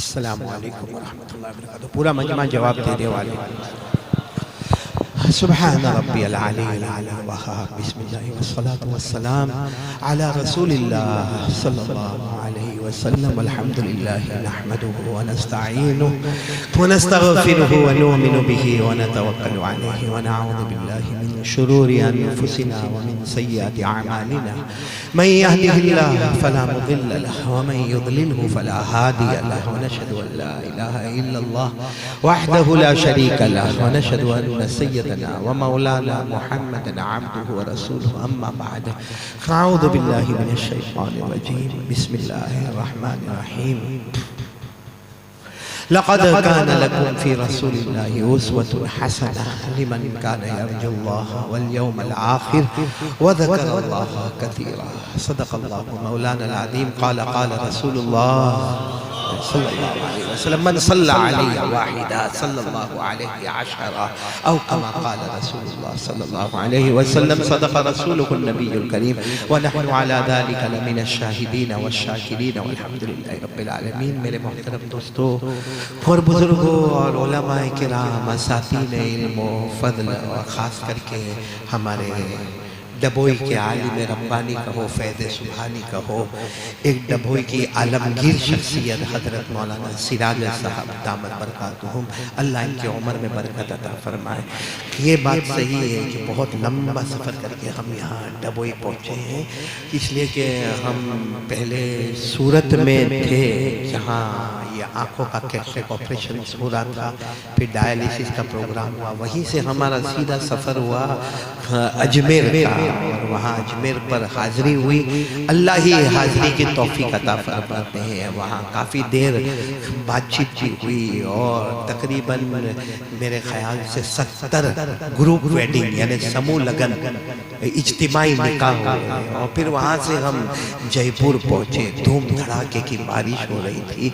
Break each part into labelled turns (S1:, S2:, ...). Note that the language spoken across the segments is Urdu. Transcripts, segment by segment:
S1: السلام علیکم ورحمۃ اللہ وبرکاتہ. پورا مجمع جواب دینے والے. سبحان ربی العلی العلی وہاب. بسم اللہ والصلاة والسلام علی رسول اللہ صلی اللہ علیہ وسلم. والحمد للہ نحمده ونستعینه ونستغفره ونؤمن به ونتوکل علیہ ونعوذ باللہ من شرور انفسنا ومن سیئات اعمالنا. من يهده الله فلا مضل له ومن يضلله فلا هادي له. ونشهد ان لا اله الا الله وحده لا شريك له. ونشهد ان سيدنا ومولانا محمد عبده ورسوله. اما بعد فاعوذ بالله من الشيطان الرجيم. بسم الله الرحمن الرحيم. لقد كان لكم في رسول الله أسوة حسنة لمن كان يرجو الله واليوم الآخر وذكر الله كثيرا. صدق الله مولانا العظيم. قال رسول الله صلی اللہ علیہ وسلم من صلی علی واحدہ صلی اللہ علیہ عشرہ او کما قال رسول اللہ صلی اللہ علیہ وسلم. صدق رسولہ النبی الکریم ونحن علی ذلک لمن الشاہدین والشاکرین والحمدللہ رب العالمین. میرے محترم دوستو اور بزرگوں اور علماء کرام اساتذین علم و فضل اور خاص کر کے ہمارے ڈبوئی کے عالم ربانی کا ہو، فیض سبحانی کا ہو، ایک ڈبوئی کی عالمگیر شخصیت حضرت مولانا سراج صاحب دامت برکاتہم، اللہ ان کی عمر میں برکت عطا فرمائے. یہ بات صحیح ہے کہ بہت لمبا سفر کر کے ہم یہاں ڈبوئی پہنچے ہیں، اس لیے کہ ہم پہلے سورت میں تھے جہاں یہ آنکھوں کا کیٹریک آپریشن ہو رہا تھا، پھر ڈائلیسس کا پروگرام ہوا، وہیں سے ہمارا سیدھا سفر ہوا اجمیر کا، اور وہاں اجمیر پر حاضری ہوئی. اللہ ہی حاضری کی توفیق عطا فرماتے ہیں. وہاں کافی دیر بات چیت بھی ہوئی اور تقریباً میرے خیال سے 70 گروپ ویڈنگ یعنی سمو لگن اجتماعی نکاح ہوئے. اور پھر وہاں سے ہم جے پور پہنچے. دھوم دھڑاکے کی بارش ہو رہی تھی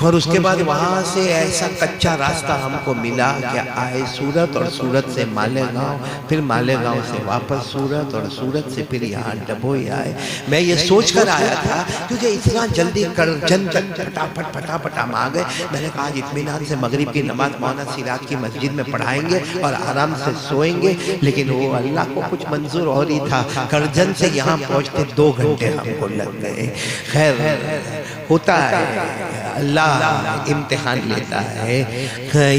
S1: اور اس کے بعد وہاں سے ایسا کچا راستہ ہم کو ملا کہ آئے سورت اور سورت سے مالیگاؤں، پھر مالیگاؤں سے واپس سورت اور سورت سے پھر یہاں ڈبوئی آئے. میں یہ سوچ کر آیا تھا کیونکہ اتنا جلدی کرجن تک پھٹاپٹ ہم آ گئے. میں نے کہا اطمینان سے مغرب کی نماز مولانا سراج کی مسجد میں پڑھائیں گے اور آرام سے سوئیں گے، لیکن وہ اللہ کو کچھ منظور اور ہی تھا. کرجن سے یہاں پہنچتے 2 گھنٹے ہم کو لگ گئے. خیر ہوتا ہے، اللہ امتحان لیتا ہے.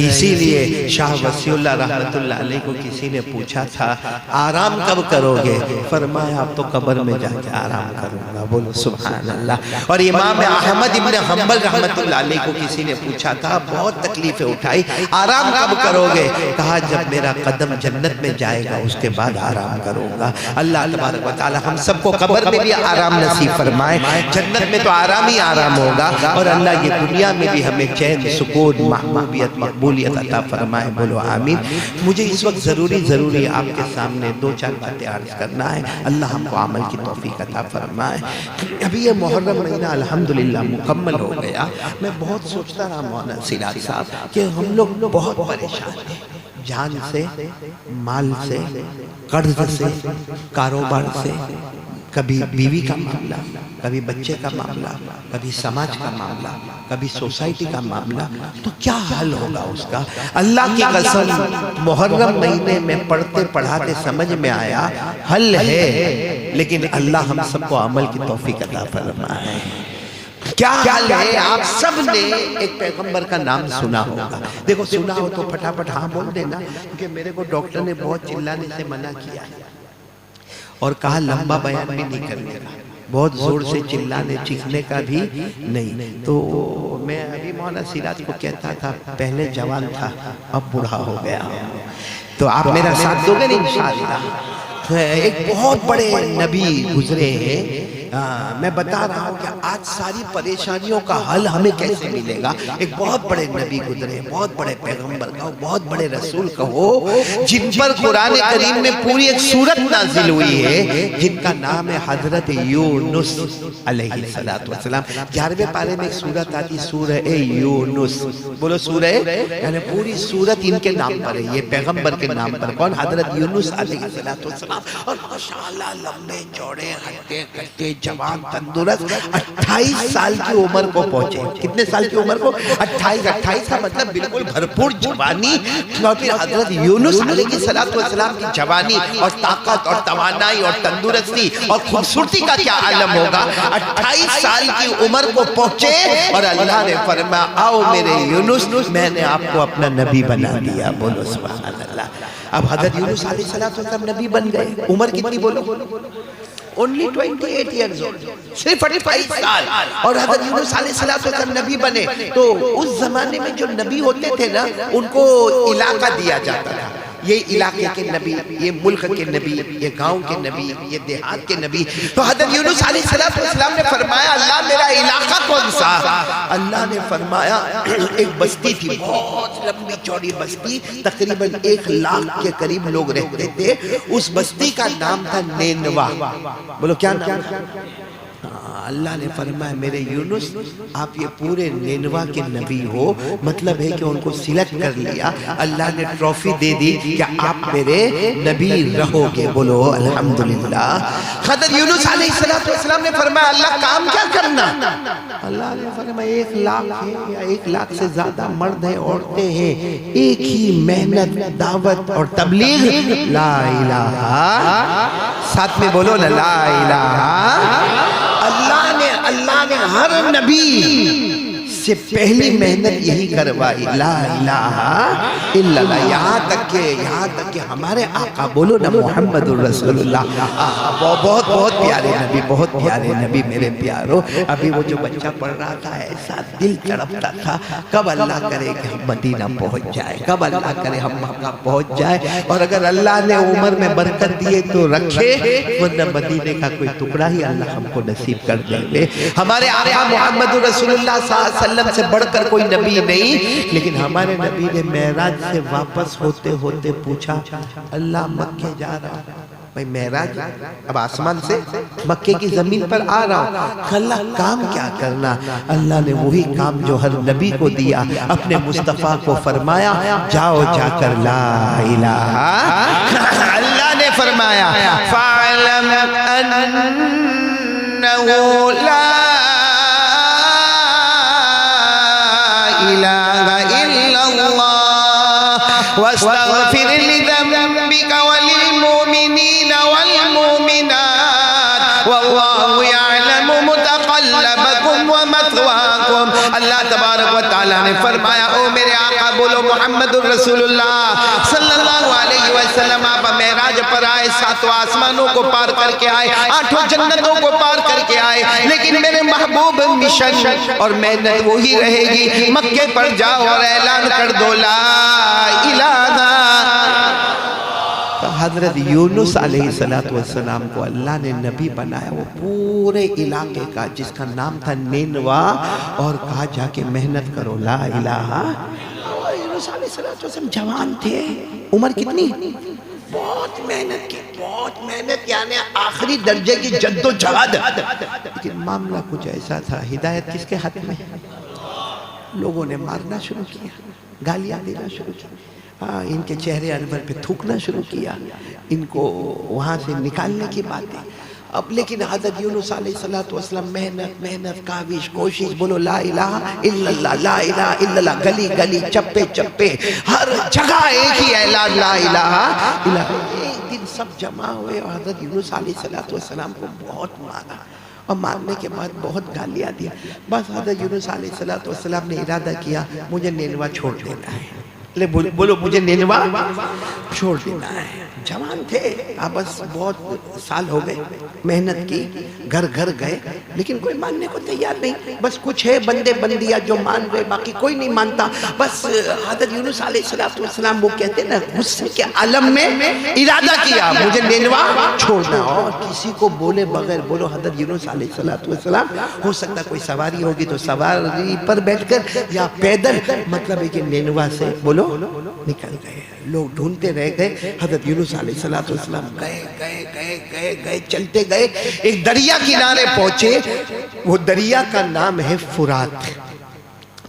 S1: اسی لیے شاہ وسیع اللہ رحمت اللہ علیہ کو کسی نے پوچھا تھا آرام کب کرو گے؟ فرمایا اب تو قبر میں جا کے آرام کروں گا. بولو سبحان اللہ. اور امام احمد ابن حنبل رحمت اللہ علیہ کو کسی نے پوچھا تھا، بہت تکلیفیں اٹھائی، آرام کب کرو گے؟ کہا جب میرا قدم جنت میں جائے گا اس کے بعد آرام کروں گا. اللہ تبارک و تعالی ہم سب کو قبر میں بھی آرام نصیب فرمائے. جنت میں تو آرام ہی آرام ہوگا اور اللہ یہ دنیا میں بھی ہمیں چین، سکون، محبوبیت، مقبولیت عطا فرمائے. بولو آمین. مجھے اس وقت ضروری آپ کے سامنے 2-4 باتیں عرض کرنا ہے. اللہ ہم کو عمل کی توفیق عطا فرمائے. ابھی یہ محرم مہینہ الحمدللہ مکمل ہو گیا. میں بہت سوچتا رہا مولانا سراج صاحب کہ ہم لوگ بہت پریشان ہیں، جان سے، مال سے، قرض سے، کاروبار سے، کبھی بیوی کا معاملہ، کبھی بچے کا معاملہ، کبھی سماج کا معاملہ، کبھی سوسائٹی کا معاملہ. تو کیا حل ہوگا اس کا؟ اللہ کی قسم محرم مہینے میں پڑھتے پڑھاتے سمجھ میں آیا حل ہے، لیکن اللہ ہم سب کو عمل کی توفیق عطا فرمائے. کیا حل ہے؟ آپ سب نے ایک پیغمبر کا نام سنا ہوگا. دیکھو سنا ہو تو پھٹاپٹ ہاں بول دینا، کیونکہ میرے کو ڈاکٹر نے بہت چلانے سے منع کیا اور کہا لمبا بیان بھی نہیں کرنے کا، بہت زور سے چلانے چیخنے کا بھی نہیں. تو میں ابھی مولانا سراج کو کہتا تھا پہلے جوان تھا اب بوڑھا ہو گیا. تو آپ میرا ساتھ دو گے نا انشاءاللہ. ایک بہت بڑے نبی گزرے ہیں. میں بتا رہا ہوں کہ آج ساری پریشانیوں کا حل ہمیں کیسے ملے گا. ایک بہت بڑے نبی گزرے، بہت بڑے پیغمبر کا، بہت بڑے رسول کا ہو، جن پر قرآن کریم میں پوری ایک سورت نازل ہوئی ہے، جن کا نام ہے حضرت یونس علیہ السلام. 11ویں پارے میں ایک سورت آتی سورہ یونس. بولو سورہ، یعنی پوری سورت ان کے نام پر ہے، یہ پیغمبر کے نام پر. کون؟ حضرت یونس علیہ السلام. اور ماشاءاللہ لمبے چوڑے ہٹے کٹے جوان تندرست 28 سال کی عمر کو پہنچے. کتنے سال کی عمر کو؟ 28 کا مطلب بالکل بھرپور جوانی. اور پھر حضرت یونس علیہ السلام کی جوانی اور طاقت اور توانائی اور تندرستی اور خوبصورتی کا کیا عالم ہوگا. 28 سال کی عمر کو پہنچے اور اللہ نے فرمایا آؤ میرے یونس میں نے آپ کو اپنا نبی بنا دیا. بولو سبحان اللہ. اب حضرت یونس علیہ السلام نبی بن گئے. عمر کتنی بولو؟ only 28 years old. صرف 28 سال. اور حضرت یونس علیہ السلام نبی بنے تو اس زمانے میں جو نبی ہوتے تھے نا ان کو علاقہ دیا جاتا تھا. یہ علاقے کے نبی, یہ ملک کے نبی, یہ گاؤں کے نبی, یہ دیہات کے نبی. تو حضرت یونس علیہ السلام نے فرمایا اللہ میرا علاقہ کون سا؟ اللہ نے فرمایا ایک بستی تھی, بہت لمبی چوڑی بستی, تقریباً 1 لاکھ کے قریب لوگ رہتے تھے. اس بستی کا نام تھا نینوا. بولو کیا نام تھا؟ اللہ نے فرمایا میرے یونس آپ یہ پورے نینوا کے نبی ہو. مطلب ہے کہ ان کو سلیکٹ کر لیا, اللہ نے ٹرافی دے دی کہ آپ میرے نبی رہو گے. بولو الحمدللہ. حضرت یونس علیہ السلام نے فرمایا اللہ کام کیا کرنا؟ اللہ نے فرمایا 1 لاکھ ہے یا 1 لاکھ سے زیادہ مرد ہیں, عورتیں ہیں, ایک ہی محنت, دعوت اور تبلیغ, لا الہ. ساتھ میں بولو نا لا الہ. اللہ نے ہر نبی سے پہلی محنت یہی کروائی, لا الہ الا اللہ. یہاں تک کہ ہمارے آقا بولو نا محمد الرسول اللہ, بہت بہت پیارے نبی, بہت پیارے نبی میرے پیارو. ابھی وہ جو بچہ پڑھ رہا تھا ایسا دل تڑپتا تھا کب اللہ کرے کہ ہم مدینہ پہنچ جائے, کب اللہ کرے ہم مکہ پہنچ جائے. اور اگر اللہ نے عمر میں برکت دیے تو رکھے, ورنہ مدینے کا کوئی ٹکڑا ہی اللہ ہم کو نصیب کر دے. ہمارے آقا محمد الرسول اللہ صلی اللہ علیہ وسلم سے بڑھ کر کوئی نبی نہیں. لیکن ہمارے نبی نے معراج سے واپس ہوتے ہوتے پوچھا اللہ مکے جا رہا بھائی, معراج اب آسمان سے مکے کی زمین پر آ رہا ہوں, اللہ کام کیا کرنا؟ اللہ نے وہی کام جو ہر نبی کو دیا, اپنے مصطفیٰ کو فرمایا جاؤ جا کر لا الہ. اللہ نے فرمایا فَعْلَمْ أَنَّهُ لَا واستغفر لذنبك وللمؤمنين والمؤمنات والله يعلم متقلبكم ومثواكم. اللہ تبارک و تعالیٰ نے فرمایا او میرے آقا بولو محمد الرسول اللہ صلی اللہ علیہ وسلم, آپ معراج پر آئے, 7 آسمانوں کو پار کر کے آئے, 8 جنتوں کو پار کر کے آئے, لیکن میرے محبوب مشن اور محنت وہی رہے گی. مکے پر جاؤ اور اعلان کر دو لا الہ. حضرت یونس علیہ السلام کو اللہ نے نبی بنایا, وہ پورے علاقے کا جس کا نام تھا نینوا, اور کہا جا کے محنت کرو لا الہ. یونس علیہ السلام جوان تھے, عمر کتنی؟ بہت محنت کی, بہت محنت, یعنی آخری درجے کی جد و جہد. لیکن معاملہ کچھ ایسا تھا, ہدایت کس کے ہاتھ میں؟ لوگوں نے مارنا شروع کیا, گالیاں دینا شروع کیا, ان کے چہرے انور پہ تھوکنا شروع کیا, ان کو وہاں سے نکالنے کی باتیں. اب لیکن حضرت یونس علیہ السلام محنت کاوش کوشش, بولو لا الہ الا اللہ, لا الہ الا اللہ, گلی گلی چپے چپے ہر جگہ ایک ہی اعلان لا الہ الا اللہ. ایک دن سب جمع ہوئے اور حضرت یونس علیہ السلام کو بہت مارا, اور مارنے کے بعد بہت گالیاں دیا. بس حضرت یونس علیہ السلام نے ارادہ کیا مجھے نینوا چھوڑ دینا ہے. بولو مجھے نینوا چھوڑ دینا ہے. جوان تھے, بس بہت سال ہو گئے, محنت کی, گھر گھر گئے, لیکن کوئی ماننے کو تیار نہیں. بس کچھ ہے بندے بندیاں جو مان رہے, باقی کوئی نہیں مانتا. بس حضرت یونس علیہ السلام وہ کہتے ہیں نا غصے کے عالم میں ارادہ کیا مجھے نینوا چھوڑنا, اور کسی کو بولے بغیر. بولو حضرت یونس علیہ السلام, ہو سکتا کوئی سواری ہوگی تو سواری پر بیٹھ کر یا پیدل, مطلب ہے کہ نینوا سے بولو نکل گئے. لوگ ڈھونڈتے رہ گئے. حضرت یونس علیہ السلام گئے چلتے گئے, ایک دریا کنارے پہنچے. وہ دریا کا نام ہے فرات.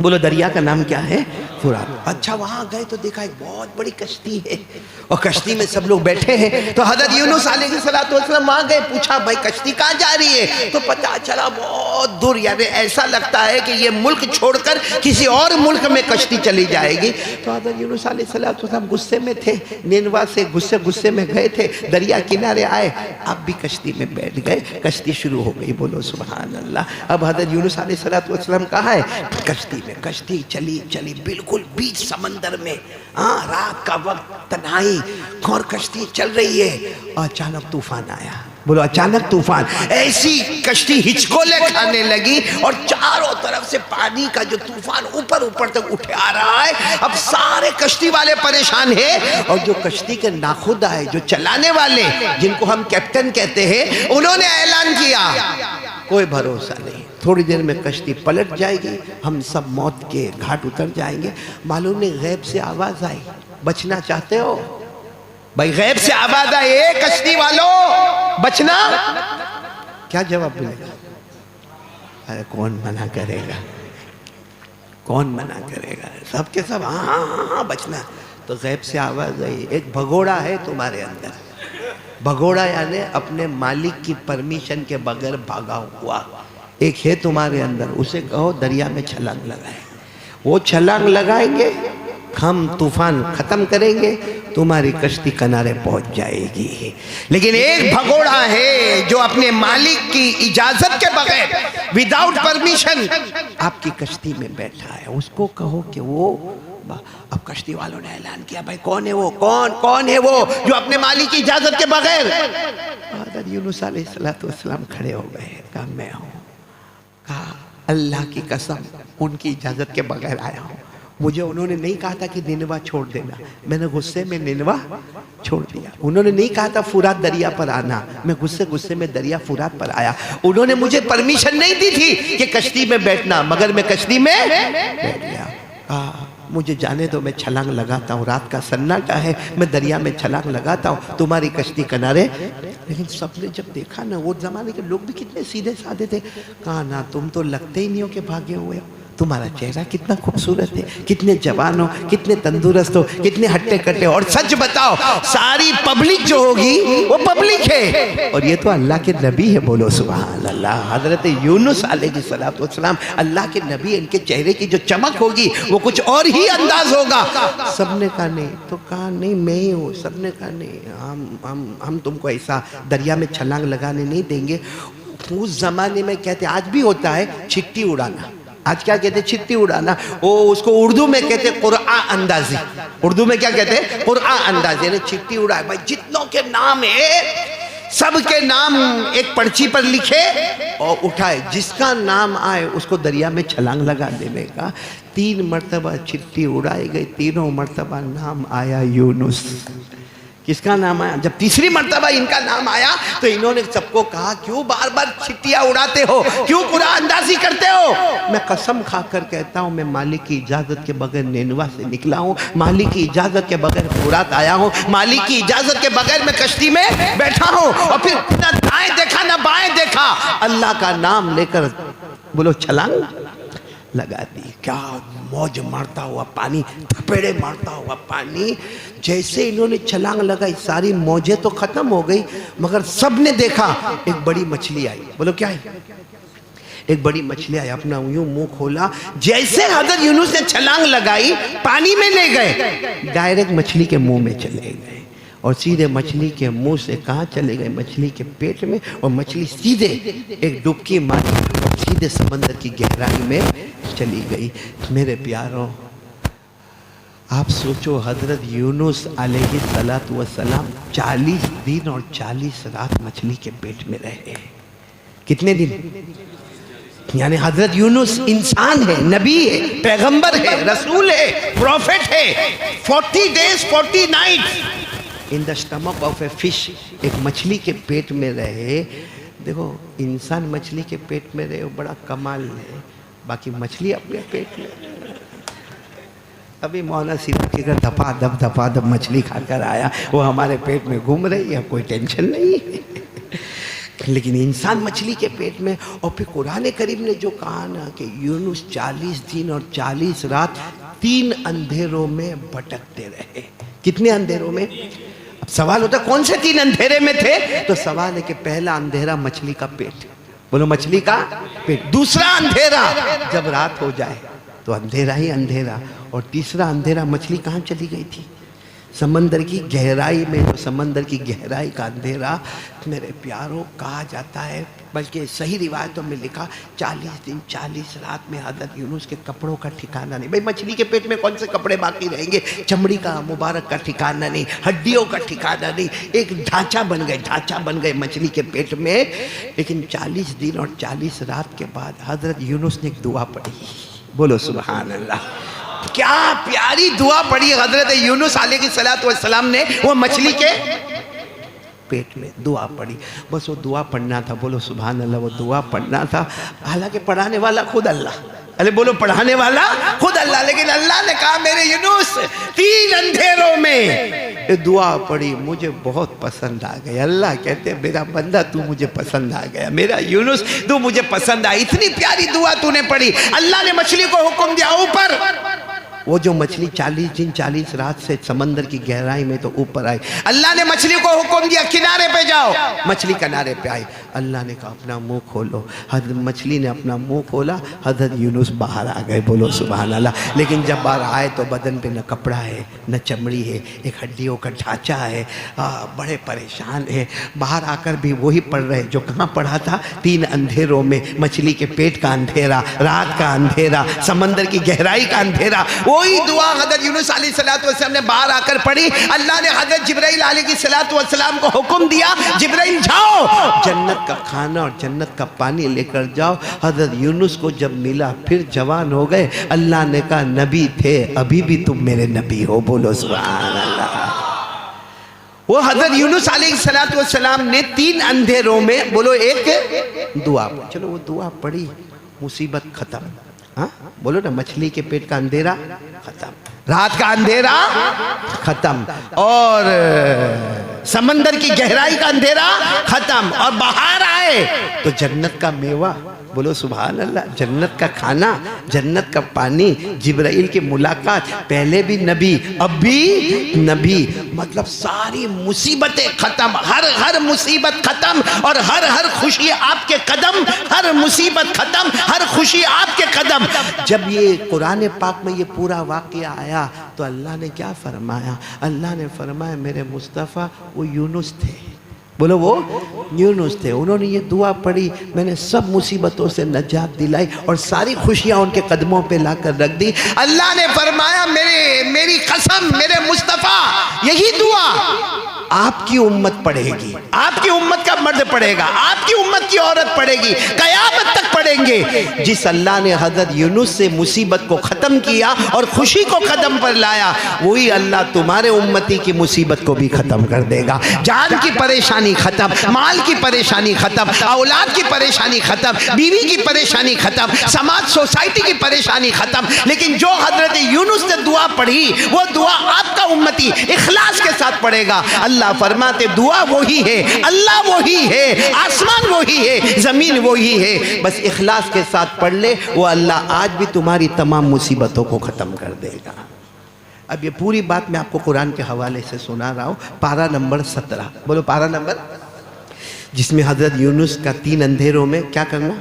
S1: بولو دریا کا نام کیا ہے؟ فرات۔ اچھا وہاں گئے تو دیکھا ایک بہت بڑی کشتی ہے اور کشتی میں سب لوگ بیٹھے ہیں۔ تو حضرت یونس علیہ السلام وہاں گئے، پوچھا بھائی کشتی کہاں جا رہی ہے؟ تو پتہ چلا بہت دور، یعنی ایسا لگتا ہے کہ یہ ملک چھوڑ کر کسی اور ملک میں کشتی چلی جائے گی۔ تو حضرت یونس علیہ السلام غصے میں تھے، نینوا سے غصے میں گئے تھے، دریا کنارے آئے، اب بھی کشتی میں بیٹھ گئے، کشتی شروع ہو گئی، بولو سبحان اللہ۔ اب حضرت یونس علیہ السلام کہاں ہے؟ کشتی میں، کشتی چلی بالکل بیچ سمندر میں، رات کا وقت، تنہائی، اور کشتی چل رہی ہے، اچانک طوفان آیا، بولو اچانک طوفان، ایسی کشتی ہچکولے کھانے لگی اور چاروں طرف سے پانی کا جو طوفان اوپر تک اٹھے آ رہا ہے۔ اب سارے کشتی والے پریشان ہیں، اور جو کشتی کے ناخدا ہے، جو چلانے والے جن کو ہم کیپٹن کہتے ہیں، انہوں نے اعلان کیا کوئی بھروسہ نہیں، تھوڑی دیر میں کشتی پلٹ جائے گی، ہم سب موت کے گھاٹ اتر جائیں گے۔ معلوم نہیں غیب سے آواز آئی، بچنا چاہتے ہو؟ بھائی غیب سے آواز آئی، اے کشتی والو بچنا، کیا جواب ملے گا؟ ارے کون منع کرے گا، کون منع کرے گا؟ سب کے سب ہاں بچنا۔ تو غیب سے آواز آئی، ایک بھگوڑا ہے تمہارے اندر، بھگوڑا یعنی اپنے مالک کی پرمیشن کے بغیر بھاگا ہوا ایک ہے تمہارے اندر، اسے کہو دریا میں چھلانگ لگائے، وہ چھلانگ لگائیں گے، ہم طوفان ختم کریں گے، تمہاری کشتی کنارے پہنچ جائے گی۔ لیکن ایک بھگوڑا ہے جو اپنے مالک کی اجازت کے بغیر وداؤٹ پرمیشن آپ کی کشتی میں بیٹھا ہے، اس کو کہو کہ وہ، اب کشتی والوں نے اعلان کیا بھائی کون ہے وہ، کون ہے وہ جو اپنے مالک کی اجازت کے بغیر؟ حضرت یونس علیہ السلام کھڑے ہو گئے، کہا میں ہوں، کہا اللہ کی قسم ان کی اجازت کے بغیر آیا ہوں، مجھے انہوں نے نہیں کہا تھا کہ نینوا چھوڑ دینا، میں نے غصے میں نینوا چھوڑ دیا، انہوں نے نہیں کہا تھا فرات دریا پر آنا، میں غصے میں دریا فرات پر آیا، انہوں نے مجھے پرمیشن نہیں دی تھی کہ کشتی میں بیٹھنا، مگر میں کشتی میں بیٹھ گیا۔ مجھے جانے دو، میں چھلانگ لگاتا ہوں، رات کا سناٹا ہے، میں دریا میں چھلانگ لگاتا ہوں، تمہاری کشتی کنارے۔ لیکن سب نے جب دیکھا نا، وہ زمانے کے لوگ بھی کتنے سیدھے سادے تھے، کہا نا تم تو لگتے ہی نہیں ہو کہ بھاگے ہوئے ہو، تمہارا چہرہ کتنا خوبصورت ہے، کتنے جوان ہو، کتنے تندرست ہو، کتنے ہٹے کٹے، اور سچ بتاؤ ساری پبلک جو ہوگی وہ پبلک ہے، اور یہ تو اللہ کے نبی ہے، بولو سبحان اللہ۔ حضرت یونس علیہ السلام اللہ کے نبی، ان کے چہرے کی جو چمک ہوگی وہ کچھ اور ہی انداز ہوگا۔ سب نے کہا نہیں، تو کہا نہیں میں ہی ہوں، سب نے کہا نہیں، ہم تم کو ایسا دریا میں چھلانگ لگانے نہیں دیں گے۔ اس زمانے میں کہتے، آج بھی ہوتا ہے، چھٹی اڑانا، آج کیا کہتے ہیں؟ چھٹی اڑانا، اس کو اردو میں کہتے ہیں قرآن اندازی، اردو میں کیا کہتے ہیں؟ قرآن اندازی، یعنی چھٹی اڑائے، بھائی جتنوں کے نام ہے سب کے نام ایک پرچی پر لکھے اور اٹھائے، جس کا نام آئے اس کو دریا میں چھلانگ لگا دینے کا۔ 3 مرتبہ چھٹی اڑائی گئی، تینوں مرتبہ نام آیا یونس۔ کس کا نام آیا؟ جب تیسری مرتبہ ان کا نام آیا تو انہوں نے سب کو کہا کیوں بار بار چھٹیاں اڑاتے ہو، کیوں قرآن اندازی کرتے ہو؟ میں قسم کھا کر کہتا ہوں میں مالک کی اجازت کے بغیر نینوا سے نکلا ہوں، مالک کی اجازت کے بغیر فرات آیا ہوں، مالک کی اجازت کے بغیر میں کشتی میں بیٹھا ہوں، اور پھر نہ دائیں دیکھا نہ بائیں دیکھا، اللہ کا نام لے کر بولو چھلانگ لگا دی۔ کیا موج مارتا ہوا پانی، تھپیڑے مارتا ہوا پانی، جیسے انہوں نے چھلانگ لگائی ساری موجیں تو ختم ہو گئی، مگر سب نے دیکھا ایک بڑی مچھلی آئی، بولو کیا آئی؟ ایک بڑی مچھلی آئی، اپنا یوں منہ کھولا، جیسے حضرت یونس نے چھلانگ لگائی پانی میں لے گئے، ڈائریکٹ مچھلی کے منہ میں چلے گئے، اور سیدھے مچھلی کے منہ سے کہاں چلے گئے؟ مچھلی کے پیٹ میں، اور مچھلی سیدھے ایک ڈبکی ماری، سیدھے سمندر کی گہرائی میں چلی گئی۔ میرے پیاروں، آپ سوچو حضرت یونس علیہ السلام 40 دن اور 40 رات مچھلی کے پیٹ میں رہے۔ کتنے دن؟ یعنی حضرت یونس انسان ہے، نبی ہے، پیغمبر ہے، رسول ہے، پروفیٹ ہے، 40 days 40 nights in the stomach of a fish، ایک مچھلی کے پیٹ میں رہے۔ دیکھو انسان مچھلی کے پیٹ میں رہے وہ بڑا کمال ہے، باقی مچھلی اپنے پیٹ میں۔ ابھی مولانا سیدھا کی کر دفا دب مچھلی کھا کر آیا، وہ ہمارے پیٹ میں گھوم رہی ہے، کوئی ٹینشن نہیں ہے، لیکن انسان مچھلی کے پیٹ میں۔ اور پھر قرآن کریم نے جو کہا نا کہ یونس 40 دن اور 40 رات 3 اندھیروں میں بھٹکتے رہے. کتنے اندھیروں میں؟ اب سوال ہوتا ہے کون سے 3 اندھیرے میں تھے؟ تو سوال ہے کہ پہلا اندھیرا مچھلی کا پیٹ، بولو مچھلی کا پیٹ. دوسرا اندھیرا جب رات ہو جائے تو اندھیرا ہی اندھیرا. اور تیسرا اندھیرا مچھلی کہاں چلی گئی تھی؟ سمندر کی گہرائی میں. تو سمندر کی گہرائی کا اندھیرا میرے پیاروں کہا جاتا ہے، بلکہ صحیح روایتوں میں لکھا 40 دن 40 رات میں حضرت یونس کے کپڑوں کا ٹھکانہ نہیں. بھئی مچھلی کے پیٹ میں کون سے کپڑے باقی رہیں گے؟ چمڑی کا مبارک کا ٹھکانہ نہیں، ہڈیوں کا ٹھکانہ نہیں. ایک ڈھانچہ بن گئے مچھلی کے پیٹ میں. لیکن 40 دن اور 40 رات کے بعد حضرت یونس نے ایک دعا پڑھی. بولو سبحان اللہ. کیا پیاری دعا پڑھی حضرت یونس علیہ السلام نے. وہ مچھلی کے پیٹ میں دعا پڑھی. بس وہ دعا پڑھنا تھا. بولو سبحان اللہ. وہ دعا پڑھنا تھا. حالانکہ پڑھانے والا خود اللہ. ارے بولو پڑھانے والا خود اللہ. لیکن اللہ نے کہا میرے یونس 3 اندھیروں میں یہ دعا پڑھی، مجھے بہت پسند آ گئی. اللہ کہتے ہیں میرا بندہ تو مجھے پسند آ گیا، میرا یونس تو مجھے پسند آئی. اتنی پیاری دعا تو نے پڑھی. اللہ نے مچھلی کو حکم دیا اوپر. وہ جو مچھلی 40 دن 40 رات سے سمندر کی گہرائی میں تو اوپر آئی. اللہ نے مچھلی کو حکم دیا کنارے پہ جاؤ. مچھلی کنارے پہ آئی. اللہ نے کہا اپنا منہ کھولو. حضرت مچھلی نے اپنا منہ کھولا. حضرت یونس باہر آ گئے. بولو سبحان اللہ. لیکن جب باہر آئے تو بدن پہ نہ کپڑا ہے نہ چمڑی ہے، ایک ہڈیوں کا ڈھانچہ ہے. بڑے پریشان ہیں. باہر آ کر بھی وہی پڑھ رہے جو کہاں پڑھا تھا. 3 اندھیروں میں، مچھلی کے پیٹ کا اندھیرا، رات کا اندھیرا، سمندر کی گہرائی کا اندھیرا. وہی دعا حضرت یونس علیہ السلام نے باہر آ کر پڑھی. اللہ نے حضرت جبرائیل علیہ السلام کو حکم دیا جبرائیل جاؤ جنت کا کھانا اور جنت کا پانی لے کر جاؤ. حضرت یونس کو جب ملا پھر جوان ہو گئے. اللہ نے کہا نبی تھے ابھی بھی تم میرے نبی ہو. بولو سبحان اللہ. وہ حضرت یونس علیہ السلام نے 3 اندھیروں میں بولو ایک دعا. چلو وہ دعا پڑھی، مصیبت ختم. ہاں بولو نا. مچھلی کے پیٹ کا اندھیرا ختم، رات کا اندھیرا ختم، اور سمندر کی گہرائی کا اندھیرا ختم. اور باہر آئے تو جنت کا میوہ. بولو سبحان اللہ. جنت کا کھانا، جنت کا پانی، جبرائیل کی ملاقات. پہلے بھی نبی اب بھی نبی. مطلب ساری مصیبتیں ختم، ہر مصیبت ختم، اور ہر خوشی آپ کے قدم. ہر مصیبت ختم، ہر خوشی آپ کے قدم. جب یہ قرآن پاک میں یہ پورا واقعہ آیا تو اللہ نے کیا فرمایا؟ اللہ نے فرمایا میرے مصطفیٰ وہ یونس تھے. بولو وہ یونس تھے. انہوں نے یہ دعا پڑھی، میں نے سب مصیبتوں سے نجات دلائی اور ساری خوشیاں ان کے قدموں پہ لا کر رکھ دی. اللہ نے فرمایا میری قسم میرے مصطفیٰ یہی دعا آپ کی امت پڑھے گی. آپ کی امت کا مرد پڑھے گا، آپ کی امت کی عورت پڑھے گی، قیامت تک پڑھیں گے. جس اللہ نے حضرت یونس سے مصیبت کو ختم کیا اور خوشی کو قدم پر لایا، وہی اللہ تمہارے امتی کی مصیبت کو بھی ختم کر دے گا. جان کی پریشانی ختم، مال کی پریشانی ختم، اولاد کی پریشانی ختم، بیوی کی پریشانی ختم، سماج سوسائٹی کی پریشانی ختم. لیکن جو حضرت یونس نے دعا پڑھی وہ دعا آپ کا امتی اخلاص کے ساتھ پڑھے گا. اللہ فرماتے دعا وہی ہے، اللہ وہی ہے، آسمان وہی ہے، زمین وہی ہے. بس اخلاص کے ساتھ پڑھ لے، وہ اللہ آج بھی تمہاری تمام مصیبتوں کو ختم کر دے گا. اب یہ پوری بات میں آپ کو قرآن کے حوالے سے سنا رہا ہوں. پارہ نمبر 17. بولو پارہ نمبر، جس میں حضرت یونس کا 3 اندھیروں میں کیا کرنا؟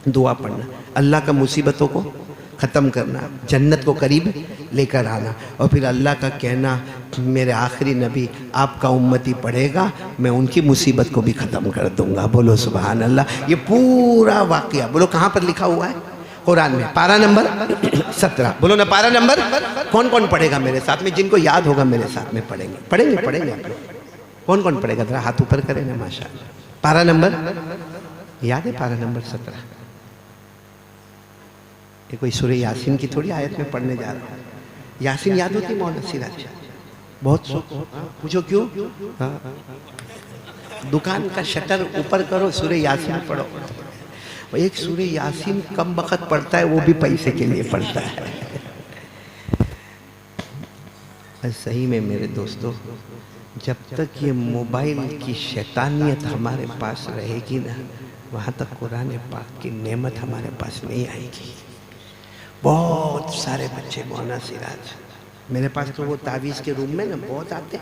S1: دعا پڑھنا، اللہ کا مصیبتوں کو ختم کرنا، جنت کو قریب لے کر آنا، اور پھر اللہ کا کہنا میرے آخری نبی آپ کا امتی پڑھے گا میں ان کی مصیبت کو بھی ختم کر دوں گا. بولو سبحان اللہ. یہ پورا واقعہ بولو کہاں پر لکھا ہوا ہے؟ قرآن میں. پارہ نمبر 17. بولو نا پارہ نمبر. کون کون پڑھے گا میرے ساتھ میں؟ جن کو یاد ہوگا میرے ساتھ میں پڑھیں گے. کون کون پڑھے گا؟ ذرا ہاتھ اوپر کریں نا. ماشاءاللہ. پارہ نمبر یاد ہے؟ پارہ نمبر 17. یہ کوئی سورہ یاسین کی تھوڑی آیت میں پڑھنے جا رہا ہوں. یاسین یاد ہوتی مولانا سراج؟ بہت سوچ پوچھو کیوں؟ دکان کا شٹر اوپر کرو، سورہ یاسین پڑھو. ایک سورہ یاسین کم وقت پڑھتا ہے، وہ بھی پیسے کے لیے پڑھتا ہے. صحیح میں میرے دوستو، جب تک یہ موبائل کی شیطانیت ہمارے پاس رہے گی نا، وہاں تک قرآن پاک کی نعمت ہمارے پاس نہیں آئے گی. بہت سارے بچے مولانا سراج میرے پاس تو وہ تعویذ کے روم میں نا بہت آتے،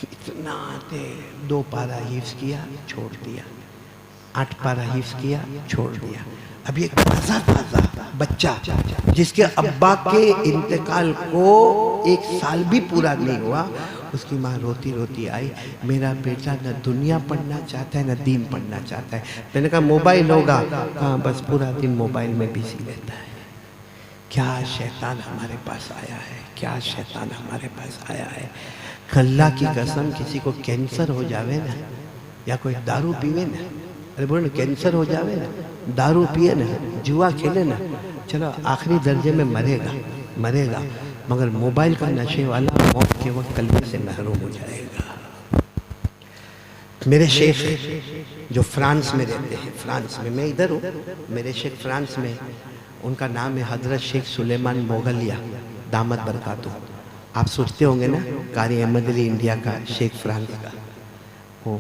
S1: اتنا آتے، 2 پارہ حفظ کیا چھوڑ دیا، 8 پارہ حفظ کیا چھوڑ دیا۔ ابھی ایک تازہ بچہ جس کے ابا کے انتقال کو 1 سال بھی پورا نہیں ہوا، اس کی ماں روتی روتی آئی، میرا بیٹا نہ دنیا پڑھنا چاہتا ہے نہ دین پڑھنا چاہتا ہے۔ میں نے کہا موبائل ہوگا؟ کہاں بس پورا دن موبائل میں بزی رہتا ہے۔ کیا شیطان ہمارے پاس آیا ہے، کیا شیطان ہمارے پاس آیا ہے۔ اللہ کی قسم کسی کو کینسر ہو جاوے نا، یا کوئی دارو پیوے نا، ارے بولے کینسر ہو جاوے نا، دارو پیے نا، جوا کھیلے نا، چلو آخری درجے میں مرے گا، مگر موبائل کا نشے والا موت کے وقت قلبے سے محروم ہو جائے گا۔ میرے شیخ جو فرانس میں رہتے ہیں، فرانس میں، میں ادھر ہوں، میرے شیخ فرانس میں، ان کا نام ہے حضرت شیخ سلیمان مغلیہ دامت برکاتہ۔ آپ سوچتے ہوں گے نا قاری احمد علی انڈیا کا، شیخ فرانس کا، وہ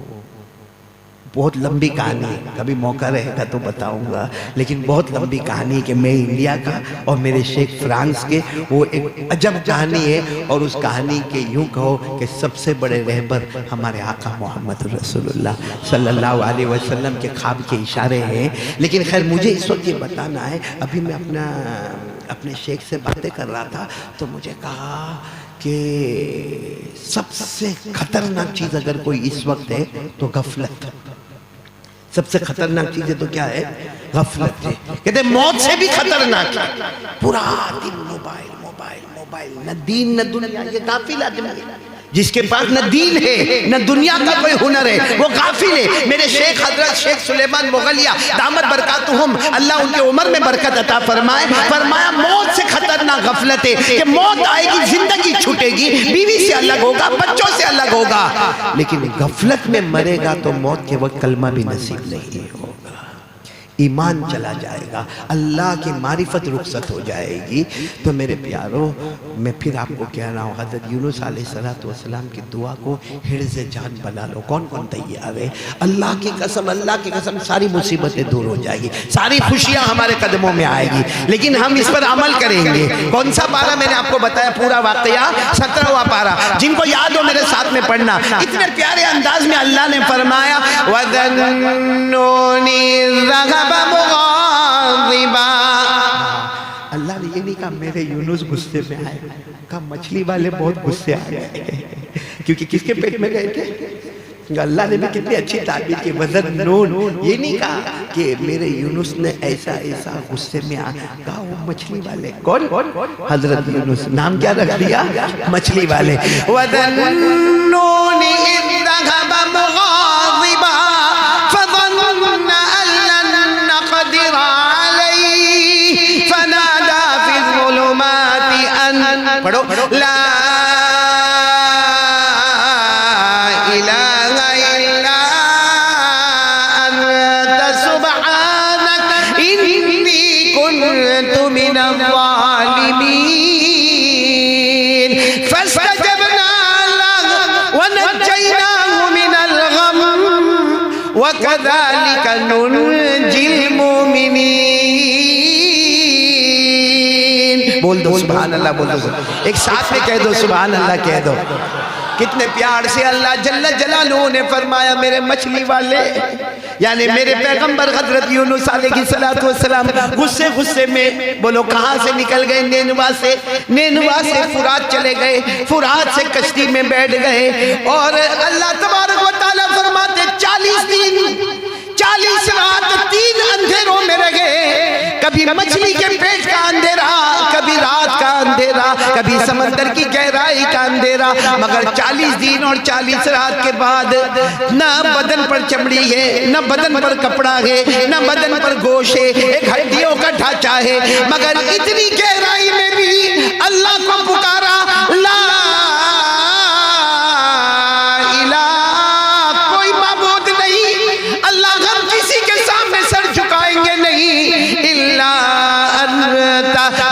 S1: بہت لمبی کہانی ہے، کبھی موقع رہے گا تو بتاؤں گا، لیکن بہت لمبی کہانی کہ میں انڈیا کا اور میرے شیخ فرانس کے، وہ ایک عجب کہانی ہے۔ اور اس کہانی کے یوں کہو کہ سب سے بڑے رہبر ہمارے آقا محمد رسول اللہ صلی اللہ علیہ وسلم کے خواب کے اشارے ہیں۔ لیکن خیر مجھے اس وقت یہ بتانا ہے، ابھی میں اپنے شیخ سے باتیں کر رہا تھا تو مجھے کہا کہ سب سے خطرناک چیز اگر کوئی اس وقت ہے تو غفلت، سب سے خطرناک چیز ہے تو کیا ہے؟ غفلت ہے۔ کہتے ہیں موت سے بھی خطرناک ہے، پورا دن موبائل موبائل موبائل، نہ دین نہ دنیا، یہ غافل آدمی ہے جس کے پاس نہ دین ہے نہ دنیا کا کوئی ہنر ہے، وہ غافل ہے۔ میرے شیخ حضرت شیخ سلیمان مغلیہ دامت برکاتہم، اللہ ان کے عمر میں برکت عطا فرمائے، فرمایا موت سے خطرناک غفلت ہے کہ موت آئے گی، زندگی چھوٹے گی، بیوی سے الگ ہوگا، بچوں سے الگ ہوگا، لیکن غفلت میں مرے گا تو موت کے وقت کلمہ بھی نصیب نہیں ہوگا، ایمان چلا جائے گا، اللہ کی معرفت رخصت ہو جائے گی۔ تو میرے پیاروں، میں پھر آپ کو کہہ رہا ہوں، حضرت یونس علیہ السلام کی دعا کو حرز جان بنا لو۔ کون کون تیار ہے؟ اللہ کی قسم ساری مصیبتیں دور ہو جائے گی، ساری خوشیاں ہمارے قدموں میں آئے گی، لیکن ہم اس پر عمل کریں گے۔ کون سا پارہ میں نے آپ کو بتایا پورا واقعہ؟ 17واں پارہ، جن کو یاد ہو میرے ساتھ میں پڑھنا۔ اتنے پیارے انداز میں اللہ نے فرمایا وَذَنُّونِ الرَّغَبَ مغاضبا، اللہ نے یہ نہیں کہا میرے یونس غصے میں آئے، کہا مچھلی والے بہت غصے آ گئے، کیونکہ کس کے پیٹ میں گئے تھے؟ اللہ نے بھی کتنی اچھی تعبیر کی، وَذَنُّونِ، یہ نہیں کہا کہ میرے یونس نے ایسا غصے میں آیا، کہا وہ مچھلی والے۔ کون؟ حضرت یونس، نام کیا رکھ دیا؟ مچھلی والے۔ وَذَنُّونِ إِذْ ذَهَبَ مُغَاضِبًا فَظَنَّ أَن لَّن نَّقْدِرَ عَلَيْهِ فَنَادَىٰ فِي الظُّلُمَاتِ أَن پڑھو لا وَكَذَلِكَ نُنْجِي الْمُؤْمِنِينَ۔ بول دو سبحان اللہ، بول دو، ایک ساتھ میں کہہ دو سبحان اللہ، کہہ دو۔ کتنے پیار سے اللہ جل جلالہ نے فرمایا میرے مچھلی والے، یعنی میرے پیغمبر حضرت یونس علیہ السلام غصے میں، بولو کہاں سے نکل گئے؟ نینوا سے فرات چلے گئے، فرات سے کشتی میں بیٹھ گئے، اور اللہ تبارک و تعالیٰ فرماتے 40 دن 40 رات 3 اندھیروں میں رہے، کبھی مچھلی کے پیٹ کا اندھیرا، کبھی رات کا اندھیرا، کبھی سمندر کی گہرائی کا اندھیرا، مگر 40 دن اور 40 رات کے بعد نہ بدن پر چمڑی ہے، نہ بدن پر کپڑا ہے، نہ بدن پر گوشت ہے، ایک ہڈیوں کا ڈھانچہ ہے، مگر اتنی گہرائی میں بھی اللہ کو پکارا، لا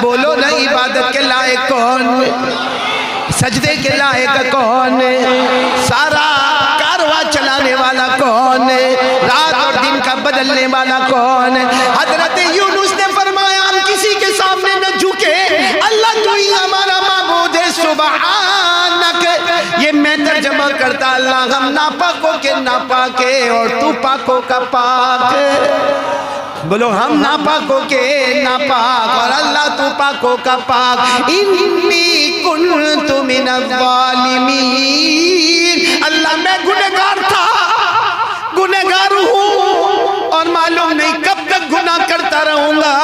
S1: بولو نا عبادت کے لائق کون، سجدے کے لائق کون، سارا کارواں چلانے والا کون، رات اور دن کا بدلنے والا کون؟ حضرت یونس نے فرمایا ہم کسی کے سامنے نہ سبحانک، یہ میں ترجمہ کرتا اللہ ہم ناپاکوں کے ناپاک ہے اور تو پاکوں کا پاک ہے۔ بولو ہم ناپاکوں کے ناپاک اور اللہ تو پاکوں کا پاک۔ انی کنت من الظالمین، اللہ میں گنہگار تھا، گنہگار ہوں اور معلوم نہیں کب تک گناہ کرتا رہوں گا،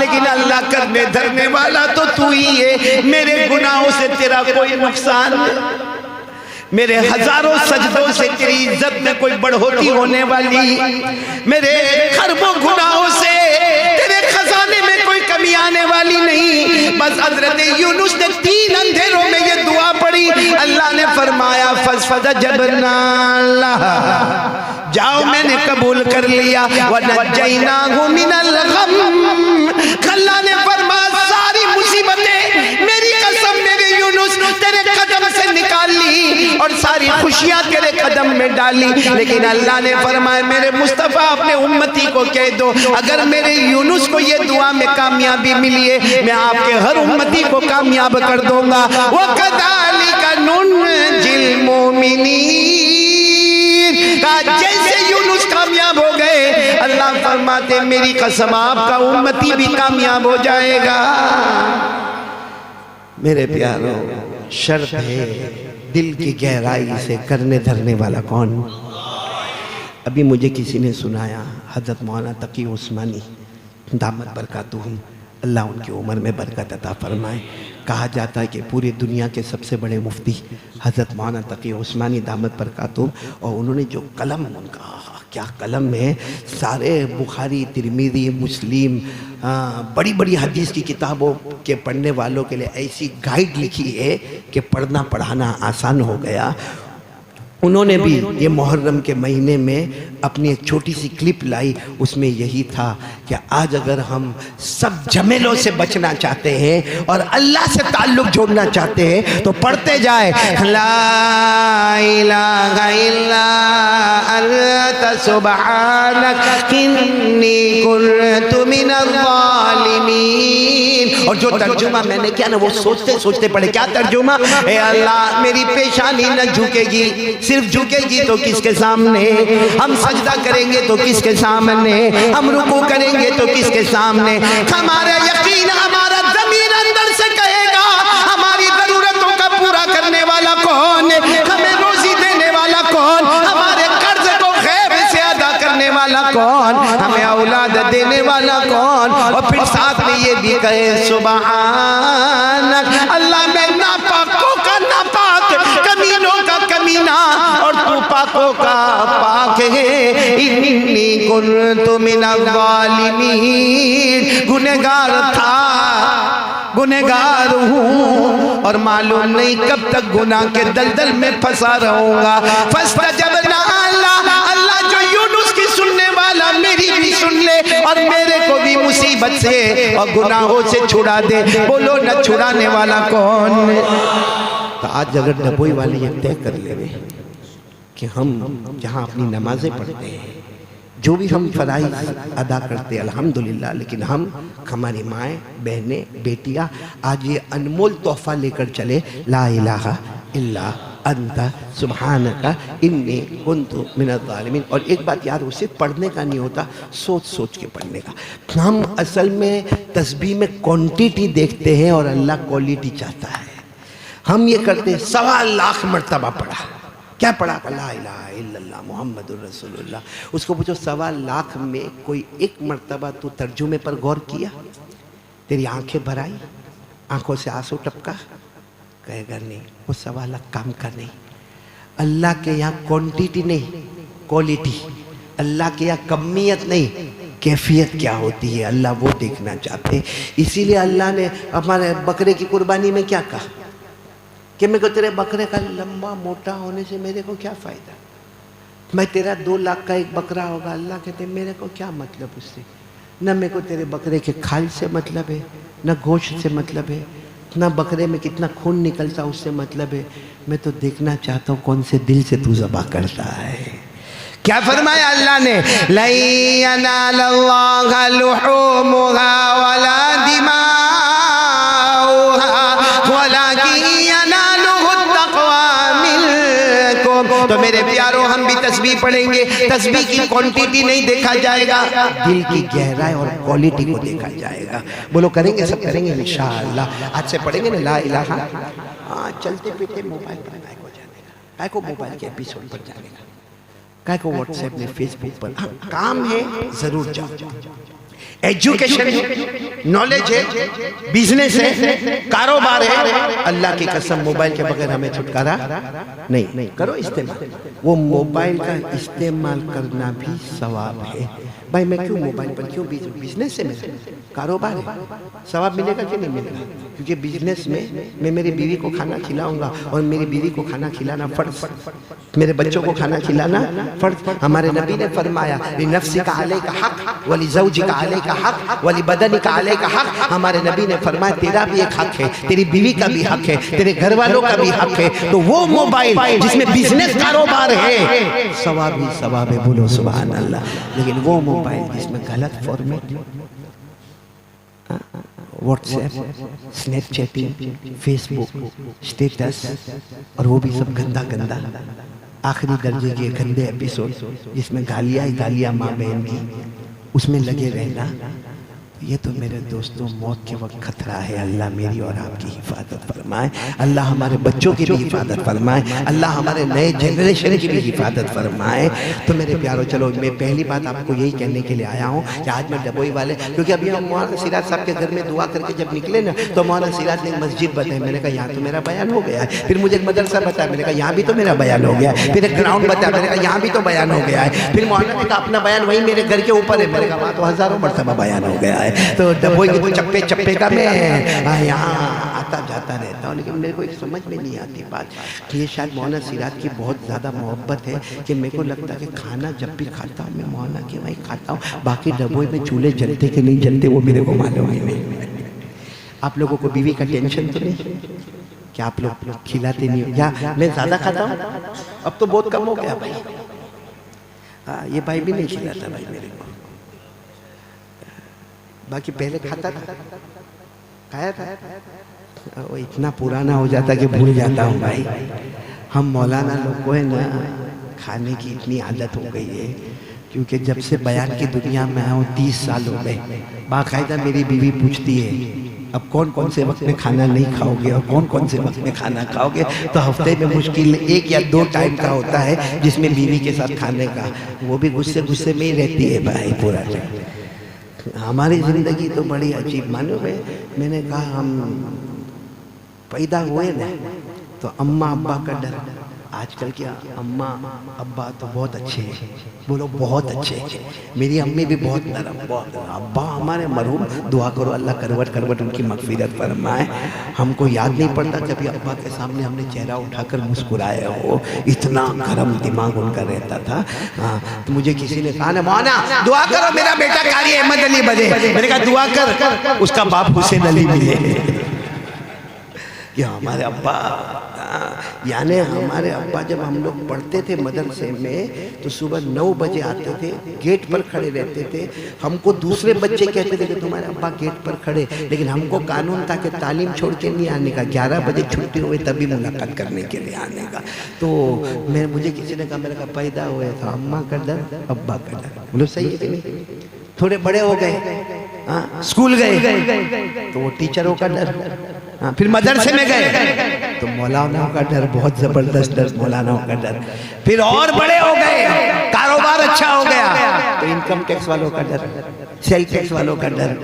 S1: لیکن اللہ کرنے دھرنے والا تو تو ہی ہے۔ میرے گناہوں سے تیرا کوئی نقصان نہیں، میرے ہزاروں سجدوں سے تیری عزت میں کوئی بڑھوتی ہونے والی، میرے خربوں گناہوں سے تیرے خزانے میں کوئی کمی آنے والی نہیں۔ بس حضرت یونس نے 3 اندھیروں میں یہ دعا پڑھی، اللہ نے فرمایا فَاسْفَجَبْنَا لَهَا، جاؤ میں نے قبول کر لیا، وَنَجَّيْنَاهُ مِنَ الْغَمِّ، اللہ نے فرمایا ساری مصیبتیں میری قسم میرے یونس تیرے قدم سے نکال لی اور ساری خوشیاں تیرے قدم میں ڈالی۔ لیکن اللہ نے فرمایا میرے مصطفیٰ اپنے امتی کو کہہ دو اگر میرے یونس کو یہ دعا میں کامیابی ملی ہے میں آپ کے ہر امتی کو کامیاب کر دوں گا۔ وَكَذَلِكَ نُنْجِي الْمُؤْمِنِينَ، جیسے یونس کامیاب ہو گئے اللہ فرماتے میری قسم آپ کا امتی بھی کامیاب ہو جائے گا۔ میرے پیاروں شرط ہے دل کی گہرائی سے کرنے دھرنے والا کون؟ ابھی مجھے کسی نے سنایا حضرت مولانا تقی عثمانی دامت برکاتہم، اللہ ان کی عمر میں برکت عطا فرمائے، کہا جاتا ہے کہ پوری دنیا کے سب سے بڑے مفتی حضرت مولانا تقی عثمانی دامت برکاتہم، اور انہوں نے جو قلم ان کا کیا قلم ہے، سارے بخاری ترمذی مسلم بڑی بڑی حدیث کی کتابوں کے پڑھنے والوں کے لیے ایسی گائیڈ لکھی ہے کہ پڑھنا پڑھانا آسان ہو گیا۔ انہوں نے بھی یہ محرم کے مہینے میں اپنی ایک چھوٹی سی کلپ لائی، اس میں یہی تھا کہ آج اگر ہم سب جھمیلوں سے بچنا چاہتے ہیں اور اللہ سے تعلق جوڑنا چاہتے ہیں تو پڑھتے جائے لا الہ الا انت سبحانک انی کنت من الظالمین۔ اور جو ترجمہ میں نے کیا نا وہ سوچتے سوچتے پڑھے، کیا ترجمہ؟ اے اللہ میری پیشانی نہ جھکے گی، صرف جھکے گی تو کس کے سامنے؟ ہم سجدہ کریں گے تو کس کے سامنے؟ ہم رکوع کریں گے تو کس کے سامنے؟ ہمارا یقین ہمارا ضمیر اندر سے کہے گا ہماری ضرورتوں کا پورا کرنے والا کون؟ ہمیں روزی دینے والا کون؟ ہمارے قرض کو غیب سے ادا کرنے والا کون؟ ہمیں اولاد دینے والا کون؟ اور پھر ساتھ میں یہ بھی کہے سبحانک، اللہ میں ناپاکوں کا ناپاک، کمینوں کا کمینہ اور تو پاکوں کا پاک ہے۔ انی کنت من الظالمین، گنہگار تھا، گنہگار ہوں اور معلوم نہیں کب تک گناہ کے دلدل میں پھنسا رہوں گا۔ فاستجبنا اللہ جو یونس کی سننے والا میری بھی سن لے اور میرے کو بھی مصیبت سے اور گناہوں سے چھڑا دے۔ بولو نہ چھڑانے والا کون؟ تو آج اگر ڈبوئی والے یہ طے کر لے کہ ہم جہاں اپنی نمازیں پڑھتے ہیں جو بھی ہم فرائض ادا کرتے ہیں الحمدللہ، لیکن ہم ہماری مائیں بہنیں بیٹیاں آج یہ انمول تحفہ لے کر چلے لا الہ الا انت سبحانک انی کنت من الظالمین۔ اور ایک بات یاد ہو، صرف پڑھنے کا نہیں ہوتا، سوچ سوچ کے پڑھنے کا۔ ہم اصل میں تسبیح میں کوانٹیٹی دیکھتے ہیں اور اللہ کوالٹی چاہتا ہے۔ ہم یہ کرتے 1.25 لاکھ مرتبہ پڑھا، کیا پڑھا؟ لا الہ الا اللہ محمد الرسول اللہ۔ اس کو پوچھو 1.25 لاکھ میں کوئی ایک مرتبہ تو ترجمے پر غور کیا؟ تیری آنکھیں بھر آئی، آنکھوں سے آنسو ٹپکا؟ کہے گا نہیں، وہ 1.25 لاکھ کام کا نہیں۔ اللہ کے یہاں کوانٹیٹی نہیں کوالٹی، اللہ کے یہاں کمیت نہیں کیفیت کیا ہوتی ہے، اللہ وہ دیکھنا چاہتے ہیں۔ اسی لیے اللہ نے ہمارے بکرے کی قربانی میں کیا کہا کہ میں کو تیرے بکرے کا لمبا موٹا ہونے سے میرے کو کیا فائدہ؟ میں تیرا 2 لاکھ کا ایک بکرا ہوگا، اللہ کہتے ہیں میرے کو کیا مطلب اس سے؟ نہ میرے کو تیرے بکرے کے کھال سے مطلب ہے، نہ گوشت سے مطلب ہے، نہ بکرے میں کتنا خون نکلتا اس سے مطلب ہے، میں تو دیکھنا چاہتا ہوں کون سے دل سے تو ذبح کرتا ہے۔ کیا فرمایا اللہ نے؟ لَن يَنَالَ اللَّهَ لُحُومُهَا وَلَا دِمَاؤُهَا وَلَكِنْ تو میرے پیاروں ہم بھی تسبیح پڑھیں گے. تسبیح کی کوانٹیٹی نہیں دیکھا جائے گا, دل کی گہرائی اور کوالٹی کو دیکھا جائے گا. بولو کریں گے, سب کریں گے انشاءاللہ. آج سے پڑھیں گے نا لا الہ. ہاں چلتے پیتے موبائل پر کائے کو جانے گا, کائے کو موبائل کے ایپیسوڈ پر جانے گا, کائے کو واٹس ایپ میں فیس بک پر. ہاں کام ہے ضرور جاؤ, ایجوکیشن ہے, نالج ہے, بزنس ہے, کاروبار ہے. اللہ کی قسم موبائل کے بغیر ہمیں چھٹکارا نہیں. کرو استعمال. وہ موبائل کا استعمال کرنا بھی ثواب ہے. بھائی میں کیوں موبائل پر, کیوں بزنس سے میرا کاروبار ہے, ثواب ملے گا کہ نہیں ملے گا؟ کیونکہ بزنس میں میری بیوی کو کھانا کھلاؤں گا, اور میری بیوی کو کھانا کھلانا فرض, میرے بچوں کو کھانا کھلانا فرض. ہمارے نبی نے فرمایا لنفسک علیک حق ولزوجک علیک حق ولبدنک علیک حق. ہمارے نبی نے فرمایا تیرا بھی ایک حق ہے, تیری بیوی کا بھی حق ہے, تیرے گھر والوں کا بھی حق ہے. تو وہ موبائل جس میں بزنس کاروبار ہے ثواب ہی ثواب ہے. بولو سبحان اللہ. لیکن وہ موبائل جس میں غلط format, WhatsApp, snap chatting, Facebook, status, اور وہ بھی سب گندا گندا آخری درجے کے گندے ایپیسوڈ جس میں گالیاں ماں بہن کی, اس میں لگے رہنا, یہ تو میرے دوستوں موت کے وقت خطرہ ہے. اللہ میری اور آپ کی حفاظت فرمائے, اللہ ہمارے بچوں کی بھی حفاظت فرمائے, اللہ ہمارے نئے جنریشن کی بھی حفاظت فرمائے. تو میرے پیارو چلو میں پہلی بات آپ کو یہی کہنے کے لیے آیا ہوں کہ آج میں ڈبوئی والے, کیونکہ ابھی ہم مولانا سراج صاحب کے گھر میں دعا کر کے جب نکلے نا تو مولانا سراج نے ایک مسجد بتائی. میں نے کہا یہاں تو میرا بیان ہو گیا ہے. پھر مجھے ایک مدرسہ بتایا, میں نے کہا یہاں بھی تو میرا بیان ہو گیا ہے. پھر ایک گراؤنڈ بتایا, میں نے کہا یہاں بھی تو بیان ہو گیا ہے. پھر مولانا نے کہا اپنا بیان وہی میرے گھر کے اوپر ہے. میں نے کہا وہاں تو ہزاروں مرتبہ بیان ہو گیا ہے. تو ڈبوئی چپے چپے کا میں یہاں آتا جاتا رہتا ہوں. لیکن میرے کو ایک سمجھ میں نہیں آتی بات کہ یہ شاید مولانا سراج کی بہت زیادہ محبت ہے کہ میرے کو لگتا ہے کہ کھانا جب بھی کھاتا ہوں میں مولانا کے وہیں کھاتا ہوں. باقی ڈبوئی میں چولہے جلتے کہ نہیں جلتے وہ میرے کو معلوم ہی نہیں. آپ لوگوں کو بیوی کا ٹینشن تو نہیں کہ آپ لوگ کھلاتے نہیں ہو, یا میں زیادہ کھاتا ہوں؟ اب تو بہت کم ہو گیا بھائی. یہ بھائی بھی نہیں کھلاتا بھائی میرے کو, باقی پہلے کھاتا تھا, کھایا تھا. وہ اتنا پرانا ہو جاتا کہ بھول جاتا ہوں بھائی. ہم مولانا لوگ کو ہے نا کھانے کی اتنی عادت ہو گئی ہے, کیونکہ جب سے بیان کی دنیا میں آیا ہوں 30 سال ہو گئے. باقاعدہ میری بیوی پوچھتی ہے اب کون سے وقت میں کھانا نہیں کھاؤ گے اور کون سے وقت میں کھانا کھاؤ گے. تو ہفتے میں مشکل 1 یا 2 ٹائم کا ہوتا ہے جس میں بیوی کے ساتھ کھانے کا, وہ بھی غصے میں ہی رہتی ہے بھائی پورا ٹائم. ہماری زندگی تو بڑی عجیب معلوم ہے. میں نے کہا ہم پیدا ہوئے نا تو اماں ابا کا ڈر. آج کل کیا اماں ابا تو بہت اچھے ہیں, بولو بہت اچھے ہیں. میری امی بھی بہت نرم, بہت. ابا ہمارے مرحوم, دعا کرو اللہ کروٹ ان کی مغفرت فرمائے. ہم کو یاد نہیں پڑتا کبھی ابا کے سامنے ہم نے چہرہ اٹھا کر مسکرائے ہو, اتنا گرم دماغ ان کا رہتا تھا. تو مجھے کسی نے کہا نا مولانا دعا کرو میرا بیٹا قاری احمد علی بنے. میں نے کہا دعا کر اس کا باپ حسین علی ملے. کہ ہمارے ابا, یعنی ہمارے ابا جب ہم لوگ پڑھتے تھے مدرسے میں تو صبح 9 بجے آتے تھے, گیٹ پر کھڑے رہتے تھے. ہم کو دوسرے بچے کہتے تھے کہ تمہارے ابا گیٹ پر کھڑے, لیکن ہم کو قانون تھا کہ تعلیم چھوڑ کے نہیں آنے کا, 11 بجے چھٹی ہوئے تبھی ملاقات کرنے کے لیے آنے کا. تو مجھے کسی نے کہا, میرے کہا پیدا ہوئے تھا اماں کا ڈر ابا کا ڈر. بولو صحیح ہے کہ نہیں؟ تھوڑے بڑے ہو گئے, اسکول گئے تو وہ ٹیچروں کا ڈر, پھر مدرسے میں گئے تو مولانوں کا ڈر, بہت زبردست ڈر مولانوں کا ڈر. پھر اور بڑے ہو گئے, کاروبار اچھا ہو گیا تو انکم ٹیکس والوں کا ڈر, سیل ٹیکس والوں کا ڈر.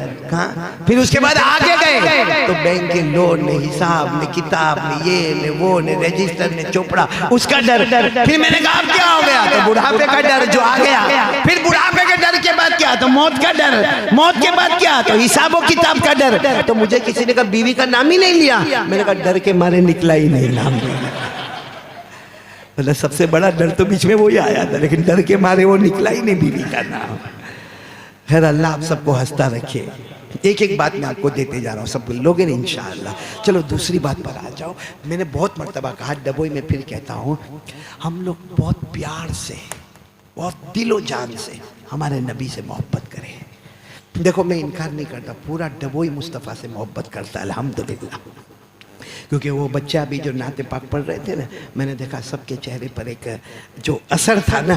S1: پھر اس کے بعد آگے گئے تو بینک کے لون نے, حساب نے, کتاب نے, یہ نے, وہ نے, رجسٹر نے, چوپڑا, اس کا ڈر. پھر میں نے کہا اب کیا ہو گیا, تو بڑھاپے کا ڈر جو آ گیا. پھر بڑھاپے کے ڈر کے بعد کیا, تو موت کا ڈر. موت کے بعد کیا, تو حساب و کتاب کا ڈر. تو مجھے کسی نے کہا بیوی کا نام ہی نہیں لیا. میں نے کہا ڈر کے مارے نکلا ہی نہیں نام. مطلب سب سے بڑا ڈر تو بیچ میں وہی آیا تھا, لیکن ڈر کے مارے وہ نکلا ہی نہیں بیوی کا نام. خیر اللہ آپ سب کو ہنستا رکھے. ایک بات میں آپ کو دیتے جا رہا ہوں, سب لوگے نہیں انشاءاللہ. چلو دوسری بات پر آ جاؤ. میں نے بہت مرتبہ کہا, ڈبوئی میں پھر کہتا ہوں, ہم لوگ بہت پیار سے, بہت دل و جان سے ہمارے نبی سے محبت کریں. دیکھو میں انکار نہیں کرتا, پورا ڈبوئی مصطفیٰ سے محبت کرتا الحمدللہ. کیونکہ وہ بچہ ابھی جو نعت پاک پڑھ رہے تھے نا، میں نے دیکھا سب کے چہرے پر ایک جو اثر تھا نا،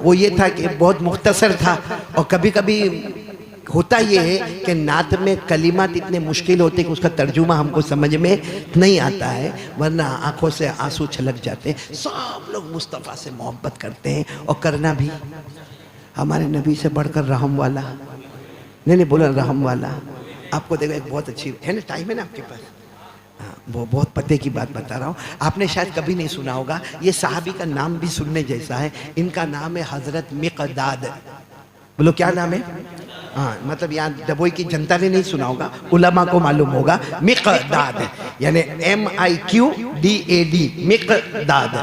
S1: وہ یہ تھا کہ بہت مختصر تھا. اور کبھی کبھی ہوتا یہ ہے کہ نعت میں کلمات اتنے مشکل ہوتے کہ اس کا ترجمہ ہم کو سمجھ میں نہیں آتا ہے، ورنہ آنکھوں سے آنسو چھلک جاتے ہیں. سب لوگ مصطفیٰ سے محبت کرتے ہیں، اور کرنا بھی. ہمارے نبی سے بڑھ کر رحم والا نہیں بولا، رحم والا. آپ کو دیکھو ایک بہت اچھی ہے نا، ٹائم ہے نا آپ کے پاس، وہ بہت پتے کی بات بتا رہا ہوں. آپ نے شاید کبھی نہیں سنا ہوگا، یہ صحابی کا نام بھی سننے جیسا ہے. ان کا نام ہے حضرت مقداد. بولو کیا نام ہے؟ ہاں، مطلب یہاں ڈبوئی کی جنتا نے نہیں سنا ہوگا، علماء کو معلوم ہوگا. مقداد یعنی MIQDAD، مقداد.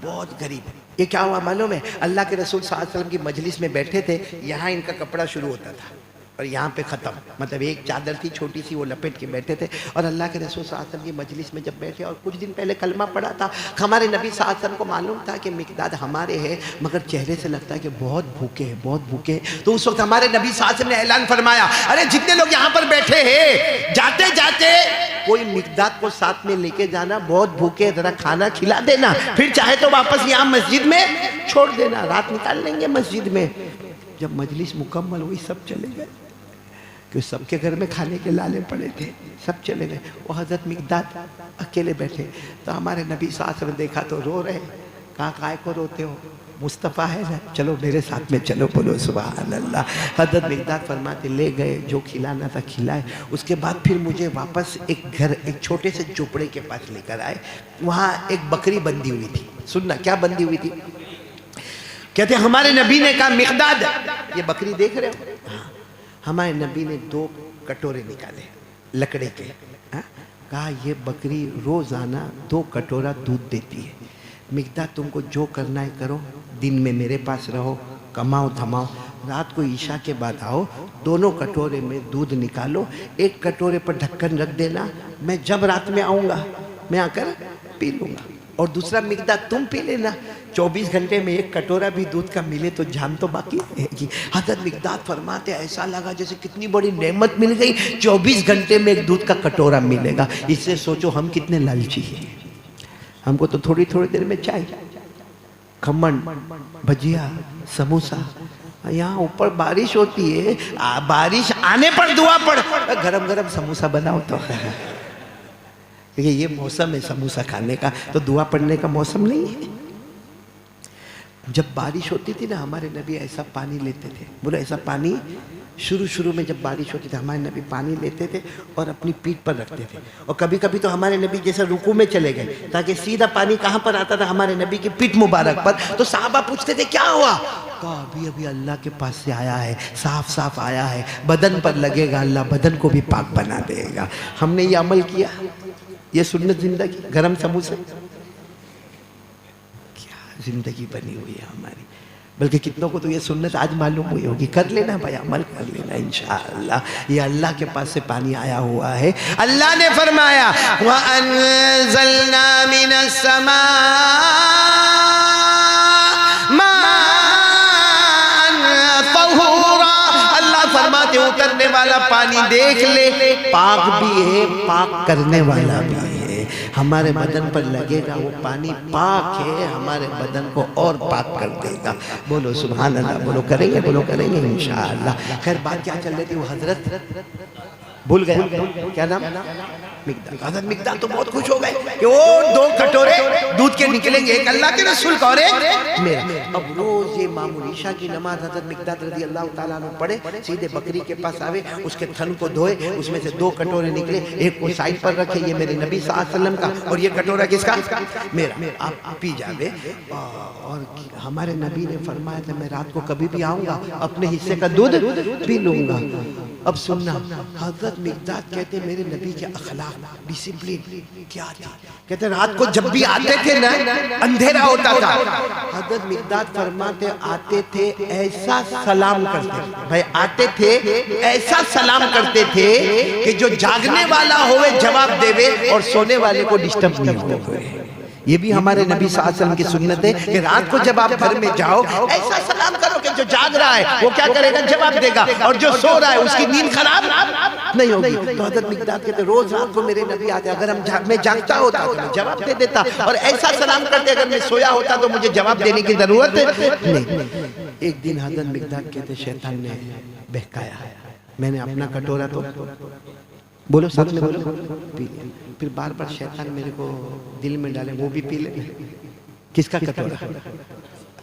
S1: بہت غریب. یہ کیا ہوا معلوم ہے؟ اللہ کے رسول صلی اللہ علیہ وسلم کی مجلس میں بیٹھے تھے، یہاں ان کا کپڑا شروع ہوتا تھا اور یہاں پہ ختم. مطلب ایک چادر تھی چھوٹی سی، وہ لپیٹ کے بیٹھے تھے. اور اللہ کے رسول صلی اللہ علیہ وسلم کی مجلس میں جب بیٹھے اور کچھ دن پہلے کلمہ پڑھا تھا، ہمارے نبی صلی اللہ علیہ وسلم کو معلوم تھا کہ مقداد ہمارے ہیں، مگر چہرے سے لگتا ہے کہ بہت بھوکے ہیں، بہت بھوکے ہیں. تو اس وقت ہمارے نبی صلی اللہ علیہ وسلم نے اعلان فرمایا، ارے جتنے لوگ یہاں پر بیٹھے ہیں، جاتے جاتے کوئی مقداد کو ساتھ میں لے کے جانا، بہت بھوکے، ذرا کھانا کھلا دینا، پھر چاہے تو واپس یہاں مسجد میں چھوڑ دینا، رات نکال لیں گے مسجد میں. جب مجلس مکمل ہوئی سب چلے گئے، کہ سب کے گھر میں کھانے کے لالے پڑے تھے، سب چلے گئے. وہ حضرت مقداد اکیلے بیٹھے. تو ہمارے نبی صلی اللہ علیہ وسلم نے دیکھا تو رو رہے. کہا کائے کو روتے ہو؟ مصطفیٰ ہے نا، چلو میرے ساتھ میں چلو. بولو سبحان اللہ. حضرت مقداد فرماتے لے گئے، جو کھلانا تھا کھلائے. اس کے بعد پھر مجھے واپس ایک گھر، ایک چھوٹے سے جھوپڑے کے پاس لے کر آئے. وہاں ایک بکری بندھی ہوئی تھی. سننا کیا بندھی ہوئی تھی؟ کہتے ہمارے نبی نے کہا مقداد یہ بکری دیکھ رہے ہو؟ ہمارے نبی نے 2 کٹورے نکالے لکڑے کے. کہا یہ بکری روزانہ 2 کٹورا دودھ دیتی ہے. مقداد تم کو جو کرنا ہے کرو، دن میں میرے پاس رہو، کماؤ دھماؤ، رات کو عشاء کے بعد آؤ، دونوں کٹورے میں دودھ نکالو، ایک کٹورے پر ڈھکن رکھ دینا، میں جب رات میں آؤں گا میں آ کر پی لوں گا، اور دوسرا مقداد تم پی لینا. 24 گھنٹے میں ایک کٹورا بھی دودھ کا ملے تو جان تو باقی رہے گی. حضرت مقداد فرماتے ایسا لگا جیسے کتنی بڑی نعمت مل گئی، 24 گھنٹے میں ایک دودھ کا کٹورا ملے گا. اس سے سوچو ہم کتنے لالچی ہیں. ہم کو تو تھوڑی تھوڑی دیر میں چائے، کھمن، بھجیا، سموسا. یہاں اوپر بارش ہوتی ہے، بارش آنے پر دعا پڑھ، گرم گرم سموسا بناؤ تو. یہ موسم ہے سموسا کھانے کا، تو دعا پڑھنے کا موسم نہیں ہے. جب بارش ہوتی تھی نا، ہمارے نبی ایسا پانی لیتے تھے. بولو ایسا پانی، شروع میں جب بارش ہوتی تھی ہمارے نبی پانی لیتے تھے اور اپنی پیٹھ پر رکھتے تھے. اور کبھی کبھی تو ہمارے نبی جیسے رکوع میں چلے گئے تاکہ سیدھا پانی کہاں پر آتا تھا؟ ہمارے نبی کی پیٹھ مبارک پر. تو صحابہ پوچھتے تھے کیا ہوا؟ کہا ابھی اللہ کے پاس سے آیا ہے، صاف صاف آیا ہے، بدن پر لگے گا، اللہ بدن کو بھی پاک بنا دے گا. ہم نے یہ عمل کیا. یہ سنت زندگی، گرم سموسے، کیا زندگی بنی ہوئی ہے ہماری. بلکہ کتنوں کو تو یہ سنت آج معلوم ہوئی ہوگی. کر لینا بھائی، عمل کر لینا انشاءاللہ. یہ اللہ کے پاس سے پانی آیا ہوا ہے. اللہ نے فرمایا وَأَنزَلْنَا مِنَ السَّمَاءِ مَاءً طَهُورًا. اللہ فرماتے اترنے والا پانی دیکھ لے، پاک بھی ہے، پاک کرنے والا بھی ہے. ہمارے بدن پر لگے گا وہ پانی پاک ہے، ہمارے بدن کو اور پاک کر دے گا. بولو سبحان اللہ. بولو کریں گے، بولو کریں گے انشاءاللہ. خیر بات کیا چل رہی تھی؟ وہ حضرت بھول گئے کیا نام؟ مقداد. حضرت مقداد تو بہت خوش ہو گئے کہ وہ 2 کٹورے دودھ کے نکلیں گے، ایک اللہ کے رسول کا اور ایک میرا. اب روز یہ معمول عشاء کی نماز حضرت مقداد رضی اللہ تعالیٰ عنہ پڑھے، سیدھے بکری کے پاس آوے، اس کے تھن کو دھوئے، اس میں سے 2 کٹورے نکلے، ایک کو سائڈ پر رکھے، یہ میرے نبی صلی اللہ علیہ وسلم کا، اور یہ کٹورا کس کا؟ میرا. آپ پی جاوے. اور ہمارے نبی نے فرمایا تھا میں رات کو کبھی بھی آؤں گا اپنے حصے کا دودھ پی لوں گا. اب سننا، حضرت مقداد کہتے میرے نبی کے اخلاق، ڈسپلین کیا تھا. کہتے رات کو جب بھی آتے تھے نا، اندھیرا ہوتا تھا، حضرت مقداد فرماتے آتے تھے ایسا سلام کرتے تھے. بھائی آتے تھے ایسا سلام کرتے تھے کہ جو جاگنے والا ہوئے جواب دے، اور سونے والے کو ڈسٹرب نہیں ہوئے. یہ بھی ہمارے نبی صلی اللہ علیہ وسلم کی سنت ہے کہ رات کو جب آپ گھر میں جاؤ ایسا سلام کرو کہ جو جاگ رہا ہے وہ کیا کرے گا؟ جواب دے گا، اور جو سو رہا ہے اس کی نیند خراب نہیں ہوگی۔ تو حضرت مقداد کہتے روز رات کو میرے نبی آتے، اگر میں جاگتا ہوتا تو میں جواب دے دیتا، اور ایسا سلام کرتے اگر میں سویا ہوتا تو مجھے جواب دینے کی ضرورت نہیں۔ ایک دن حضرت مقداد کہتے شیطان نے بہکایا، میں نے اپنا کٹورا تو بولو ساتھ میں بولو پی لیا، پھر بار بار شیطان میرے کو دل میں ڈالے وہ بھی پی لے۔ کس کا کٹورا؟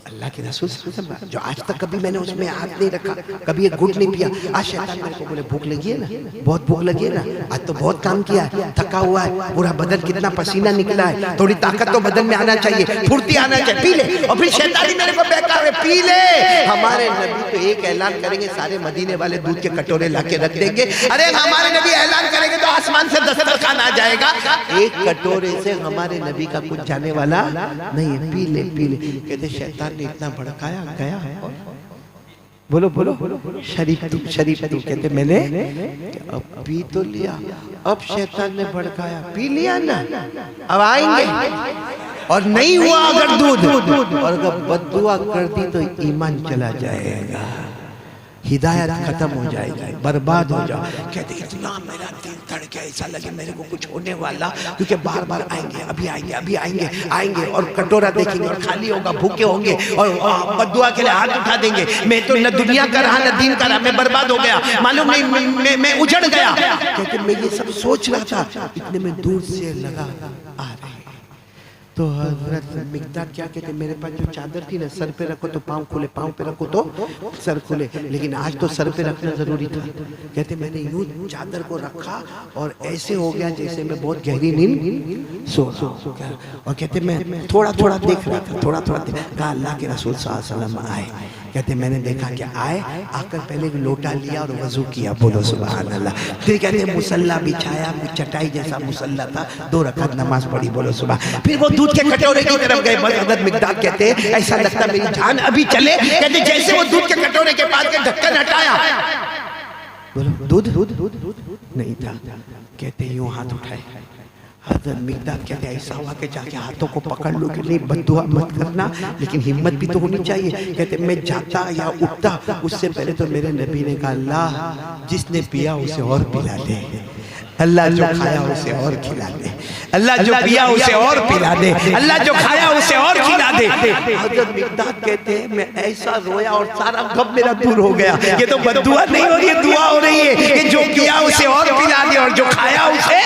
S1: اللہ کے رسول صلی اللہ علیہ وسلم، جو آج تک کبھی میں نے اس میں ہاتھ نہیں رکھا، کبھی ایک گھٹ نہیں پیا۔ آج شیطان میرے کو بولے بھوک لگی ہے نا، بہت بھوک لگی ہے نا، آج تو بہت کام کیا ہے، تھکا ہوا ہے، پورا بدن کتنا پسینہ نکلا ہے، تھوڑی طاقت تو بدن میں آنا چاہیے، پھرتی آنا چاہیے، پی لے۔ اور پھر شیطان ہی میرے کو بہکا رہے پی لے۔ ہمارے نبی تو ایک اعلان کریں گے، سارے مدینے والے دودھ کے کٹورے لا کے رکھ دیں گے۔ ارے ہمارے نبی اعلان کریں گے تو آسمان سے دسترخوان آ جائے گا۔ ایک کٹورے سے ہمارے نبی کا کچھ جانے والا نہیں ہے، پی لے پی لے۔ کہتے شیطان نے اتنا بھڑکایا گیا، بولو بولو شریف تو کہتے میں نے اب پی تو لیا، اب شیطان نے بھڑکایا، پی لیا نا، اب آئیں گے، اور نہیں ہوا اگر دودھ، اور اگر بد دعا کر دی تو ایمان چلا جائے گا، ہدایت ختم ہو جائے گا، برباد ہو جاؤ۔ کہتے اتنا میرا دل دھڑکا، ایسا لگے میرے کو کچھ ہونے والا، کیونکہ بار بار آئیں گے، ابھی آئیں گے، ابھی آئیں گے، آئیں گے، اور کٹورا دیکھیں گے اور خالی ہوگا، بھوکے ہوں گے، اور بد دعا کے لیے ہاتھ اٹھا دیں گے، میں تو نہ دنیا کا رہا نہ دین کا رہا، میں برباد ہو گیا، معلوم نہیں میں اجڑ گیا۔ کہتے میں یہ سب سوچ رہا تھا، اتنے میں دور سے لگا آ رہے۔ تو حضرت مقداد کیا کہتے میرے پاس جو چادر تھی نا، سر پہ رکھو تو پاؤں کھلے، پاؤں پہ رکھو تو سر کھلے، لیکن آج تو سر پہ رکھنا ضروری تھا۔ کہتے میں نے یوں چادر کو رکھا اور ایسے ہو گیا جیسے میں بہت گہری نیند سو رہا ہوں، اور کہتے میں تھوڑا تھوڑا دیکھ رہا تھا، تھوڑا تھوڑا کہا اللہ کے رسول صلی اللہ علیہ وسلم آئے۔ کہتے میں نے دیکھا کہ آئے، آ کر پہلے لوٹا لیا اور وضو کیا، بولو سبحان اللہ۔ پھر کہتے مصلی بچھایا، کچھ چٹائی جیسا مصلی تھا، 2 رکعت نماز پڑھی، بولو سبحان۔ پھر وہ دودھ کے کٹورے کی طرف گئے، حضرت مقداد کہتے ایسا لگتا میری جان ابھی چلے۔ کہتے جیسے وہ دودھ کے کٹورے کے پاس کے ڈھکن ہٹایا، بولو دودھ نہیں تھا۔ کہتے یوں ہاتھ اٹھائے، حضرت مقداد کہتے ایسا ہوا کہ جا کے ہاتھوں کو پکڑ لو کہ نہیں بد دعا مت کرنا، لیکن ہمت بھی تو ہونی چاہیے۔ کہتے میں جاتا یا اٹھتا اس سے پہلے تو میرے نبی نے کہا اللہ جس نے پیا اسے اور پلا دے، اللہ جو کھایا اسے اور کھلا دے، اللہ جو پیا اسے اور پلا دے، اللہ جو کھایا اسے اور کھلا دے۔ حضرت مقداد کہتے ہیں میں ایسا رویا اور سارا غم میرا دور ہو گیا۔ یہ تو بد دعا نہیں ہو رہی ہے، دعا ہو رہی ہے کہ جو پیا اسے اور پلا دے اور جو کھایا اسے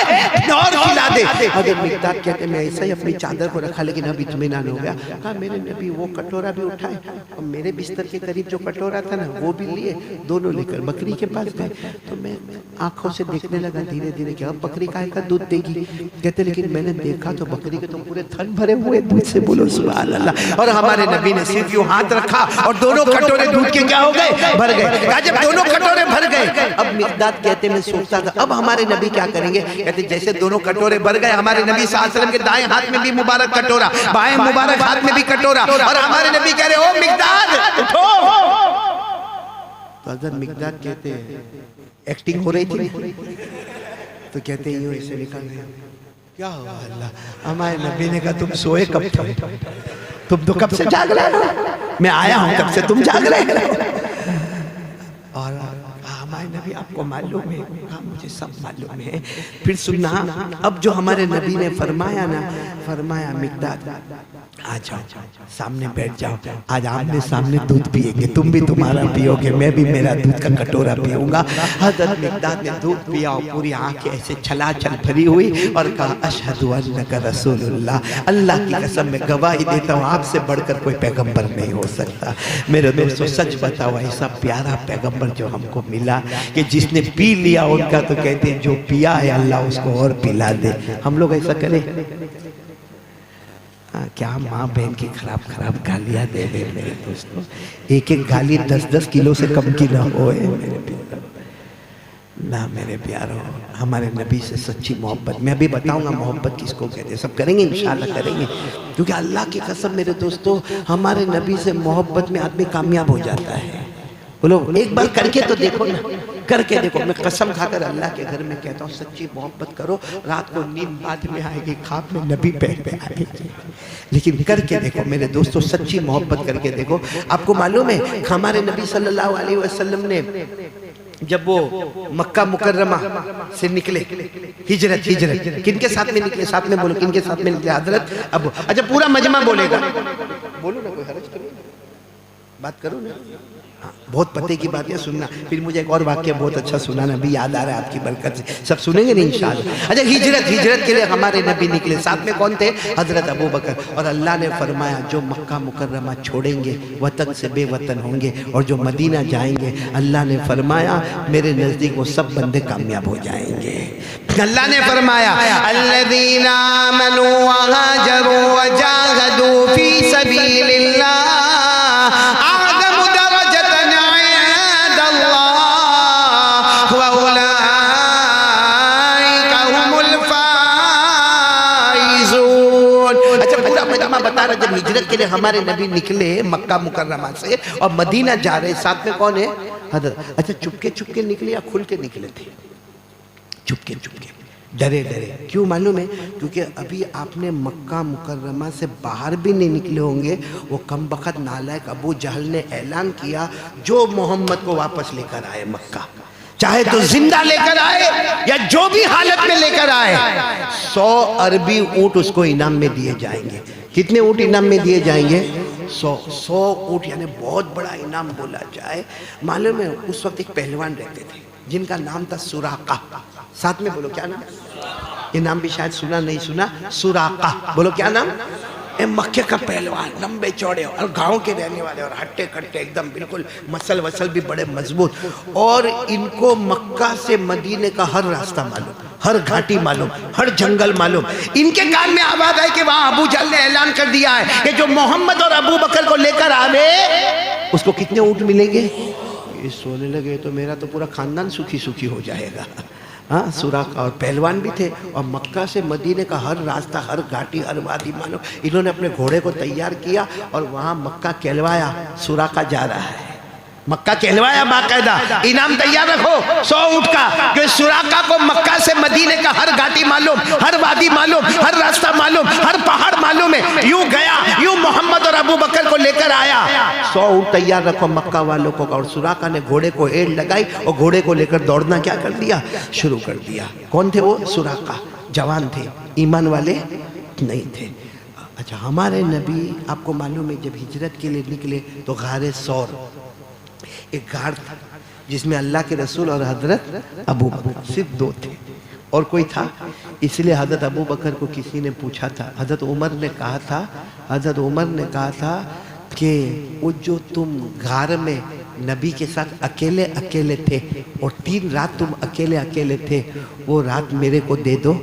S1: اور کھلا دے۔ حضرت مقداد کہتے ہیں میں ایسا ہی اپنی چادر کو رکھا، لیکن اب اطمینان ہو گیا۔ کہا میرے نبی وہ کٹورا بھی اٹھائے اور میرے بستر کے قریب جو کٹورا تھا نا وہ بھی لیے، دونوں لے کر بکری کے پاس گئے۔ تو میں آنکھوں سے دیکھنے لگا دھیرے دھیرے کہ اب بکری کائے کا دودھ دے گی۔ کہتے لیکن میں نے دیکھا تو بکری کے تو پورے تھن بھرے ہوئے دودھ سے، بولو سبحان اللہ۔ اور ہمارے نبی نے صرف یوں ہاتھ رکھا اور دونوں کٹورے دودھ کے کیا ہو گئے؟ بھر گئے۔ کہا جب دونوں کٹورے بھر گئے، اب مقداد کہتے میں سوچتا تھا اب ہمارے نبی کیا کریں گے؟ کہتے جیسے دونوں کٹورے بھر گئے، ہمارے نبی صلی اللہ علیہ وسلم کے دائیں ہاتھ میں بھی مبارک کٹورا، بائیں مبارک ہاتھ میں بھی کٹورا، اور ہمارے نبی کہہ رہے او مقداد اٹھو۔ تو حضرت مقداد کہتے ہیں ایکٹنگ ہو رہی تھی، تو کہتے ہیں یوں اسے نکل گیا، کیا ہوا اللہ؟ ہمارے نبی نے کہا تم سوئے کب تھے؟ تم تو کب سے جاگ رہے ہو، میں آیا ہوں تب سے تم جاگ رہے ہو۔ اور ہمارے نبی آپ کو معلوم ہے؟ کہا مجھے سب معلوم ہے۔ پھر سننا اب جو ہمارے نبی نے فرمایا نا، فرمایا مقداد آ جاؤ سامنے بیٹھ جاؤ، آج آمنے سامنے دودھ پیئیں گے، تم بھی تمہارا پیو گے، میں بھی میرا دودھ کا کٹورا پیوں گا۔ حضرت مقداد نے دودھ پیا اور پوری آنکھیں ایسے چھلا چھل بھری ہوئی اور کہا اشہد انک رسول اللہ، اللہ کی قسم میں گواہی دیتا ہوں آپ سے بڑھ کر کوئی پیغمبر نہیں ہو سکتا۔ میرے دوستو سچ بتاؤ ایسا پیارا پیغمبر جو ہم کو ملا کہ جس نے پی لیا ان کا تو کہتے ہیں جو پیا ہے اللہ اس کو اور پلا دے۔ ہم لوگ ایسا کریں کیا؟ ماں بہن کی خراب گالیاں دے دے میرے دوستو، ایک ایک گالی 10-10 کلو سے کم کی نہ ہوئے میرے پیارو، نہ میرے پیارو۔ ہمارے نبی سے سچی محبت، میں ابھی بتاؤں گا محبت کس کو کہتے ہیں، سب کریں گے انشاءاللہ کریں گے، کیونکہ اللہ کی قسم میرے دوستو ہمارے نبی سے محبت میں آدمی کامیاب ہو جاتا ہے۔ بولو ایک بار کر کے تو دیکھو نا، کر کے دیکھو، میں قسم کھا کر اللہ کے گھر میں کہتا ہوں سچی محبت کرو، رات کو نیند بعد میں آئے گی، خواب میں نبی پیر پہ آئے گی، لیکن کر کے دیکھو میرے دوستو، سچی محبت کر کے دیکھو۔ آپ کو معلوم ہے ہمارے نبی صلی اللہ علیہ وسلم نے جب وہ مکہ مکرمہ سے نکلے، ہجرت کن کے ساتھ میں نکلے؟ ساتھ میں بولو، کن کے ساتھ میں نکلے؟ حضرت ابو، اچھا پورا مجمع بولے گا، بولو نا، کوئی حرج کرو، بات کرو نا، بہت پتے کی باتیں سننا۔ پھر مجھے ایک اور واقعہ بہت اچھا سنانا بھی یاد آ رہا ہے آپ کی برکت سے، سب سنیں گے نہیں انشاءاللہ۔ اچھا ہجرت کے لیے ہمارے نبی نکلے، ساتھ میں کون تھے؟ حضرت ابو بکر، اور اللہ نے فرمایا جو مکہ مکرمہ چھوڑیں گے وطن سے بے وطن ہوں گے، اور جو مدینہ جائیں گے اللہ نے فرمایا میرے نزدیک وہ سب بندے کامیاب ہو جائیں گے۔ اللہ نے فرمایا الذین آمنوا وہاجروا وجاہدوا فی سبیل اللہ جب ہجرت کے لیے ہمارے نبی نکلے مکہ مکرمہ سے اور مدینہ جا رہے، ساتھ میں کون ہے؟ حضرت۔ اچھا چپکے نکلے یا کھل کے نکلے تھے؟ چپکے ڈرے کیوں معلوم ہے؟ کیونکہ ابھی آپ نے مکہ مکرمہ سے باہر بھی نہیں نکلے ہوں گے، وہ کم بخت نالائق ابو جہل نے اعلان کیا جو محمد کو واپس لے کر آئے مکہ، چاہے تو زندہ لے کر آئے یا جو بھی حالت میں لے کر آئے، 100 عربی اونٹ اس کو انعام میں دیے جائیں گے۔ کتنے اونٹ انعام میں دیے جائیں گے؟ 100 اونٹ، یعنی بہت بڑا انعام بولا جائے۔ معلوم ہے اس وقت ایک پہلوان رہتے تھے جن کا نام تھا سراقہ، ساتھ میں بولو کیا نام؟ یہ نام بھی شاید سنا نہیں سنا، سراقہ، بولو کیا نام؟ مکے کا پہلوان، لمبے چوڑے اور گاؤں کے رہنے والے اور ہٹے کٹے ایک دم بالکل، مسل وسل بھی بڑے مضبوط، اور ان کو مکہ سے مدینے کا ہر راستہ معلوم، ہر گھاٹی معلوم، ہر جنگل معلوم۔ ان کے کان میں آواز آئی کہ وہاں ابو جہل نے اعلان کر دیا ہے کہ جو محمد اور ابو بکر کو لے کر آوے اس کو کتنے اونٹ ملیں گے؟ یہ سونے لگے تو میرا تو پورا خاندان سکھی ہو جائے گا۔ ہاں، سراقہ اور پہلوان بھی تھے، اور مکہ سے مدینے کا ہر راستہ، ہر گھاٹی، ہر وادی معلوم۔ انہوں نے اپنے گھوڑے کو تیار کیا اور وہاں مکہ کہلوایا، سراقہ جا رہا ہے، مکہ کہلوایا باقاعدہ، انعام تیار رکھو 100 اونٹ کا، کہ سراقہ کو مکہ سے مدینے کا ہر گھاٹی معلوم، ہر وادی معلوم، ہر راستہ معلوم، ہر پہاڑ معلوم ہے، یوں گیا، یوں محمد اور ابو بکر کو لے کر آیا۔ 100 اونٹ تیار رکھو مکہ والوں کو، اور سراقہ نے گھوڑے کو ایڑ لگائی اور گھوڑے کو لے کر دوڑنا کیا کر دیا؟ شروع کر دیا۔ کون تھے وہ؟ سراقہ، جوان تھے، ایمان والے نہیں تھے۔ اچھا ہمارے نبی آپ کو معلوم ہے جب ہجرت کے لیے نکلے تو غار ثور ایک غار تھا جس میں اللہ کے رسول اور حضرت ابو بکر صرف 2 تھے، اور کوئی تھا؟ اس لیے حضرت ابو بکر کو کسی نے پوچھا تھا، حضرت عمر نے کہا تھا کہ وہ جو تم غار میں نبی کے ساتھ اکیلے تھے اور 3 رات تم اکیلے تھے، وہ رات میرے کو دے دو،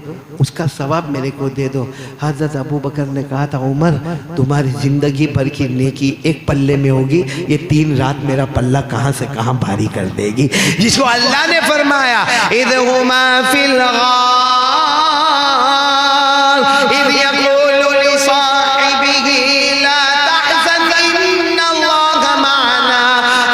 S1: اس کا ثواب میرے کو دے دو۔ حضرت ابو بکر نے کہا تھا عمر تمہاری زندگی بھر کی نیکی ایک پلے میں ہوگی، یہ 3 رات میرا پلہ کہاں سے کہاں بھاری کر دے گی، جس کو اللہ نے فرمایا اذ ہما فی الغار اذ یقول لصاحبہ لا تحزن ان اللہ معنا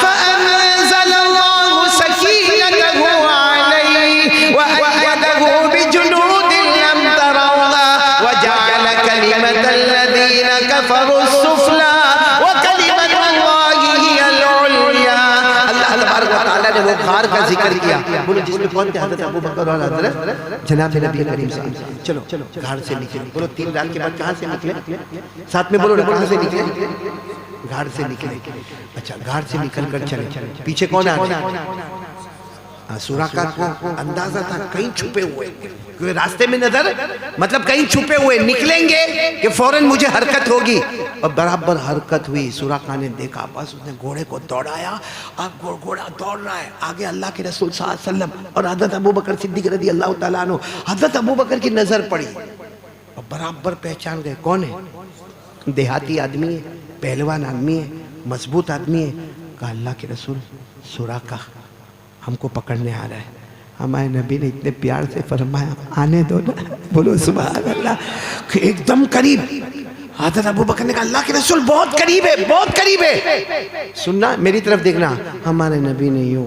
S1: فانزل اللہ سکینتہ علیہ وأیدہ بجنود لم تروها وجعل کلمۃ الذین کفروا السفلی وکلمۃ اللہ ہی العلیٰ۔ اللہ تبارک و تعالیٰ نے وہ غار کا ذکر کیا، بولو جس میں کون تھے؟ حضرت ابو بکر اور حضرت جناب نبی کریم صلی اللہ علیہ وسلم۔ چلو غار سے نکلے، بولو 3 رات کے بعد کہاں سے نکلے؟ ساتھ میں بولو کہاں سے نکلے؟ غار سے نکلے۔ اچھا غار سے نکل کر چلے، پیچھے کون آ رہے؟ سراقہ کو اندازہ تھا کہیں چھپے ہوئے، کیونکہ راستے میں نظر مطلب کہیں چھپے ہوئے نکلیں گے کہ فوراً مجھے حرکت ہوگی، اور برابر حرکت ہوئی۔ سراقہ نے دیکھا، بس اس نے گھوڑے کو دوڑایا، اب گھوڑا دوڑ رہا ہے، آگے اللہ کے رسول صلی اللہ علیہ وسلم اور حضرت ابو بکر صدیق رضی اللہ تعالیٰ عنہ۔ حضرت ابو بکر کی نظر پڑی اور برابر پہچان گئے کون ہے؟ دیہاتی آدمی ہے، پہلوان آدمی ہے، مضبوط آدمی ہے۔ کہا اللہ کے رسول سراقہ ہم کو پکڑنے آ رہا ہے۔ ہمارے نبی نے اتنے پیار سے فرمایا آنے دو نا، بولو سبحان اللہ، کہ ایک دم قریب۔ حضرت ابو بکر نے کہا اللہ کے رسول بہت قریب ہے، بہت قریب ہے۔ سننا، میری طرف دیکھنا۔ ہمارے نبی نے یوں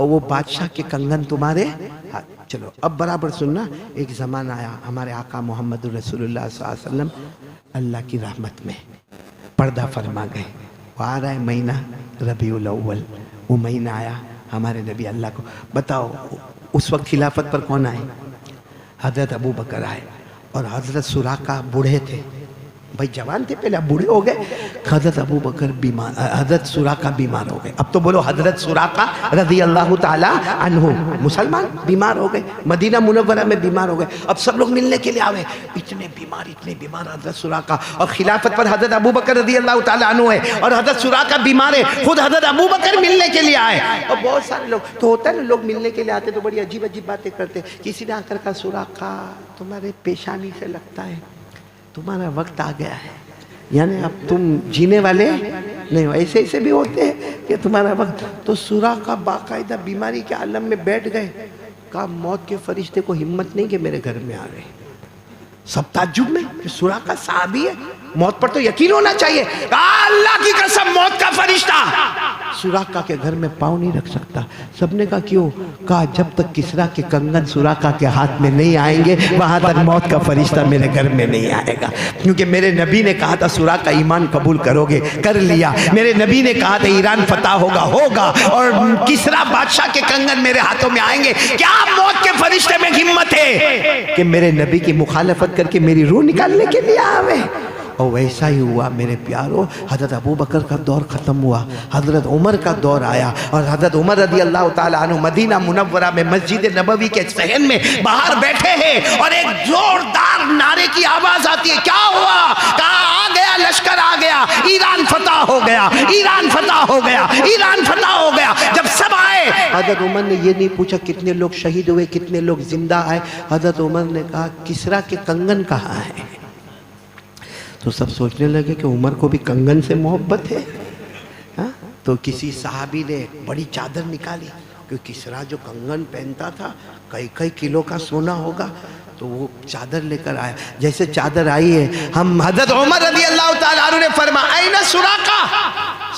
S1: اور وہ بادشاہ کے کنگن تمہارے ہاتھ. چلو اب برابر سننا. ایک زمانہ آیا ہمارے آقا محمد رسول اللہ صلی اللہ علیہ وسلم اللہ کی رحمت میں پردہ فرما گئے. وہ آ رہا ہے مہینہ ربیع الاول. وہ مہینہ آیا ہمارے نبی اللہ کو. بتاؤ اس وقت خلافت پر کون آئے؟ حضرت ابو بکر آئے. اور حضرت سراقہ بوڑھے تھے. بھائی جوان تھے پہلے، اب بوڑھے ہو گئے. حضرت ابو بکر بیمار، حضرت سراقہ بیمار ہو گئے. اب تو بولو حضرت سراقہ رضی اللہ تعالی عنہ مسلمان بیمار ہو گئے، مدینہ منورہ میں بیمار ہو گئے. اب سب لوگ ملنے کے لیے آئے. اتنے بیمار حضرت سراقہ. اور خلافت پر حضرت ابو بکر رضی اللہ تعالی عنہ ہے اور حضرت سراقہ بیمار ہے. خود حضرت ابو بکر ملنے کے لیے آئے. اور بہت سارے لوگ تو ہوتا ہے نا، لوگ ملنے کے لیے آتے تو بڑی عجیب باتیں کرتے. کسی نے آ کر کہا سراقہ تمہارے پیشانی سے لگتا ہے تمہارا وقت آ گیا ہے، یعنی اب تم جینے والے نہیں ہو. ایسے بھی ہوتے ہیں کہ تمہارا وقت. تو سراقہ باقاعدہ بیماری کے عالم میں بیٹھ گئے. کہا موت کے فرشتے کو ہمت نہیں کہ میرے گھر میں آ رہے. سب تعجب میں کہ سراقہ صحابی ہے، موت پر تو یقین ہونا چاہیے. اللہ کی قسم موت کا فرشتہ سراقہ کے گھر میں پاؤں نہیں رکھ سکتا. سب نے کہا کیوں؟ کہا جب تک کسرا کے کنگن سراقہ کے ہاتھ میں نہیں آئیں گے وہاں تک موت کا فرشتہ میرے گھر میں نہیں آئے گا. کیونکہ میرے نبی نے کہا تھا سراقہ ایمان قبول کرو گے، کر لیا. میرے نبی نے کہا تھا ایران فتح ہوگا اور کسرا بادشاہ کے کنگن میرے ہاتھوں میں آئیں گے. کیا موت کے فرشتے میں ہمت ہے کہ میرے نبی کی مخالفت کر کے میری روح نکالنے کے لیے آوے؟ اور ویسا ہی ہوا میرے پیارو. حضرت ابو بکر کا دور ختم ہوا، حضرت عمر کا دور آیا. اور حضرت عمر رضی اللہ تعالیٰ عنہ مدینہ منورہ میں مسجد نبوی کے صحن میں باہر بیٹھے ہیں اور ایک زوردار نعرے کی آواز آتی ہے. کیا ہوا؟ کہا آ گیا لشکر، آ گیا، ایران فتح ہو گیا، ایران فتح ہو گیا، ایران فتح ہو گیا. جب سب آئے حضرت عمر نے یہ نہیں پوچھا کتنے لوگ شہید ہوئے، کتنے لوگ زندہ آئے. حضرت عمر نے کہا کسرا کے کنگن کہاں ہے؟ تو سب سوچنے لگے کہ عمر کو بھی کنگن سے محبت ہے. تو کسی صحابی نے بڑی چادر نکالی، کیونکہ کسرا جو کنگن پہنتا تھا کئی کلو کا سونا ہوگا. تو وہ چادر لے کر آیا. جیسے چادر آئی ہے ہم حضرت عمر رضی اللہ تعالیٰ عنہ نے فرمایا این سراقہ،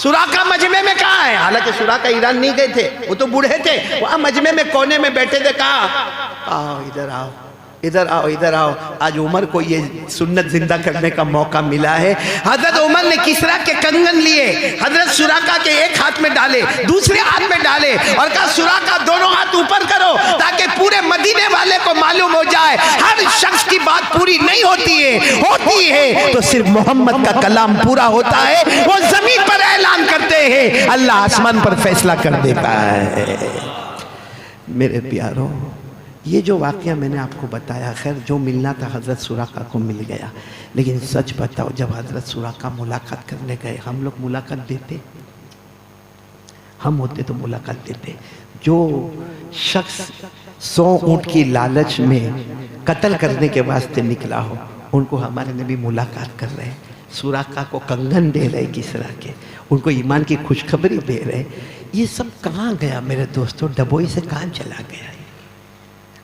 S1: سراقہ مجمع میں کہاں ہے؟ حالانکہ سراقہ ایران نہیں گئے تھے، وہ تو بوڑھے تھے، وہاں مجمع میں کونے میں بیٹھے تھے. کہا آؤ ادھر آؤ، ادھر آؤ، ادھر آؤ. آج عمر کو یہ سنت زندہ کرنے کا موقع ملا ہے. حضرت عمر نے کسرا کے کنگن لیے، حضرت سراقہ کے ایک ہاتھ میں ڈالے، دوسرے ہاتھ میں ڈالے اور کہا سراقہ دونوں ہاتھ اوپر کرو تاکہ پورے مدینے والے کو معلوم ہو جائے ہر شخص کی بات پوری نہیں ہوتی ہے تو صرف محمد کا کلام پورا ہوتا ہے. وہ زمین پر اعلان کرتے ہیں، اللہ آسمان پر فیصلہ کر دیتا ہے. میرے پیاروں، یہ جو واقعہ میں نے آپ کو بتایا، خیر جو ملنا تھا حضرت سراقہ کو مل گیا. لیکن سچ بتاؤ جب حضرت سراقہ ملاقات کرنے گئے، ہم لوگ ملاقات دیتے؟ ہم ہوتے تو ملاقات دیتے. جو شخص 100 اونٹ کی لالچ میں قتل کرنے کے واسطے نکلا ہو، ان کو ہمارے نبی ملاقات کر رہے ہیں. سراقہ کو کنگن دے رہے کسرا کے، ان کو ایمان کی خوشخبری دے رہے. یہ سب کہاں گیا میرے دوستوں؟ ڈبوئی سے کہاں چلا گیا؟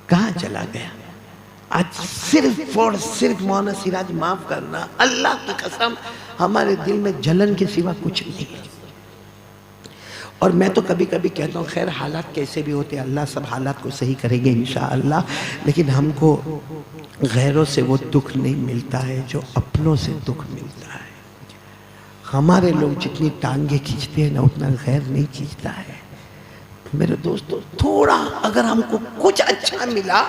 S1: کہاں چلا گیا؟ آج صرف اور صرف مولانا سراج معاف کرنا، اللہ کی قسم ہمارے دل میں جلن کے سوا کچھ نہیں ہے. اور میں تو کبھی کبھی کہتا ہوں خیر حالات کیسے بھی ہوتے اللہ سب حالات کو صحیح کریں گے انشاءاللہ. لیکن ہم کو غیروں سے وہ دکھ نہیں ملتا ہے جو اپنوں سے دکھ ملتا ہے. ہمارے لوگ جتنی ٹانگیں کھینچتے ہیں نا اتنا غیر نہیں کھینچتا ہے. میرے دوستو تھوڑا اگر ہم کو کچھ اچھا ملا،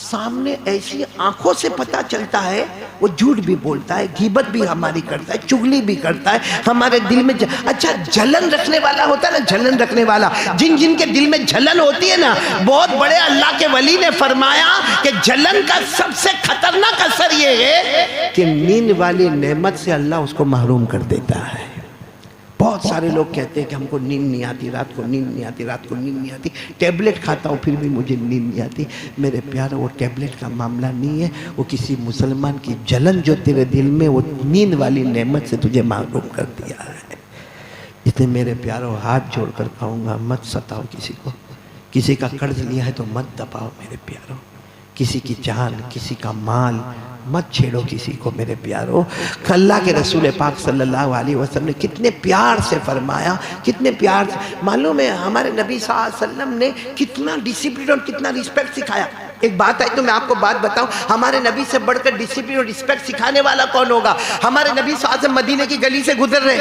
S1: سامنے ایسی آنکھوں سے پتا چلتا ہے وہ جھوٹ بھی بولتا ہے، غیبت بھی ہماری کرتا ہے، چغلی بھی کرتا ہے. ہمارے دل میں اچھا جلن رکھنے والا ہوتا ہے نا، جلن رکھنے والا، جن کے دل میں جلن ہوتی ہے نا، بہت بڑے اللہ کے ولی نے فرمایا کہ جلن کا سب سے خطرناک اثر یہ ہے کہ نیند والی نعمت سے اللہ اس کو محروم کر دیتا ہے. بہت سارے لوگ کہتے ہیں کہ ہم کو نیند نہیں آتی، رات کو نیند نہیں آتی، رات کو نیند نہیں آتی، ٹیبلٹ کھاتا ہوں پھر بھی مجھے نیند نہیں آتی. میرے پیارے وہ ٹیبلٹ کا معاملہ نہیں ہے، وہ کسی مسلمان کی جلن جو تیرے دل میں وہ نیند والی نعمت سے تجھے محروم کر دیا ہے. اس لیے میرے پیاروں ہاتھ جوڑ کر کہوں گا مت ستاؤ کسی کو. کسی کا قرض لیا ہے تو مت دباؤ میرے پیاروں. کسی کی جان، کسی کا مال مت چھیڑو کسی کو میرے پیارو. اللہ کے رسول پاک صلی اللہ علیہ وسلم نے کتنے پیار سے فرمایا, کتنے پیار سے. معلوم ہے ہمارے نبی صلی اللہ علیہ وسلم نے کتنا ڈسپلن اور کتنا رسپیکٹ سکھایا. ایک بات ہے تو میں آپ کو بات بتاؤں, ہمارے نبی سے بڑھ کر ڈسپلن اور رسپیکٹ سکھانے والا کون ہوگا؟ ہمارے نبی صلی اللہ علیہ وسلم مدینے کی گلی سے گزر رہے,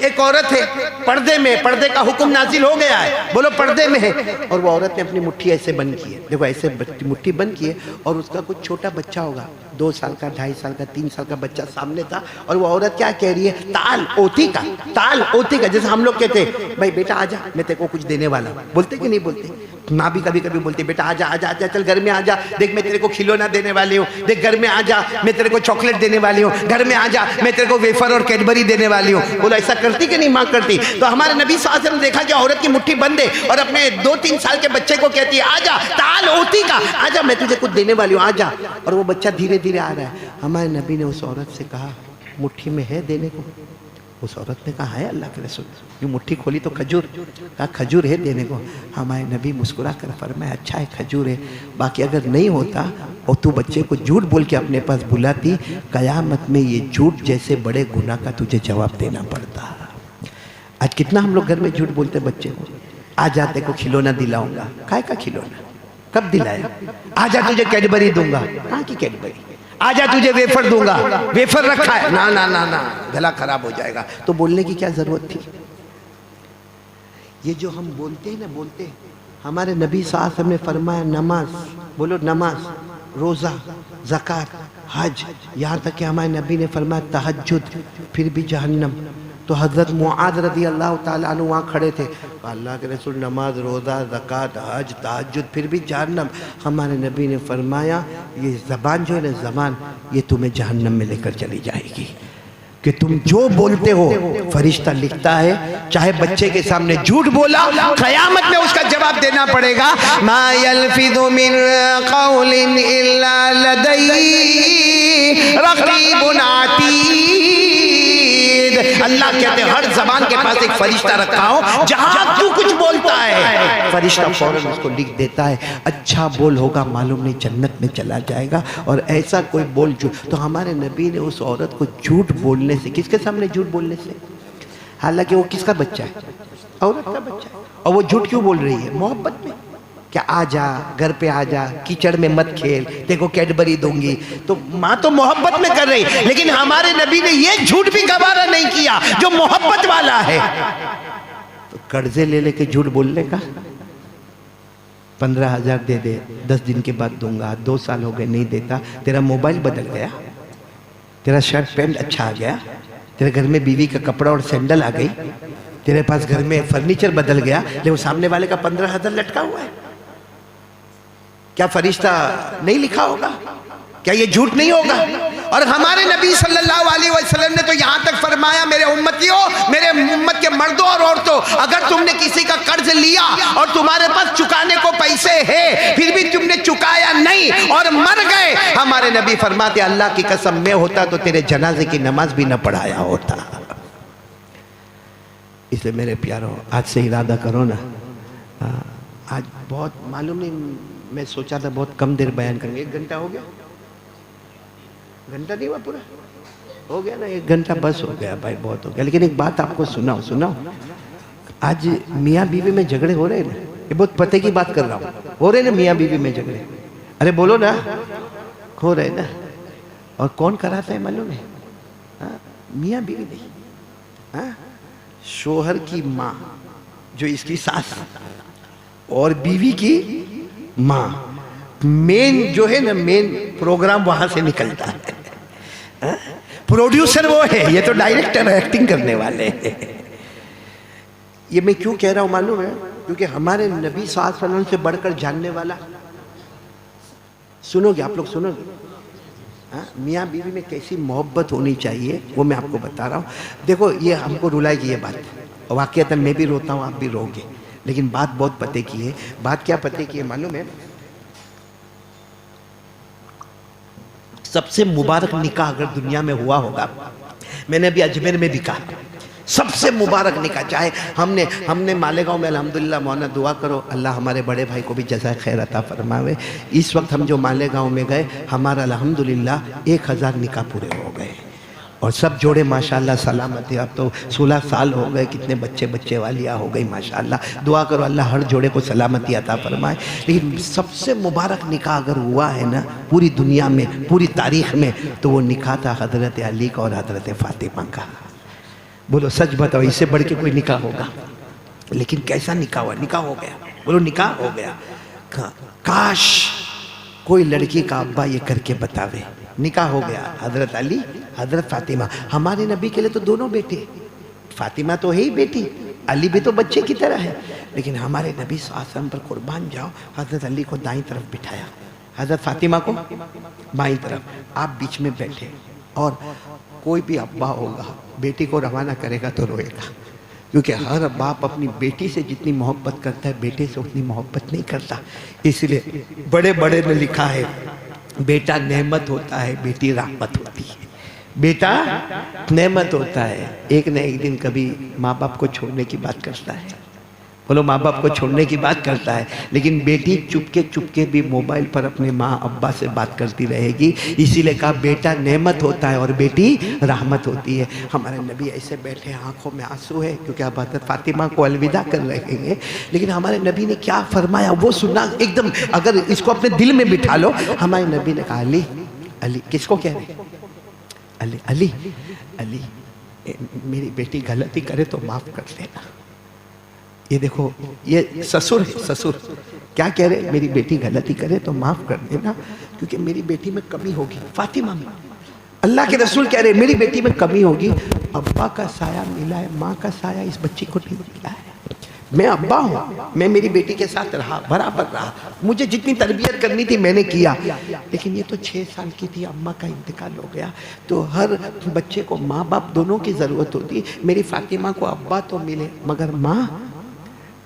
S1: ایک عورت ہے پردے میں, پردے کا حکم نازل ہو گیا ہے, بولو پردے میں ہے, اور وہ عورت نے اپنی مٹھی ایسے بند کی ہے, دیکھو ایسے مٹھی بند کی ہے, اور اس کا کچھ چھوٹا بچہ ہوگا, 2 سال کا, 2.5 سال کا, 3 سال کا بچہ سامنے تھا, اور وہ عورت کیا کہہ رہی ہے؟ تال اوتی کا, تال اوتی کا. جیسے ہم لوگ کہتے ہیں بھائی بیٹا آجا میں تیرے کو کچھ دینے والا ہوں, بولتے کہ نہیں بولتے؟ ماں بھی کبھی کبھی بولتی بیٹا آجا آجا آجا, چل گھر میں آجا, دیکھ میں تیرے کو کھلونا دینے والی ہوں, دیکھ گھر میں آجا میں تیرے کو چاکلیٹ دینے والی ہوں, گھر میں آجا میں تیرے کو ویفر اور کیڈبری دینے والی ہوں. بولو ایسا کرتی کہ نہیں ماں کرتی؟ تو ہمارے نبی صلی اللہ علیہ وسلم نے دیکھا کہ عورت کی مٹھی بند ہے اور اپنے 2-3 سال کے بچے کو کہتی ہے آجا تال اوتی کا, آجا میں تجھے کچھ دینے والی ہوں, آجا. اور وہ بچہ دھیرے دھیرے آ رہا ہے. ہمارے نبی نے اس عورت سے کہا مٹھی میں ہے دینے کو؟ اس عورت نے کہا ہے اللہ کے رسول. جو مٹھی کھولی تو کھجور, کہا کھجور ہے دینے کو. ہمارے نبی مسکرا کر فرمایا اچھا ہے کھجور ہے, باقی اگر نہیں ہوتا اور تو بچے کو جھوٹ بول کے اپنے پاس بلاتی, قیامت میں یہ جھوٹ جیسے بڑے گناہ کا تجھے جواب دینا پڑتا. آج کتنا ہم لوگ گھر میں جھوٹ بولتے بچے کو, آ جاتے کو کھلونا دلاؤں گا, کائے کا کھلونا, کب دلایا؟ آجا تجھے کیڈبری دوں گا, کہاں کی کیڈبری؟ آجا تجھے ویفر دوں گا, ویفر رکھا ہے, نا نا نا نا, گلا خراب ہو جائے گا. تو بولنے کی کیا ضرورت تھی؟ یہ جو ہم بولتے ہیں نا, بولتے ہیں, ہمارے نبی صلی اللہ علیہ وسلم نے فرمایا نماز, بولو نماز, روزہ, زکوٰۃ, حج, یہاں تک کہ ہمارے نبی نے فرمایا تہجد پھر بھی جہنم. تو حضرت معاذ رضی اللہ تعالیٰ عنہ وہاں کھڑے تھے, اللہ کے رسول نماز, روزہ, زکوٰۃ, حج, تہجد پھر بھی جہنم. ہمارے نبی نے فرمایا یہ زبان جو ہے نا, زبان یہ تمہیں جہنم میں لے کر چلی جائے گی, کہ تم جو بولتے ہو فرشتہ لکھتا ہے. چاہے بچے کے سامنے جھوٹ بولا, قیامت میں اس کا جواب دینا پڑے گا. ما یلفظ من قول الا لدیہ رقیب عتید. اللہ کہتے ہیں ہر زبان کے پاس ایک فرشتہ رکھا ہو, جہاں تو کچھ بولتا ہے فرشتہ فوراً اس کو لکھ دیتا ہے. اچھا بول ہوگا معلوم نہیں جنت میں چلا جائے گا, اور ایسا کوئی بول جھوٹ. تو ہمارے نبی نے اس عورت کو جھوٹ بولنے سے, کس کے سامنے جھوٹ بولنے سے, حالانکہ وہ کس کا بچہ ہے؟ عورت کا بچہ ہے. اور وہ جھوٹ کیوں بول رہی ہے؟ محبت میں. کہ آ جا گھر پہ, آ جا کیچڑ میں مت کھیل, دیکھو کیڈبری دوں گی. تو ماں تو محبت میں کر رہی, لیکن ہمارے نبی نے یہ جھوٹ بھی گوارا نہیں کیا جو محبت والا ہے. تو قرضے لے لے کے جھوٹ بولنے کا, 15,000 دے دے, 10 دن کے بعد دوں گا, 2 سال ہو گئے نہیں دیتا, تیرا موبائل بدل گیا, تیرا شرٹ پینٹ اچھا آ گیا, تیرے گھر میں بیوی کا کپڑا اور سینڈل آ گئی, تیرے پاس گھر میں فرنیچر بدل گیا, لیکن سامنے والے کا 15,000 لٹکا ہوا ہے. کیا فرشتہ نہیں لکھا ہوگا؟ کیا یہ جھوٹ نہیں ہوگا؟ اور ہمارے نبی صلی اللہ علیہ وسلم نے تو یہاں تک فرمایا میرے امتیوں, میرے امت کے مردوں اور عورتوں, اگر تم نے کسی کا قرض لیا اور تمہارے پاس چکانے کو پیسے ہیں, پھر بھی تم نے چکایا نہیں اور مر گئے, ہمارے نبی فرماتے اللہ کی قسم میں ہوتا تو تیرے جنازے کی نماز بھی نہ پڑھایا ہوتا. اس لیے میرے پیاروں آج سے ارادہ کرو نا. آج بہت معلوم نہیں, میں سوچا تھا بہت کم دیر بیان کریں گے, 1 گھنٹہ ہو گیا, گھنٹہ نہیں ہوا پورا, ہو گیا نا 1 گھنٹہ بس ہو گیا بھائی, بہت ہو گیا. لیکن ایک بات آپ کو سناؤ, آج میاں بیوی میں جھگڑے ہو رہے ہیں نا, یہ بہت پتے کی بات کر رہا ہوں, ہو رہے نا میاں بیوی میں جھگڑے, ارے بولو نا, ہو رہے نا. اور کون کراتا ہے معلوم ہے؟ میاں بیوی نہیں, شوہر کی ماں جو اس کی ساس, اور بیوی کی ماں. مین جو ہے نا, مین پروگرام وہاں سے نکلتا ہے. پروڈیوسر وہ ہے, یہ تو ڈائریکٹر ایکٹنگ کرنے والے ہیں. یہ میں کیوں کہہ رہا ہوں معلوم ہے؟ کیونکہ ہمارے نبی صلی اللہ علیہ وسلم سے بڑھ کر جاننے والا, سنو گے آپ لوگ, سنو گے میاں بیوی میں کیسی محبت ہونی چاہیے, وہ میں آپ کو بتا رہا ہوں. دیکھو یہ ہم کو رلائے گی یہ بات, واقعتاً میں بھی روتا ہوں, آپ بھی رو گے, لیکن بات بہت پتے کی ہے. بات کیا پتے کی ہے معلوم ہے؟ سب سے مبارک نکاح اگر دنیا میں ہوا ہوگا, میں نے ابھی اجمیر میں بھی کہا, سب سے مبارک نکاح. چاہے ہم نے مالیگاؤں میں الحمدللہ مولانا دعا کرو اللہ ہمارے بڑے بھائی کو بھی جزائے خیر عطا فرماوے. اس وقت ہم جو مالیگاؤں میں گئے ہمارا الحمدللہ 1000 نکاح پورے ہو گئے اور سب جوڑے ماشاءاللہ سلامت ہے. اب تو 16 سال ہو گئے, کتنے بچے والیاں ہو گئی ماشاءاللہ. دعا کرو اللہ ہر جوڑے کو سلامتی عطا فرمائے. لیکن سب سے مبارک نکاح اگر ہوا ہے نا پوری دنیا میں, پوری تاریخ میں, تو وہ نکاح تھا حضرت علی کا اور حضرت فاطمہ کا. بولو سچ بتاؤ, اس سے بڑھ کے کوئی نکاح ہوگا؟ لیکن کیسا نکاح ہوا؟ نکاح ہو گیا. بولو نکاح ہو گیا. کاش کوئی لڑکی کا ابا یہ کر کے بتاوے. نکاح ہو گیا, حضرت علی حضرت فاطمہ. ہمارے نبی کے لئے تو دونوں بیٹے, فاطمہ تو ہے ہی بیٹی, علی بھی تو بچے کی طرح ہے. لیکن ہمارے نبی صلی اللہ علیہ وسلم پر قربان جاؤ, حضرت علی کو دائیں طرف بٹھایا, حضرت فاطمہ کو بائیں طرف, آپ بیچ میں بیٹھے. اور کوئی بھی ابا ہوگا بیٹی کو روانہ کرے گا تو روئے گا, کیونکہ ہر باپ اپنی بیٹی سے جتنی محبت کرتا ہے بیٹے سے اتنی محبت نہیں کرتا. اس لیے بڑے نے لکھا ہے بیٹا نعمت ہوتا ہے, بیٹی رحمت ہوتی ہے. بیٹا نعمت ہوتا ہے, ایک نہ ایک دن کبھی ماں باپ کو چھوڑنے کی بات کرتا ہے. بولو ماں باپ کو چھوڑنے کی بات کرتا ہے. لیکن بیٹی چپ کے بھی موبائل پر اپنے ماں ابا سے بات کرتی رہے گی. اسی لیے کہا بیٹا نعمت ہوتا ہے اور بیٹی رحمت ہوتی ہے. ہمارے نبی ایسے بیٹھے, آنکھوں میں آنسو ہے کیونکہ اب حضرت فاطمہ کو الوداع کر رہے ہیں. لیکن ہمارے نبی نے کیا فرمایا وہ سننا ایک دم, اگر اس کو اپنے دل میں بٹھا لو. ہمارے نبی نے کہا علی, علی کس کو کہہ رہے؟ علی علی علی میری بیٹی غلطی کرے تو معاف کر دینا. یہ دیکھو یہ سسر ہے, سسر کیا کہہ رہے؟ میری بیٹی غلطی کرے تو معاف کر دینا کیونکہ میری بیٹی میں کمی ہوگی. فاطمہ میں اللہ کے رسول کہہ رہے میری بیٹی میں کمی ہوگی. ابا کا سایہ ملا ہے, ماں کا سایہ اس بچی کو نہیں ملا ہے. میں ابا ہوں, میں میری بیٹی کے ساتھ رہا, برابر رہا, مجھے جتنی تربیت کرنی تھی میں نے کیا. لیکن یہ تو 6 سال کی تھی, اماں کا انتقال ہو گیا. تو ہر بچے کو ماں باپ دونوں کی ضرورت ہوتی. میری فاطمہ کو ابا تو ملے مگر ماں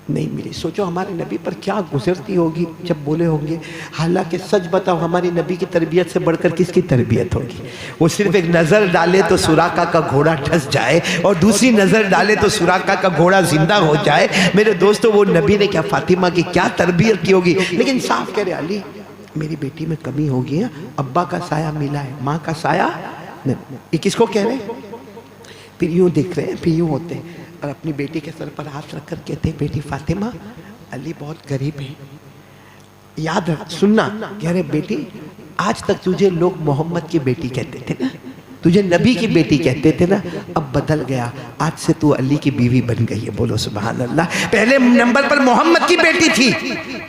S1: نہیں ملی. سوچو ہمارے نبی پر کیا گزرتی ہوگی جب بولے ہوں گے. حالانکہ سچ بتاؤ ہماری نبی کی تربیت سے بڑھ کر کس کی تربیت ہوگی؟ وہ صرف ایک نظر ڈالے تو سراقہ کا گھوڑا ٹھس جائے اور دوسری نظر ڈالے تو سراقہ کا گھوڑا زندہ ہو جائے. میرے دوستو وہ نبی نے کیا فاطمہ کی کیا تربیت کی ہوگی. لیکن صاف کہہ رہے علی میری بیٹی میں کمی ہوگی, ابا کا سایہ ملا ہے, ماں کا سایہ نہیں. یہ کس کو کہہ رہے؟ پھر یوں دیکھ رہے ہیں, پھر یوں ہوتے ہیں اور اپنی بیٹی کے سر پر ہاتھ رکھ کر کہتے ہیں بیٹی فاطمہ علی بہت غریب ہے, یاد رکھ سننا. کہہ رہے بیٹی آج تک تجھے لوگ محمد کی بیٹی کہتے تھے نا, تجھے نبی کی بیٹی کہتے تھے نا, اب بدل گیا, آج سے تو علی کی بیوی بن گئی ہے. بولو سبحان اللہ. پہلے نمبر پر محمد کی بیٹی تھی,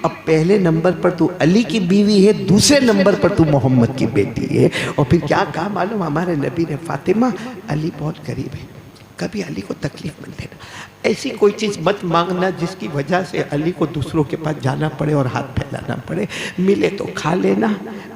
S1: اب پہلے نمبر پر تو علی کی بیوی ہے, دوسرے نمبر پر تو محمد کی بیٹی ہے. اور پھر کیا کہا معلوم ہمارے نبی نے؟ فاطمہ علی بہت غریب ہے, کبھی علی کو تکلیف مت دینا. ایسی کوئی چیز مت مانگنا جس کی وجہ سے علی کو دوسروں کے پاس جانا پڑے اور ہاتھ پھیلانا پڑے. ملے تو کھا لینا,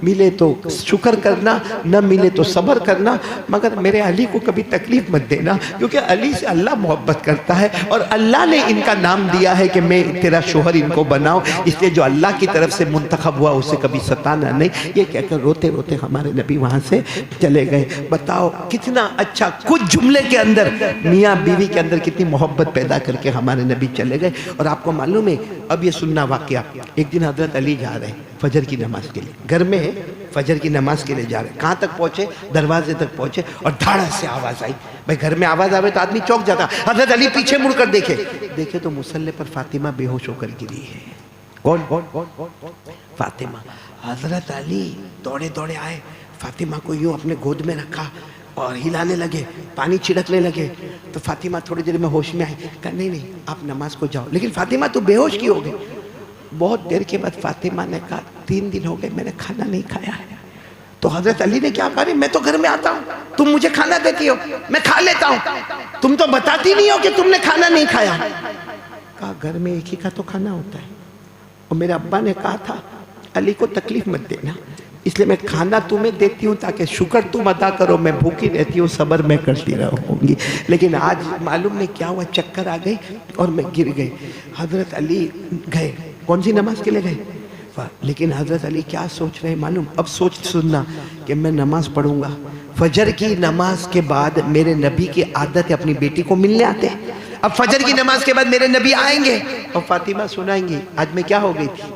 S1: ملے تو شکر کرنا, نہ ملے تو صبر کرنا, مگر میرے علی کو کبھی تکلیف مت دینا کیونکہ علی سے اللہ محبت کرتا ہے اور اللہ نے ان کا نام دیا ہے کہ میں تیرا شوہر ان کو بناؤں. اس لیے جو اللہ کی طرف سے منتخب ہوا اسے کبھی ستانا نہیں. یہ کہہ کر روتے روتے ہمارے نبی وہاں سے چلے گئے. بتاؤ کتنا اچھا, کچھ جملے کے اندر میاں بیوی کے اندر کتنی محبت پیدا کر کے ہمارے نبی چلے گئے. اور آپ کو معلوم ہے اب یہ سننا واقعہ, ایک دن حضرت علی جا رہے ہیں فجر کی نماز کے لیے, گھر میں ہے فجر کی نماز کے لیے جا رہے ہیں. کہاں تک پہنچے؟ دروازے تک پہنچے اور دھاڑا سے آواز آئی. بھائی گھر میں آواز آوے تو آدمی چوک جاتا. حضرت علی پیچھے مڑ کر دیکھے تو مصلی پر فاطمہ بے ہوش ہو کر گری ہے. کون؟ فاطمہ. حضرت علی دوڑے آئے, فاطمہ کو یوں اپنے گود میں رکھا اور ہلانے لگے, پانی چھڑکنے لگے. تو فاطمہ تھوڑی دیر میں ہوش میں آئی, کہا نہیں آپ نماز کو جاؤ. لیکن فاطمہ تو بے ہوش کی ہو گئی. بہت دیر کے بعد فاطمہ نے کہا 3 دن ہو گئے میں نے کھانا نہیں کھایا ہے. تو حضرت علی نے کیا کہا, میں تو گھر میں آتا ہوں, تم مجھے کھانا دیتی ہو, میں کھا لیتا ہوں, تم تو بتاتی نہیں ہو کہ تم نے کھانا نہیں کھایا. کہا گھر میں ایک ہی کا تو کھانا ہوتا ہے, اور میرے ابا نے کہا تھا علی کو تکلیف مت دینا, اس لیے میں کھانا تمہیں دیتی ہوں تاکہ شکر تم ادا کرو, میں بھوکی رہتی ہوں, صبر میں کرتی رہوں گی. لیکن آج معلوم نہیں کیا ہوا, چکر آ گئی اور میں گر گئی. حضرت علی گئے, کون سی نماز کے لیے گئے؟ لیکن حضرت علی کیا سوچ رہے معلوم؟ اب سوچ سننا کہ میں نماز پڑھوں گا، فجر کی نماز کے بعد میرے نبی کی عادت ہے اپنی بیٹی کو ملنے آتے، اب فجر کی نماز کے بعد میرے نبی آئیں گے اور فاطمہ سنائیں گی آج میں کیا ہو گئی تھی،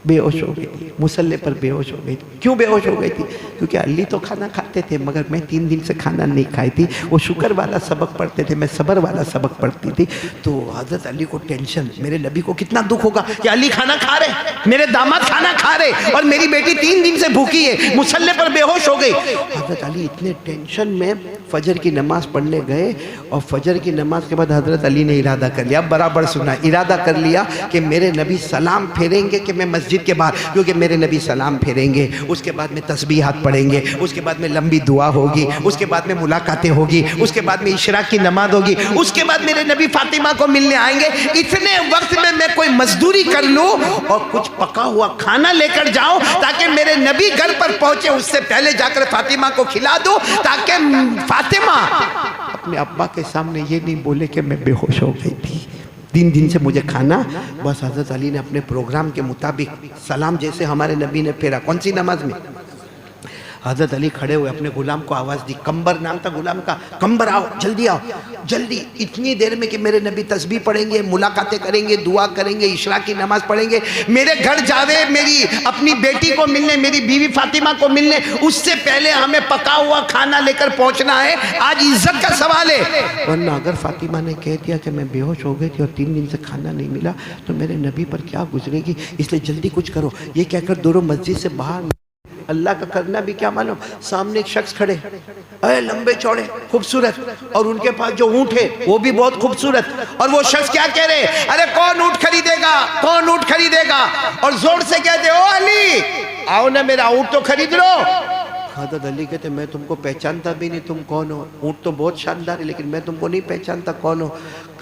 S1: بے ہوش ہو گئی تھی، مصلی پر بے ہوش ہو گئی تھی۔ کیوں بے ہوش ہو گئی تھی؟ کیونکہ علی تو کھانا کھاتے تھے مگر میں 3 دن سے کھانا نہیں کھائی تھی، وہ شکر والا سبق پڑھتے تھے، میں صبر والا سبق پڑھتی تھی۔ تو حضرت علی کو ٹینشن، میرے نبی کو کتنا دکھ ہوگا کہ علی کھانا کھا رہے، میرے داماد کھانا کھا رہے اور میری بیٹی 3 دن سے بھوکی ہے، مصلی پر بے ہوش ہو گئی۔ حضرت علی اتنے ٹینشن میں فجر کی نماز پڑھنے گئے اور فجر کی نماز کے بعد حضرت علی نے ارادہ کر لیا، برابر سنا، ارادہ کر لیا کہ میرے نبی سلام پھیریں گے کہ میں مسجد کے باہر، کیونکہ میرے نبی سلام پھیریں گے، اس کے بعد میں تسبیحات پڑھیں گے، اس کے بعد میں لمبی دعا ہوگی، اس کے بعد میں ملاقاتیں ہوگی، اس کے بعد میں اشراق کی نماز ہوگی، اس کے بعد میرے نبی فاطمہ کو ملنے آئیں گے، اتنے وقت میں کوئی مزدوری کر لوں اور کچھ پکا ہوا کھانا لے کر جاؤں تاکہ میرے نبی گھر پر پہنچے اس سے پہلے جا کر فاطمہ کو کھلا دوں، تاکہ فاطمہ اپنے ابا کے سامنے یہ نہیں بولے کہ میں بے ہوش ہو گئی تھی، 3 دن سے مجھے کھانا۔ بس حضرت علی نے اپنے پروگرام کے مطابق سلام جیسے ہمارے نبی نے پھیرا، کون سی نماز میں؟ حضرت علی کھڑے ہوئے اپنے غلام کو آواز دی، کمبر نام تھا غلام کا، کمبر آؤ جلدی آؤ جلدی، اتنی دیر میں کہ میرے نبی تسبیح پڑھیں گے، ملاقاتیں کریں گے، دعا کریں گے، اشراق کی نماز پڑھیں گے، میرے گھر جاوے میری اپنی بیٹی کو ملنے، میری بیوی فاطمہ کو ملنے، اس سے پہلے ہمیں پکا ہوا کھانا لے کر پہنچنا ہے، آج عزت کا سوال ہے۔ ورنہ اگر فاطمہ نے کہہ دیا کہ میں بے ہوش ہو گئی تھی اور 3 دن سے کھانا نہیں ملا تو میرے نبی پر کیا گزرے گی، اس لیے جلدی کچھ کرو، یہ کہہ کر دونوں مسجد سے باہر۔ اللہ کا کرنا بھی کیا معلوم، سامنے ایک شخص کھڑے، اے لمبے چوڑے خوبصورت، اور ان کے پاس جو اونٹ ہے وہ بھی بہت خوبصورت، اور وہ شخص کیا کہہ رہے، ارے کون اونٹ خریدے گا، کون اونٹ خریدے گا، اور زور سے کہتے او علی آؤ نا میرا اونٹ تو خرید لو۔ حضرت علی کہتے میں تم کو پہچانتا بھی نہیں، تم کون ہو، اونٹ تو بہت شاندار ہے لیکن میں تم کو نہیں پہچانتا کون ہو،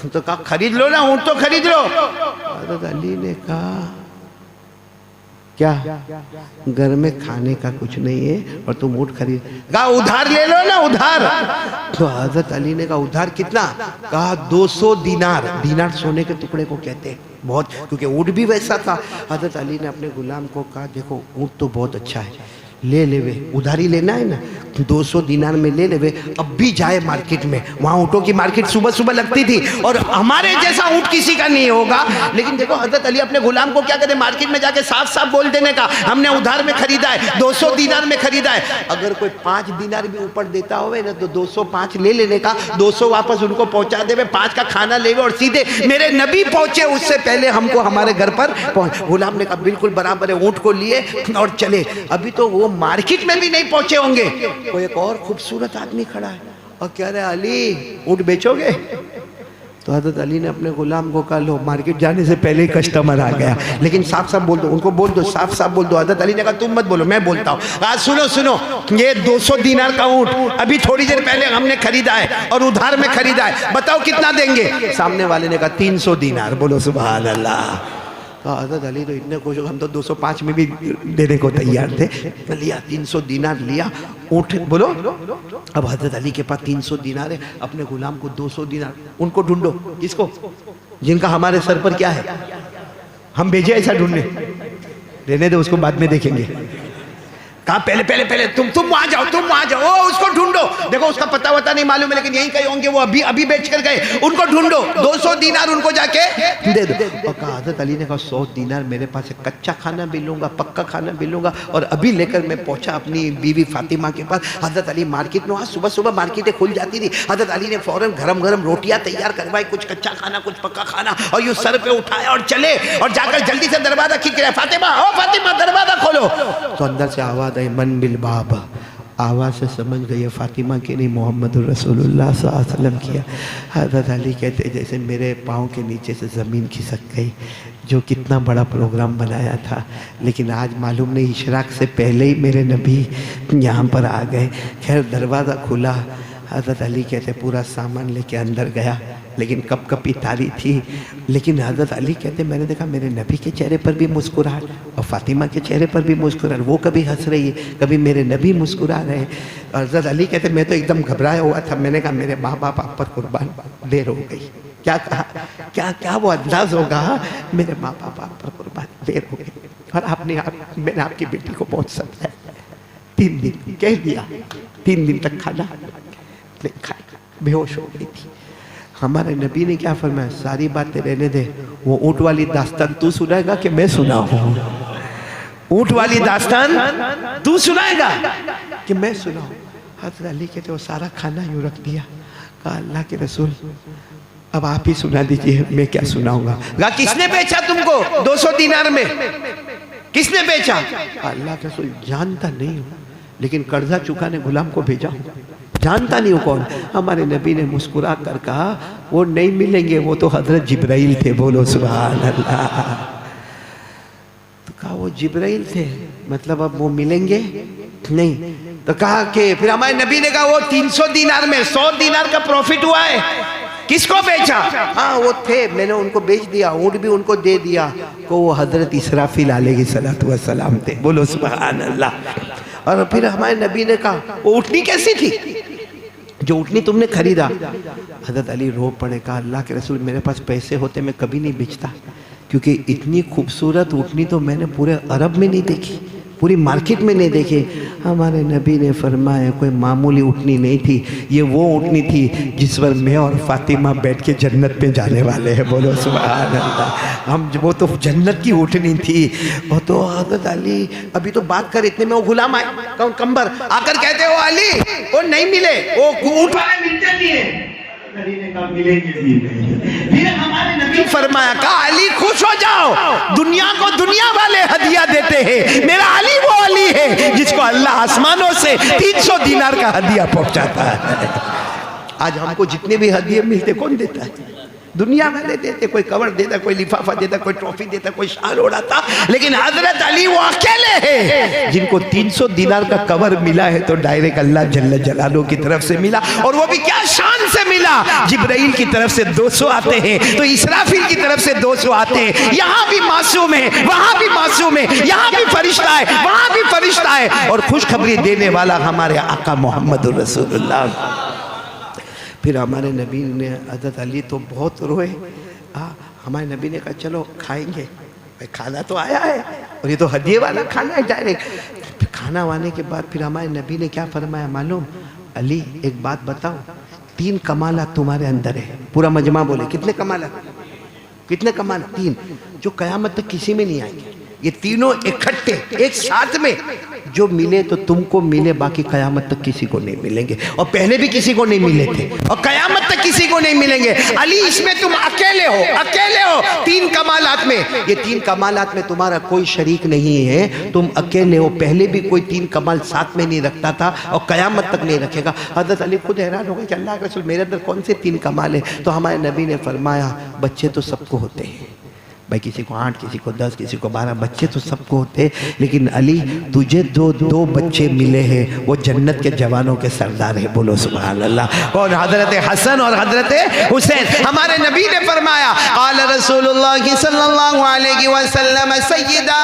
S1: تو کہا خرید لو نا اونٹ تو خرید لو۔ حضرت علی نے کہا کیا گھر میں کھانے کا کچھ نہیں ہے اور تم اونٹ خرید، کہا ادھار لے لو نا ادھار۔ تو حضرت علی نے کہا ادھار کتنا، کہا 200 دینار، دینار سونے کے ٹکڑے کو کہتے ہیں بہت، کیونکہ اونٹ بھی ویسا تھا۔ حضرت علی نے اپنے غلام کو کہا دیکھو اونٹ تو بہت اچھا ہے، لے لے وے، ادھاری لینا ہے نا، 200 دینار میں لے لے وے، اب بھی جائے مارکیٹ میں، وہاں اونٹوں کی مارکیٹ صبح صبح لگتی تھی اور ہمارے جیسا اونٹ کسی کا نہیں ہوگا، لیکن دیکھو حضرت علی اپنے غلام کو کیا کہتے ہیں، مارکیٹ میں جا کے صاف صاف بول دینے کا ہم نے ادھار میں خریدا ہے، 200 دینار میں خریدا ہے۔ اگر کوئی 5 دینار بھی اوپر دیتا ہوئے نا تو 205 لے لینے کا، 200 واپس ان کو پہنچا دے وے، 5 کا کھانا لے وے اور سیدھے میرے نبی پہنچے اس سے پہلے ہم کو ہمارے گھر پر پہنچ۔ غلام نے کہا بالکل برابر ہے، اونٹ کو لیے اور چلے۔ ابھی تو وہ مارکیٹ میں بھی نہیں پہنچے ہوں گے، کوئی ایک اور خوبصورت آدمی کھڑا ہے اور کہہ رہے علی اونٹ بیچو گے؟ تو حضرت علی نے اپنے غلام کو کہا لو، مارکیٹ جانے سے پہلے ہی کسٹمر آ گیا، لیکن صاف صاف بول دو، ان کو بول دو، صاف صاف بول دو۔ حضرت علی نے کہا تم مت بولو میں بولتا ہوں، کہا سنو سنو، یہ 200 دینار کا اونٹ ابھی تھوڑی دیر پہلے ہم نے خریدا ہے اور ادھار میں خریدا ہے، بتاؤ کتنا دیں گے؟ سامنے والے نے کہا 300 دینار، بولو سبحان اللہ۔ تو حضرت علی تو اتنے خوش ہو، ہم تو 205 میں بھی دینے کو تیار تھے، لیا 300 دینار لیا اونٹ، بولو۔ اب حضرت علی کے پاس 300 دینار ہے، اپنے غلام کو 200 دینار، ان کو ڈھونڈو، کس کو؟ جن کا ہمارے سر پر کیا ہے، ہم بھیجے ایسا ڈھونڈنے، رہنے دے اس کو بعد میں دیکھیں گے۔ کہا پہلے تم وہاں جاؤ، تم وہاں جاؤ، اس کو ڈھونڈو، دیکھو اس کا پتہ وتا نہیں معلوم ہے لیکن یہیں کہیں ہوں گے، وہ ابھی بیچ کر گئے، ان کو ڈھونڈو، 200 دینار ان کو جا کے دے دو۔ اور کہا حضرت علی نے کہا 100 دینار میرے پاس ہے، کچا کھانا بھی لوں گا، پکا کھانا بھی لوں گا، اور ابھی لے کر میں پہنچا اپنی بیوی فاطمہ کے پاس۔ حضرت علی مارکیٹ میں، وہاں صبح صبح مارکیٹیں کھل جاتی تھی، حضرت علی نے فوراً گرم گرم روٹیاں تیار کروائی، کچھ کچا کھانا کچھ پکا کھانا، اور یوں سر پہ اٹھایا اور چلے، اور جا کر جلدی سے دروازہ کھینچ رہے، فاطمہ او فاطمہ دروازہ کھولو۔ تو اندر سے آواز آئی من بالباب، آواز سے سمجھ گئی فاطمہ کی نہیں، محمد الرسول اللہ صلی اللہ علیہ وسلم کیا۔ حضرت علی کہتے جیسے میرے پاؤں کے نیچے سے زمین کھسک گئی، جو کتنا بڑا پروگرام بنایا تھا، لیکن آج معلوم نہیں اشراق سے پہلے ہی میرے نبی یہاں پر آ گئے۔ خیر دروازہ کھلا، حضرت علی کہتے پورا سامان لے کے اندر گیا، لیکن کپ کپی تاری تھی، لیکن حضرت علی کہتے میں نے دیکھا میرے نبی کے چہرے پر بھی مسکراہٹ اور فاطمہ کے چہرے پر بھی مسکراہٹ، وہ کبھی ہنس رہی ہے، کبھی میرے نبی مسکرا رہے ہیں۔ حضرت علی کہتے میں تو ایک دم گھبرایا ہوا تھا، میں نے کہا میرے ماں باپ آپ پر قربان، دیر ہو گئی۔ کیا کہا، کیا وہ انداز ہوگا، میرے ماں باپ آپ پر قربان، دیر ہو گئی۔ اور میں نے آپ کی بیٹی کو بہت سمجھایا، 3 دن کہہ دیا، 3 دن تک کھانا نہیں کھایا، بے ہوش ہو گئی تھی۔ ہمارے نبی نے کیا فرمایا؟ ساری باتیں رہنے دے، وہ اونٹ والی داستان تو سنائے گا کہ میں سناؤں؟ اونٹ والی داستان تو سنائے گا کہ میں سناؤں؟ حضرت علی کہتے وہ سارا کھانا یوں رکھ دیا، کہا اللہ کے رسول اب آپ ہی سنا دیجئے، میں کیا سناؤں گا؟ کہا کس نے بیچا تم کو 200 دینار میں؟ کس نے بیچا؟ اللہ کے رسول جانتا نہیں ہوں، لیکن قرضہ چکانے غلام کو بھیجا ہوں، جانتا نہیں ہوں کون۔ ہمارے نبی نے مسکرا کر کہا وہ نہیں ملیں گے، وہ تو حضرت جبرائیل تھے، بولو سبحان اللہ۔ تو کہا وہ جبرائیل تھے، مطلب اب وہ ملیں گے نہیں؟ تو کہا کہ پھر ہمارے نبی نے کہا وہ 300 دینار میں 100 دینار کا پروفٹ ہوا ہے، کس کو بیچا؟ ہاں وہ تھے، میں نے ان کو بیچ دیا، اونٹ بھی ان کو دے دیا، کو وہ حضرت اسرافیل علیہ السلام تھے، بولو سبحان اللہ۔ اور پھر ہمارے نبی نے کہا وہ اونٹنی کیسی تھی جو اونٹنی تم نے خریدا؟ حضرت علی رو پڑے، کہا اللہ کے رسول میرے پاس پیسے ہوتے میں کبھی نہیں بیچتا، کیونکہ اتنی خوبصورت اونٹنی تو میں نے پورے عرب میں نہیں دیکھی، پوری مارکیٹ میں نہیں دیکھی۔ ہمارے نبی نے فرمایا کوئی معمولی اونٹنی نہیں تھی، یہ وہ اونٹنی تھی جس پر میں اور فاطمہ بیٹھ کے جنت میں جانے والے ہیں، بولو سبحان اللہ۔ وہ تو جنت کی اونٹنی تھی، وہ تو حضرت علی ابھی تو بات کر اتنے میں وہ غلام آئے کمبر آ کر کہتے ہو علی وہ نہیں ملے، وہ اونٹ والے ملتے نہیں ہیں۔ علی نے کہا ملیں گے پھر ہمارے نبی فرمایا کہا علی خوش ہو جاؤ، دنیا کو دنیا والے ہدیہ دیتے ہیں، میرا علی وہ علی ہے جس کو اللہ آسمانوں سے 300 دینار کا ہدیہ پہنچاتا ہے۔ آج ہم کو جتنے بھی ہدیے ملتے کون دیتا ہے؟ دنیا والے دیتے، کوئی کور دیتا، کوئی لفافہ دیتا، کوئی ٹرافی دیتا، کوئی شال اڑاتا، لیکن حضرت علی وہ اکیلے ہیں جن کو 300 دینار کا کور ملا ہے تو ڈائریکٹ اللہ جل جلالہ کی طرف سے ملا، اور وہ بھی کیا شان سے ملا۔ جبرائیل کی طرف سے 200 آتے ہیں تو اسرافیل کی طرف سے 200 آتے ہیں، یہاں بھی معصوم ہے وہاں بھی معصوم ہے، یہاں بھی فرشتہ ہے وہاں بھی فرشتہ ہے، اور خوشخبری دینے والا ہمارے آقا محمد رسول اللہ۔ پھر ہمارے نبی نے حضرت علی تو بہت روئے، ہمارے نبی نے کہا چلو کھائیں گے، کھانا تو آیا ہے اور یہ تو ہدیے والا کھانا ہے ڈائریکٹ۔ کھانا آنے کے بعد پھر ہمارے نبی نے کیا فرمایا معلوم؟ علی ایک بات بتاؤ، 3 کمالات تمہارے اندر ہے۔ پورا مجمع بولے کتنے کمالات؟ کتنے کمالات؟ 3 جو قیامت تک کسی میں نہیں آئیں گے، یہ تینوں اکٹھے ایک ساتھ میں جو ملے تو تم کو ملے، باقی قیامت تک کسی کو نہیں ملیں گے، اور پہلے بھی کسی کو نہیں ملے تھے اور قیامت تک کسی کو نہیں ملیں گے۔ علی اس میں تم اکیلے ہو، اکیلے ہو 3 کمالات میں، یہ 3 کمالات میں تمہارا کوئی شریک نہیں ہے، تم اکیلے ہو۔ پہلے بھی کوئی 3 کمال ساتھ میں نہیں رکھتا تھا اور قیامت تک نہیں رکھے گا۔ حضرت علی خود حیران ہو گئے کہ اللہ کے رسول میرے اندر کون سے 3 کمال ہیں؟ تو ہمارے نبی نے فرمایا بچے تو سب کو ہوتے ہیں بھائی، کسی کو 8 کسی کو 10 کسی کو 12 بچے تو سب کو ہوتے، لیکن علی تجھے دو بچے ملے ہیں، وہ جنت کے جوانوں کے سردار ہیں، بولو سبحان اللہ۔ اور حضرت حسن اور حضرت حسین، ہمارے نبی نے فرمایا قال رسول اللہ صلی اللہ علیہ وسلم سیدہ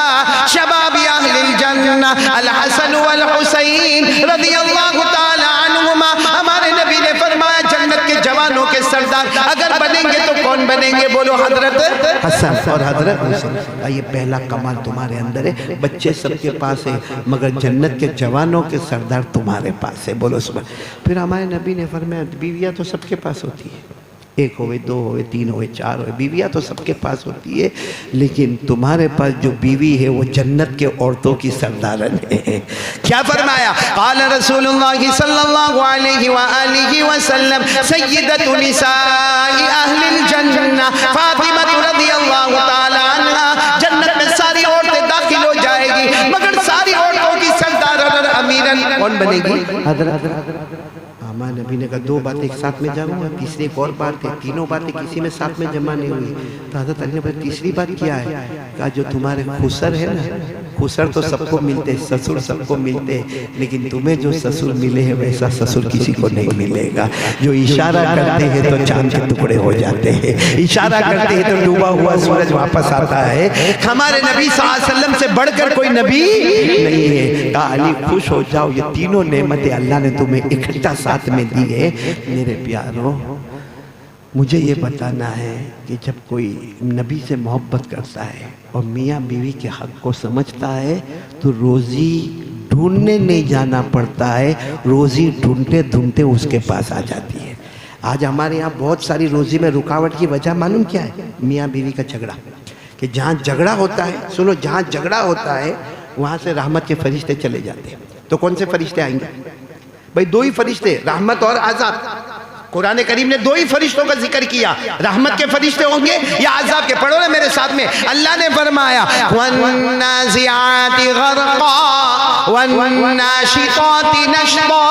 S1: شباب اہل الجنہ الحسن والحسین رضی اللہ تعالی عنہما۔ ہمارے نبی نے فرمایا جنت کے جوانوں کے سردار اگر بنیں گے تو کون بنیں گے؟ بولو حضرت حسن اور حضرت حسین۔ یہ پہلا کمال تمہارے اندر ہے، بچے سب کے پاس ہے مگر جنت کے جوانوں کے سردار تمہارے پاس ہے، بولو سبحان۔ پھر ہمارے نبی نے فرمایا بیویاں تو سب کے پاس ہوتی ہے، 1 ہوئے 2 ہوئے 3 ہوئے 4 ہوئے، بیویاں تو سب کے پاس ہوتی ہے، لیکن تمہارے پاس جو بیوی ہے وہ جنت کے عورتوں کی سردارن ہے۔ کیا فرمایا؟ قال رسول اللہ صلی اللہ علیہ وآلہ وسلم سیدۃ نساء اہل الجنہ فاطمہ رضی اللہ تعالی عنہا۔ جنت میں ساری عورتیں داخل ہو جائے گی مگر ساری عورتوں کی سردار اور امیرن کون بنے گی؟ حضرت ہمارے نبی نے کہا 2 باتیں ایک ساتھ میں جمع، تیسری ایک اور بات ہے، تینوں باتیں کسی میں ساتھ میں جمع نہیں ہوئی۔ تو حضرت علی نے کہا تیسری بات کیا ہے؟ کہا جو تمہارے خسر ہے نا، خسر تو سب کو ملتے، سسر سب کو ملتے، لیکن تمہیں جو سسر ملے ہیں ویسا سسر کسی کو نہیں ملے گا۔ جو اشارہ کرتے ہیں تو چاند کے ٹکڑے ہو جاتے ہیں، اشارہ کرتے ہیں تو ڈوبا ہوا سورج واپس آتا ہے۔ ہمارے نبی صلی اللہ علیہ وسلم سے بڑھ کر کوئی نبی نہیں ہے۔ کہا علی خوش ہو جاؤ، یہ تینوں نعمتیں اللہ نے تمہیں اکٹھا ساتھ میں دی ہے۔ میرے پیاروں مجھے یہ بتانا ہے کہ جب کوئی نبی سے محبت کرتا ہے اور میاں بیوی کے حق کو سمجھتا ہے تو روزی ڈھونڈنے نہیں جانا پڑتا ہے، روزی ڈھونڈتے ڈھونڈتے اس کے پاس آ جاتی ہے۔ آج ہمارے یہاں بہت ساری روزی میں رکاوٹ کی وجہ معلوم کیا ہے؟ میاں بیوی کا جھگڑا، کہ جہاں جھگڑا ہوتا ہے، سنو، جہاں جھگڑا ہوتا ہے وہاں سے رحمت کے فرشتے چلے جاتے ہیں۔ تو کون سے فرشتے آئیں گے؟ بھئی دو ہی فرشتے، رحمت اور عذاب۔ قرآن کریم نے دو ہی فرشتوں کا ذکر کیا، رحمت کے فرشتے ہوں گے یا عذاب کے۔ پڑھو نا میرے ساتھ میں، اللہ نے فرمایا وَالنَّازِعَاتِ غَرْقًا وَالنَّاشِطَاتِ نَشْطًا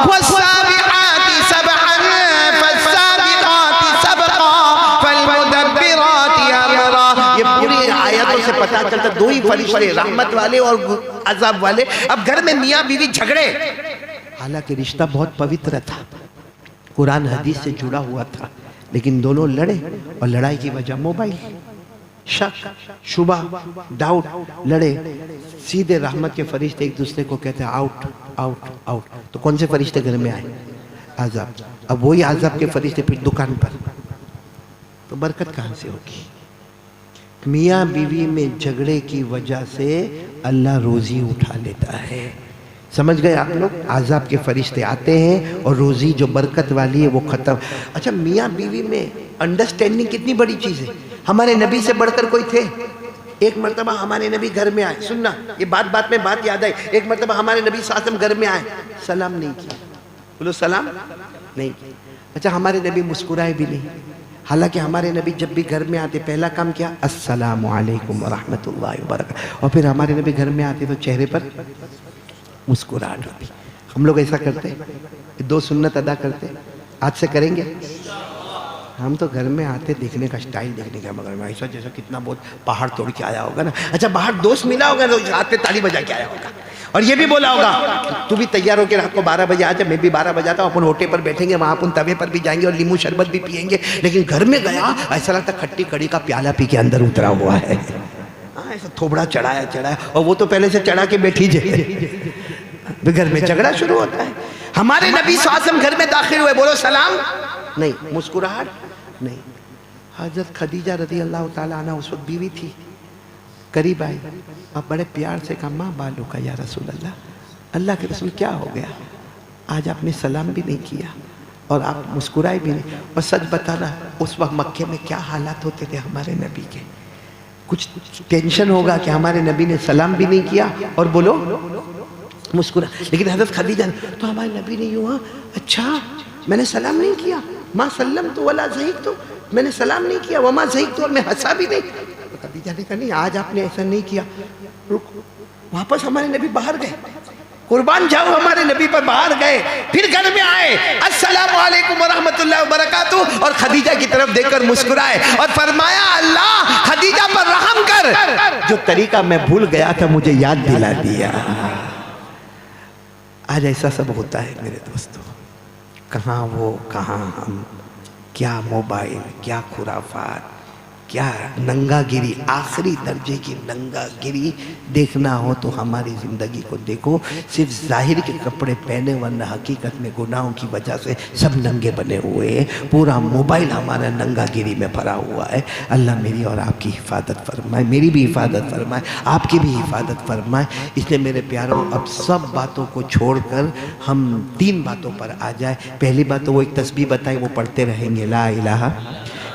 S1: وَالسَّابِحَاتِ سَبْحًا فَالسَّابِقَاتِ سَبْقًا فَالْمُدَبِّرَاتِ أَمْرًا۔ یہ پوری آیتوں سے پتہ چلتا دو ہی فرشتے، رحمت والے اور عذاب والے۔ اب گھر میں میاں بیوی جھگڑے، حالانکہ رشتہ بہت پوتر تھا، قرآن حدیث سے جڑا ہوا تھا، لیکن دونوں لڑے، اور لڑائی کی وجہ موبائل، شک، شبہ، ڈاؤٹ، لڑے۔ سیدھے رحمت کے فرشتے ایک دوسرے کو کہتے ہیں آؤٹ آؤٹ آؤٹ۔ تو کون سے فرشتے گھر میں آئے؟ عذاب۔ اب وہی عذاب کے فرشتے پھر دکان پر، تو برکت کہاں سے ہوگی؟ میاں بیوی میں جھگڑے کی وجہ سے اللہ روزی اٹھا لیتا ہے۔ سمجھ گئے آپ لوگ؟ عذاب کے فرشتے آتے ہیں اور روزی جو برکت والی ہے وہ ختم۔ اچھا، میاں بیوی میں انڈرسٹینڈنگ کتنی بڑی چیز ہے۔ ہمارے نبی سے بڑھ کر کوئی تھے؟ ایک مرتبہ ہمارے نبی گھر میں آئے، سننا یہ بات میں بات یاد آئی، ایک مرتبہ ہمارے نبی صلی اللہ علیہ وسلم گھر میں آئے، سلام نہیں کیا، بولو سلام نہیں کیا۔ اچھا، ہمارے نبی مسکرائے بھی نہیں، حالانکہ ہمارے نبی جب بھی گھر میں آتے پہلا کام کیا؟ السلام علیکم ورحمۃ اللہ وبرکاتہ۔ اور پھر ہمارے نبی گھر میں آتے تو چہرے پر مسکراہٹ ہوتی۔ ہم لوگ ایسا کرتے ہیں، دو سنت ادا کرتے، آج سے کریں گے۔ ہم تو گھر میں آتے دیکھنے کا سٹائل دیکھنے کا، مگر ایسا جیسا کتنا بہت پہاڑ توڑ کے آیا ہوگا نا۔ اچھا، باہر دوست ملا ہوگا تو ہاتھ پہ تالی بجا کے آیا ہوگا، اور یہ بھی بولا ہوگا تو بھی تیار ہو کے رات کو 12 بجے آ جا، میں بھی 12 بجے آتا ہوں، اپن ہوٹے پر بیٹھیں گے، وہاں اپن توے پر بھی جائیں گے اور لیمو شربت بھی پئیں گے۔ لیکن گھر میں گیا ایسا لگتا کھٹی کڑی کا پیالہ پی کے اندر اترا ہوا ہے، ایسا تھوبڑا چڑھایا، اور وہ تو پہلے سے چڑھا کے بیٹھی جائے، گھر میں جھگڑا شروع ہوتا ہے۔ ہمارے نبی صلی اللہ علیہ وسلم گھر میں داخل ہوئے، بولو سلام نہیں، مسکراہٹ نہیں۔ حضرت خدیجہ رضی اللہ تعالیٰ عنہ اس وقت بیوی تھی، قریب آئی، اب بڑے پیار سے کہا ماں بالو کا یا رسول اللہ، اللہ کے رسول کیا ہو گیا؟ آج آپ نے سلام بھی نہیں کیا اور آپ مسکرائے بھی نہیں۔ اور سچ بتانا، اس وقت مکے میں کیا حالات ہوتے تھے ہمارے نبی کے؟ کچھ ٹینشن ہوگا کہ ہمارے نبی نے سلام بھی نہیں کیا اور بولو مسکرا۔ لیکن حضرت خدیجہ تو ہمارے نبی نے یوں، اچھا میں نے سلام نہیں کیا، ما سلمت ولا ضحکت، میں نے سلام نہیں کیا، وما ضحکت، اور میں ہنسا بھی نہیں۔ خدیجہ نے کہا نہیں، آج آپ نے ایسا نہیں کیا، رکو۔ واپس ہمارے نبی باہر گئے، قربان جاؤ، ہمارے نبی پر باہر گئے، پھر گھر میں آئے، السلام علیکم ورحمۃ اللہ وبرکاتہ، اور خدیجہ کی طرف دیکھ کر مسکرائے اور فرمایا اللہ خدیجہ پر رحم کر، جو طریقہ میں بھول گیا تھا مجھے یاد دلا دیا۔ آج ایسا سب ہوتا ہے میرے دوستو، کہاں وہ کہاں ہم، کیا موبائل، کیا خرافات، کیا ننگا گیری، آخری درجے کی ننگا گیری۔ دیکھنا ہو تو ہماری زندگی کو دیکھو، صرف ظاہر کے کپڑے پہنے ورنہ حقیقت میں گناہوں کی وجہ سے سب ننگے بنے ہوئے ہیں۔ پورا موبائل ہمارا ننگا گیری میں بھرا ہوا ہے۔ اللہ میری اور آپ کی حفاظت فرمائے، میری بھی حفاظت فرمائے، آپ کی بھی حفاظت فرمائے۔ اس لیے میرے پیاروں، اب سب باتوں کو چھوڑ کر ہم 3 باتوں پر آ جائے۔ پہلی بات تو وہ ایک تسبیح بتائی، وہ پڑھتے رہیں گے، لا الہ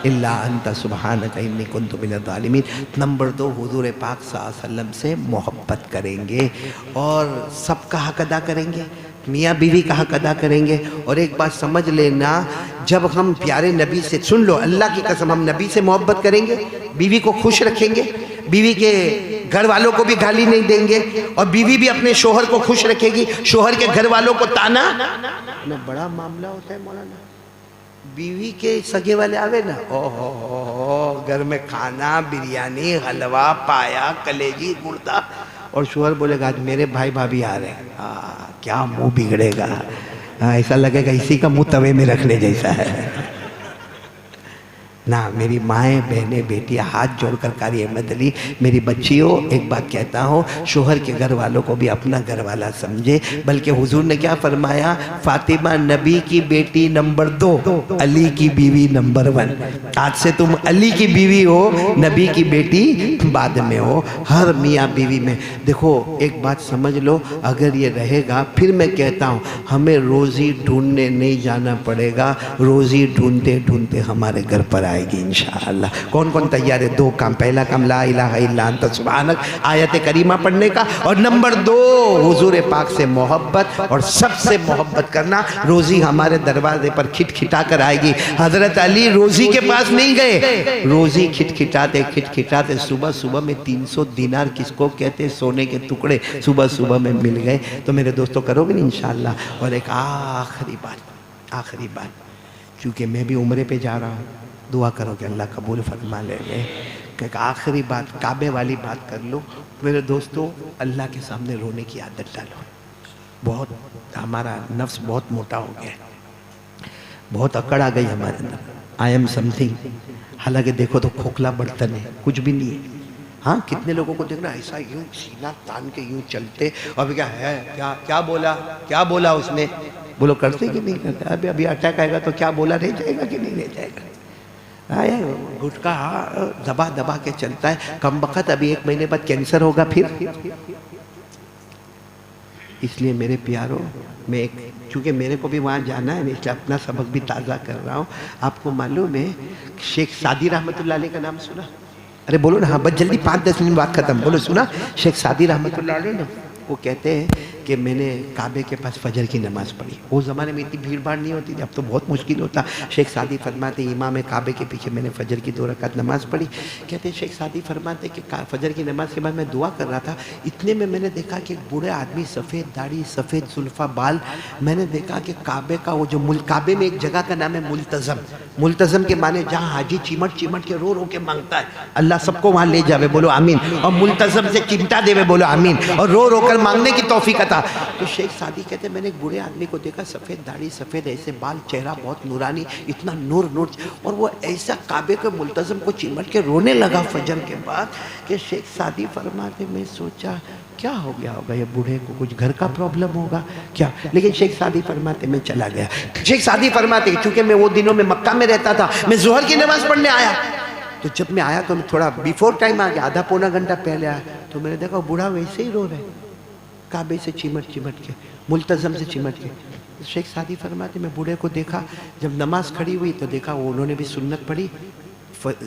S1: الا انت سبحانک انی کنت من الظالمین۔ نمبر 2، حضور پاک صلی اللہ علیہ وسلم سے محبت کریں گے اور سب کا حق ادا کریں گے، میاں بیوی کا حق ادا کریں گے۔ اور ایک بات سمجھ لینا، جب ہم پیارے نبی سے، سن لو اللہ کی قسم، ہم نبی سے محبت کریں گے، بیوی کو خوش رکھیں گے، بیوی کے گھر والوں کو بھی گالی نہیں دیں گے، اور بیوی بھی اپنے شوہر کو خوش رکھے گی، شوہر کے گھر والوں کو تانا نہ۔ بڑا معاملہ ہوتا ہے مولانا، بیوی کے سگے والے آوے نا، گھر میں کھانا، بریانی، حلوہ، پایا، کلیجی، گردہ، اور شوہر بولے گا آج میرے بھائی بھابھی آ رہے ہیں، کیا منہ بگڑے گا، ایسا لگے گا اسی کا منہ توے میں رکھنے جیسا ہے۔ نہ میری مائیں بہنیں بیٹیاں ہاتھ جوڑ کر قاری احمد علی میری بچیوں ایک بات کہتا ہوں، شوہر کے گھر والوں کو بھی اپنا گھر والا سمجھے، بلکہ حضور نے کیا فرمایا، فاطمہ نبی کی بیٹی نمبر 2، علی کی بیوی نمبر 1۔ آج سے تم علی کی بیوی ہو، نبی کی بیٹی بعد میں ہو۔ ہر میاں بیوی میں دیکھو ایک بات سمجھ لو، اگر یہ رہے گا، پھر میں کہتا ہوں ہمیں روزی ڈھونڈنے نہیں جانا پڑے گا، روزی ڈھونڈتے ڈھونڈتے ہمارے گھر پر آئے گی انشاءاللہ۔ کون کون تیار ہے؟ 2 کام، پہلا کام لا الہ الا انت سبحانک آیت کریمہ پڑھنے کا، اور نمبر 2 حضور پاک سے محبت، اور سب سے محبت کرنا۔ روزی ہمارے دروازے پر کھٹکھٹا کر آئے گی۔ حضرت علی روزی کے پاس نہیں گئے، روزی کھٹکھٹاتے کھٹکھٹاتے صبح صبح میں 300 دینار کس کو کہتے، سونے کے ٹکڑے صبح صبح میں مل گئے۔ تو میرے دوستو کرو گے نا انشاءاللہ۔ اور ایک آخری بات، چونکہ میں بھی عمرے پہ جا رہا ہوں، دعا کرو کہ اللہ قبول فرما لے گے۔ ایک آخری بات، کعبے والی بات کر لو میرے دوستو، اللہ کے سامنے رونے کی عادت ڈالو۔ بہت ہمارا نفس بہت موٹا ہو گیا ہے، بہت اکڑ آ گئی ہمارے اندر، آئی ایم سم تھنگ، حالانکہ دیکھو تو کھوکھلا برتن ہے، کچھ بھی نہیں ہے۔ ہاں کتنے لوگوں کو دیکھنا ایسا یوں سینہ تان کے یوں چلتے، اور کیا ہے، کیا بولا اس نے، بولو کرتے کہ نہیں کرتے؟ ابھی اٹیک آئے گا تو کیا بولا رہ جائے گا کہ نہیں رہ جائے گا؟ گھٹکا دبا دبا کے چلتا ہے، کم بخت ابھی 1 مہینے بعد کینسر ہوگا پھر۔ اس لیے میرے پیاروں، میں چونکہ میرے کو بھی وہاں جانا ہے، اس لیے اپنا سبق بھی تازہ کر رہا ہوں۔ آپ کو معلوم ہے شیخ سعدی رحمت اللہ علیہ کا نام سنا؟ ارے بولو نا، ہاں بس جلدی 5-10 منٹ بات ختم، بولو سنا؟ شیخ سعدی رحمت اللہ علیہ نا، وہ کہتے ہیں کہ میں نے کعبے کے پاس فجر کی نماز پڑھی۔ اس زمانے میں اتنی بھیڑ بھاڑ نہیں ہوتی تھی، اب تو بہت مشکل ہوتا۔ شیخ سعدی فرماتے ہیں امام کعبے کے پیچھے میں نے فجر کی 2 رکعت نماز پڑھی۔ کہتے ہیں شیخ سعدی فرماتے ہیں کہ فجر کی نماز کے بعد میں دعا کر رہا تھا، اتنے میں نے دیکھا کہ ایک بوڑھے آدمی، سفید داڑھی، سفید زلفہ بال، میں نے دیکھا کہ کعبے کا وہ جو کعبے میں ایک جگہ کا نام ہے ملتزم۔ ملتزم کے معنی جہاں حاجی چمٹ چمٹ کے رو کے مانگتا ہے، اللہ سب کو وہاں لے جاوے، بولو آمین، اور ملتزم سے چمٹا دے، بولو آمین، اور رو کر مانگنے کی توفیق عطا۔ تو شیخ سعدی کہتے ہیں میں نے ایک بوڑھے آدمی کو دیکھا، سفید داڑھی، سفید ایسے بال، چہرہ بہت نورانی، اتنا نور، اور وہ ایسا کعبے کے ملتزم کو چمٹ کے رونے لگا فجر کے بعد کہ شیخ سعدی فرماتے میں سوچا کیا ہو گیا ہوگا یہ بوڑھے کو، کچھ گھر کا پرابلم ہوگا کیا؟ لیکن شیخ سعدی فرماتے میں چلا گیا۔ شیخ سعدی فرماتے چونکہ میں وہ دنوں میں مکہ میں رہتا تھا، میں ظہر کی نماز پڑھنے آیا، تو جب میں آیا تو میں تھوڑا بیفور ٹائم آ گیا، آدھا پونا گھنٹہ پہلے آیا، تو میں نے دیکھا بوڑھا ویسے ہی رو رہے، کعبے سے چمٹ کے، ملتزم سے چمٹ کے۔ شیخ سعدی فرماتے میں بوڑھے کو دیکھا، جب نماز کھڑی ہوئی تو دیکھا وہ انہوں نے بھی سنت پڑھی،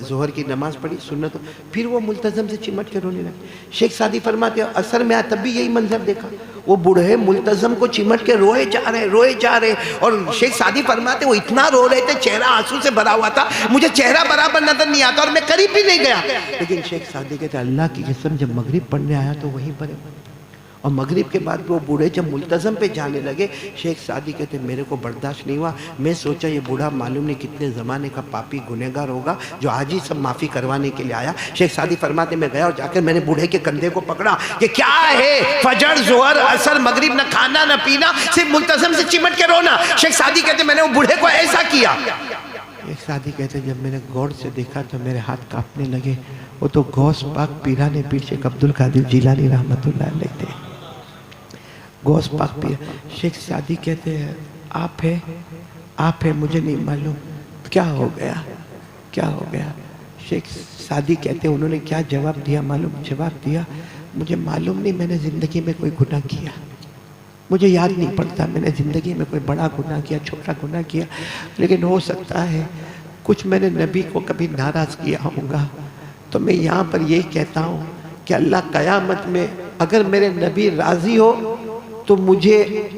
S1: ظہر کی نماز پڑھی سنت، پھر وہ ملتزم سے چمٹ کے رونے لگے۔ شیخ سعدی فرماتے اثر میں آیا تب بھی یہی منظر دیکھا، وہ بوڑھے ملتزم کو چمٹ کے روئے جا رہے، اور شیخ سعدی فرماتے وہ اتنا رو رہے تھے، چہرہ آنسو سے بھرا ہوا تھا، مجھے چہرہ برابر نظر نہیں آتا اور میں قریب بھی نہیں گیا۔ لیکن شیخ سعدی کہتے اللہ کی قسم جب مغرب پڑھنے آیا تو وہیں پر، اور مغرب کے بعد وہ بوڑھے جب ملتزم پہ جانے لگے، شیخ سعدی کہتے میرے کو برداشت نہیں ہوا، میں سوچا یہ بوڑھا معلوم نہیں کتنے زمانے کا پاپی گنہگار ہوگا جو آج ہی سب معافی کروانے کے لیے آیا۔ شیخ سعدی فرماتے میں گیا اور جا کر میں نے بوڑھے کے کندھے کو پکڑا کہ کیا ہے فجر ظہر عصر مغرب، نہ کھانا نہ پینا، صرف ملتزم سے چمٹ کے رونا۔ شیخ سعدی کہتے میں نے وہ بوڑھے کو ایسا کیا۔ شیخ سعدی کہتے جب میں نے غور سے دیکھا تو میرے ہاتھ کانپنے لگے، وہ تو غوث پاک پیران پیر شیخ عبد القادر جیلانی رحمت اللہ علیہ تھے، غوث پاک پیر۔ شیخ سعدی کہتے ہیں آپ ہے مجھے نہیں معلوم کیا ہو گیا۔ شیخ سعدی کہتے ہیں انہوں نے کیا جواب دیا معلوم؟ جواب دیا مجھے معلوم نہیں، میں نے زندگی میں کوئی گناہ کیا، مجھے یاد نہیں پڑتا میں نے زندگی میں کوئی بڑا گناہ کیا چھوٹا گناہ کیا، لیکن ہو سکتا ہے کچھ میں نے نبی کو کبھی ناراض کیا ہوگا، تو میں یہاں پر یہ کہتا ہوں کہ اللہ قیامت میں اگر میرے نبی راضی ہو تو مجھے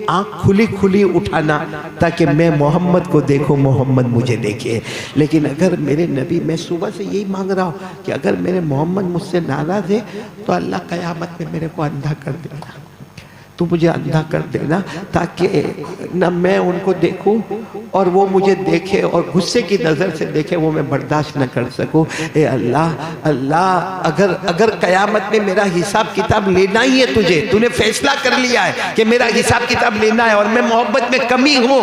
S1: آنکھ کھلی اٹھانا تاکہ میں محمد کو دیکھوں، محمد مجھے دیکھے۔ لیکن اگر میرے نبی، میں صبح سے یہی مانگ رہا ہوں کہ اگر میرے محمد مجھ سے ناراض ہے تو اللہ قیامت میں میرے کو اندھا کر دینا۔ تو مجھے اندھا کر دینا تاکہ نہ میں ان کو دیکھوں اور وہ مجھے دیکھے اور غصے کی نظر سے دیکھے، وہ میں برداشت نہ کر سکوں۔ اے اللہ اگر قیامت میں میرا حساب کتاب لینا ہی ہے تجھے، تو نے فیصلہ کر لیا ہے کہ میرا حساب کتاب لینا ہے اور میں محبت میں کمی ہوں،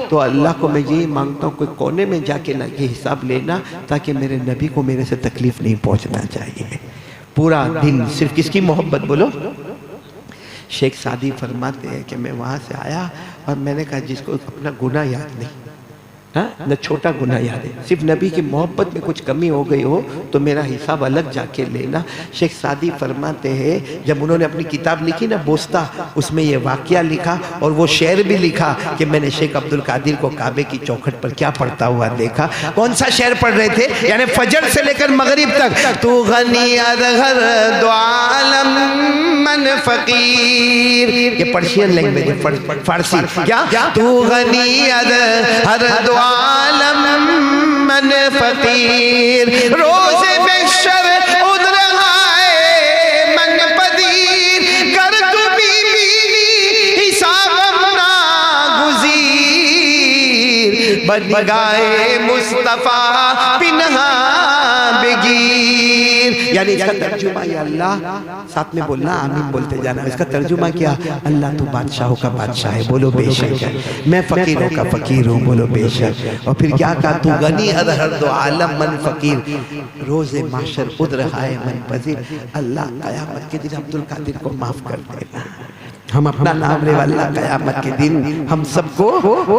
S1: تو اللہ کو میں یہی مانگتا ہوں کوئی کونے میں جا کے نہ یہ حساب لینا تاکہ میرے نبی کو میرے سے تکلیف نہیں پہنچنا چاہیے۔ پورا دن صرف کس کی محبت بولو؟ شیخ سعدی فرماتے ہیں کہ میں وہاں سے آیا اور میں نے کہا جس کو اپنا گناہ یاد نہیں، نہ چھوٹا گناہ یاد ہے، صرف نبی کی محبت میں کچھ کمی ہو گئی ہو تو میرا حساب الگ جا کے لینا۔ شیخ سعدی فرماتے ہیں جب انہوں نے اپنی کتاب لکھی نا بوستہ، اس میں یہ واقعہ لکھا اور وہ شعر بھی لکھا کہ میں نے شیخ عبد القادر کو کعبے کی چوکھٹ پر کیا پڑھتا ہوا دیکھا۔ کون سا شعر پڑھ رہے تھے؟ یعنی فجر سے لے کر مغرب تک، تو غنی ادھر دو عالم من فقیر، یہ پرشین لینگویج ہے، فارسی، کیا؟ تو غنی ادھر دو عالم من فقیر، روز بشر ادھر آئے من پدیر، گر تو بی بی حساب نا گزیر، بنگائے مصطفیٰ پنہا بگیر۔ یعنی اس کا ترجمہ یا اللہ، ساتھ میں بولنا آمین بولتے جانا، اس کا ترجمہ کیا؟ اللہ تو بادشاہوں کا بادشاہ ہے، بولو بے شک ہے، میں فقیروں کا فقیر ہوں، بولو بے شک۔ اور پھر کیا کہا؟ تو غنی ادھر دو عالم من فقیر، روز محشر خود رہائے من پذیر، اللہ قیامت کے دن عبد القادر کو معاف کر دینا، ہم اپنا نام لے واللہ قیامت کے دن ہم سب کو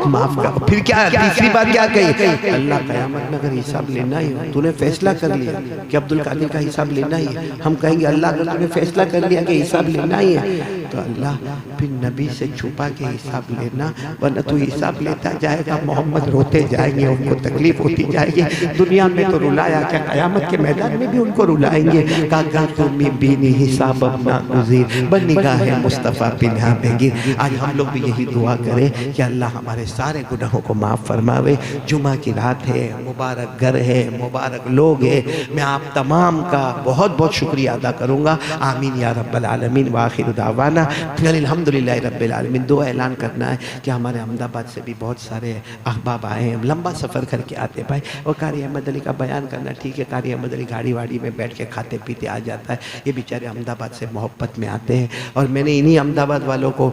S1: معاف کر۔ پھر کیا تیسری بات کیا کہی؟ اللہ قیامت میں اگر حساب لینا ہی ہو، تو نے فیصلہ کر لیا کہ عبد القادر کا حساب لینا ہی ہے، ہم کہیں گے اللہ اگر تو نے فیصلہ کر لیا کہ حساب لینا ہی ہے تو اللہ پھر نبی سے چھپا کے حساب لینا، ورنہ تو حساب لیتا جائے گا، محمد روتے جائیں گے، ان کو تکلیف ہوتی جائے گی، دنیا میں تو رلایا کیا قیامت کے میدان میں بھی ان کو رلائیں گے۔ کاغا تمی بینی حساب اپنا گزیر، بنگاہ مصطفیٰ پنہا بگیر۔ آج ہم لوگ بھی یہی دعا کریں کہ اللہ ہمارے سارے گناہوں کو معاف فرماوے۔ جمعہ کی رات ہے، مبارک گھر ہے، مبارک لوگ ہیں، میں آپ تمام کا بہت بہت شکریہ ادا کروں گا۔ آمین یا رب العالمین، وآخر دعوانا الحمدللہ رب العالمین۔ دو اعلان کرنا ہے کہ ہمارے احمد آباد سے بھی بہت سارے احباب آئے ہیں، لمبا سفر کر کے آتے بھائی، اور قاری احمد علی کا بیان کرنا ٹھیک ہے، قاری احمد علی گاڑی واڑی میں بیٹھ کے کھاتے پیتے آ جاتا ہے، یہ بیچارے احمد آباد سے محبت میں آتے ہیں، اور میں نے انہی احمد آباد والوں کو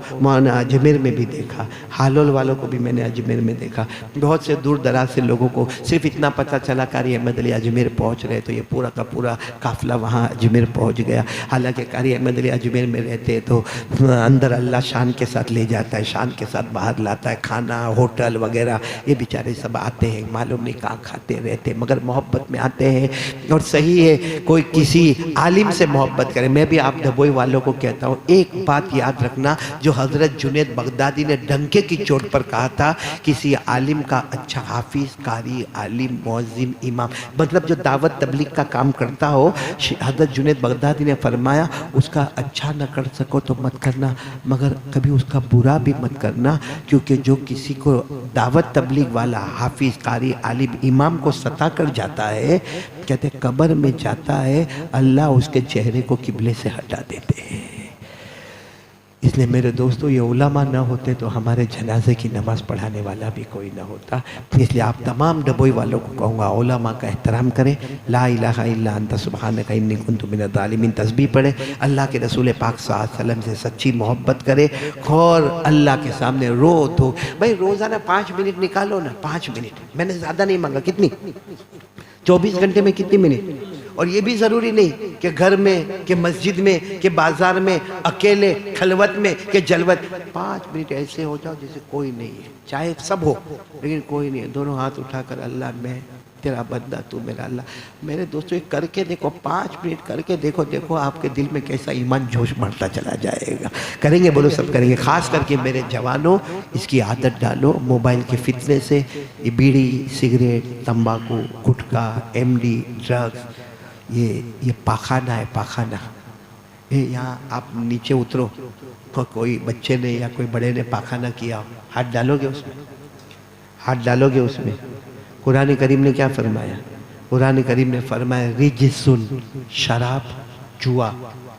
S1: اجمیر میں بھی دیکھا، حالول والوں کو بھی میں نے اجمیر میں دیکھا، بہت سے دور دراز سے لوگوں کو صرف اتنا پتہ چلا قاری احمد علی اجمیر پہنچ رہے تو یہ پورا کا پورا قافلہ وہاں اجمیر پہنچ گیا۔ حالانکہ قاری احمد علی اجمیر میں رہتے تو اندر اللہ شان کے ساتھ لے جاتا ہے، شان کے ساتھ باہر لاتا ہے، کھانا ہوٹل وغیرہ، یہ بیچارے سب آتے ہیں، معلوم نہیں کہاں کھاتے رہتے، مگر محبت میں آتے ہیں۔ اور صحیح ہے کوئی کسی عالم سے محبت کرے، میں بھی آپ دھبوئی والوں کو کہتا ہوں ایک بات یاد رکھنا جو حضرت جنید بغدادی نے ڈنکے کی چوٹ پر کہا تھا، کسی عالم کا اچھا حافظ، قاری، عالم، مؤذن، امام، مطلب جو دعوت تبلیغ کا کام کرتا ہو، حضرت جنید بغدادی نے فرمایا اس کا اچھا نہ کر سکو تو مت کرنا، مگر کبھی اس کا برا بھی مت کرنا، کیونکہ جو کسی کو دعوت تبلیغ والا حافظ، قاری، عالم، امام کو ستا کر جاتا ہے، کہتے قبر میں جاتا ہے اللہ اس کے چہرے کو قبلے سے ہٹا دیتے ہیں۔ اس لیے میرے دوستو یہ علماء نہ ہوتے تو ہمارے جنازے کی نماز پڑھانے والا بھی کوئی نہ ہوتا، اس لیے آپ تمام ڈبوئی والوں کو کہوں گا علماء کا احترام کریں، لا الہ الا انت سبحانک انی کنت من الظالمین تسبیح پڑھیں، اللہ کے رسول پاک صلی اللہ علیہ وسلم سے سچی محبت کرے، اور اللہ کے سامنے رو تو بھائی روزانہ 5 منٹ نکالو نا، 5 منٹ، میں نے زیادہ نہیں مانگا، کتنی 24 گھنٹے میں کتنی منٹ، اور یہ بھی ضروری نہیں کہ گھر میں، کہ مسجد میں، کہ بازار میں، اکیلے خلوت میں، کہ جلوت، 5 منٹ ایسے ہو جاؤ جیسے کوئی نہیں ہے، چاہے سب ہو لیکن کوئی نہیں ہے، دونوں ہاتھ اٹھا کر اللہ میں تیرا بندہ تو میرا اللہ۔ میرے دوستو یہ کر کے دیکھو، 5 منٹ کر کے دیکھو، دیکھو آپ کے دل میں کیسا ایمان جوش بڑھتا چلا جائے گا۔ کریں گے بولو، سب کریں گے، خاص کر کے میرے جوانوں اس کی عادت ڈالو، موبائل کے فتنے سے، یہ بیڑی، سگریٹ، تمباکو، گٹکا، ایم ڈی، ڈرگز، یہ پاخانہ ہے، پاخانہ۔ یہاں آپ نیچے اترو، کوئی بچے نے یا کوئی بڑے نے پاخانہ کیا، ہاتھ ڈالو گے اس میں، ہاتھ ڈالو گے اس میں۔ قرآن کریم نے کیا فرمایا؟ قرآن کریم نے فرمایا رجسن، شراب، جوا،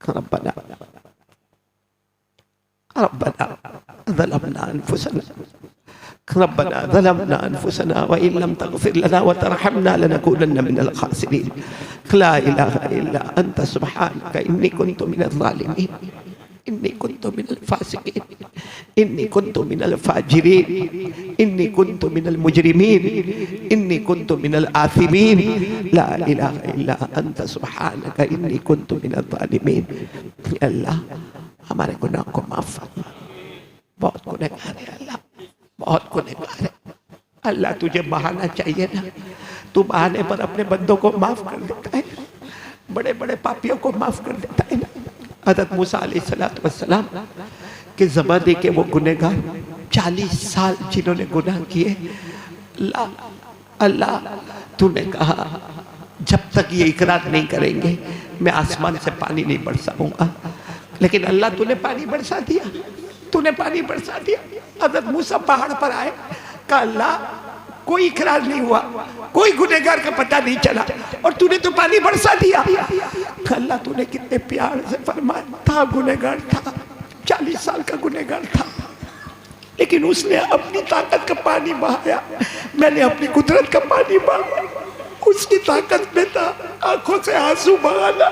S1: ربنا ظلمنا أنفسنا ربنا ظلمنا أنفسنا وإن لم تغفر لنا وترحمنا لنكونن من الخاسرين لا إله إلا أنت سبحانك إني كنت من الظالمين إني كنت من الفاسقين إني كنت من الفاجرين إني كنت من المجرمين إني كنت من الآثمين لا إله إلا أنت سبحانك إني كنت من الظالمين اللہ ہمارے گناہ کو معاف فرما بہت گنہگار ہے اللہ بہت گنہگار ہے اللہ تجھے بہانا چاہیے نا تو بہانے پر اپنے بندوں کو معاف کر دیتا ہے بڑے بڑے پاپیوں کو معاف کر دیتا ہے نا حضرت موسیٰ علیہ السلام کے زمانے کے وہ گنہگار 40 سال جنہوں نے گناہ کیے اللہ تو نے کہا جب تک یہ اقرار نہیں کریں گے میں آسمان سے پانی نہیں برساؤں گا لیکن اللہ تو نے پانی برسا دیا تو نے پانی برسا دیا حضرت موسیٰ پہاڑ پر آئے کہا اللہ کوئی اقرار نہیں ہوا کوئی گنہگار کا پتہ نہیں چلا اور تو نے تو پانی برسا دیا اللہ تو نے کتنے پیار سے فرمایا تھا گنہگار تھا 40 سال کا گنہگار تھا لیکن اس نے اپنی طاقت کا پانی بہایا میں نے اپنی قدرت کا پانی بہایا اس کی طاقت میں تھا آنکھوں سے آنسو بہانا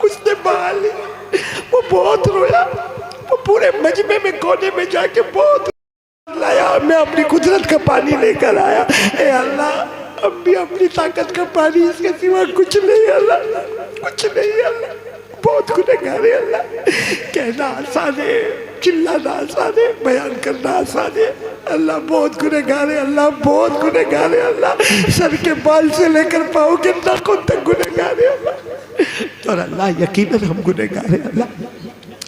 S1: اس نے بہا لی وہ بہت رویا وہ پورے مجمع میں کونے میں جا کے بہت لایا میں اپنی قدرت کا پانی لے کر آیا اے اللہ اب بھی اپنی طاقت کا پانی اس کے سوا کچھ نہیں اللہ کچھ نہیں اللہ بہت گنہگار ہے اللہ کہنا آسان ہے چلانا آسان ہے بیان کرنا آسان ہے اللہ بہت گنہگار ہے اللہ بہت گنہگار ہے اللہ سر کے بال سے لے کر پاؤں کے ناخن تک گنہگار ہے اللہ اور اللہ یقیناً ہم گنہگار ہیں اللہ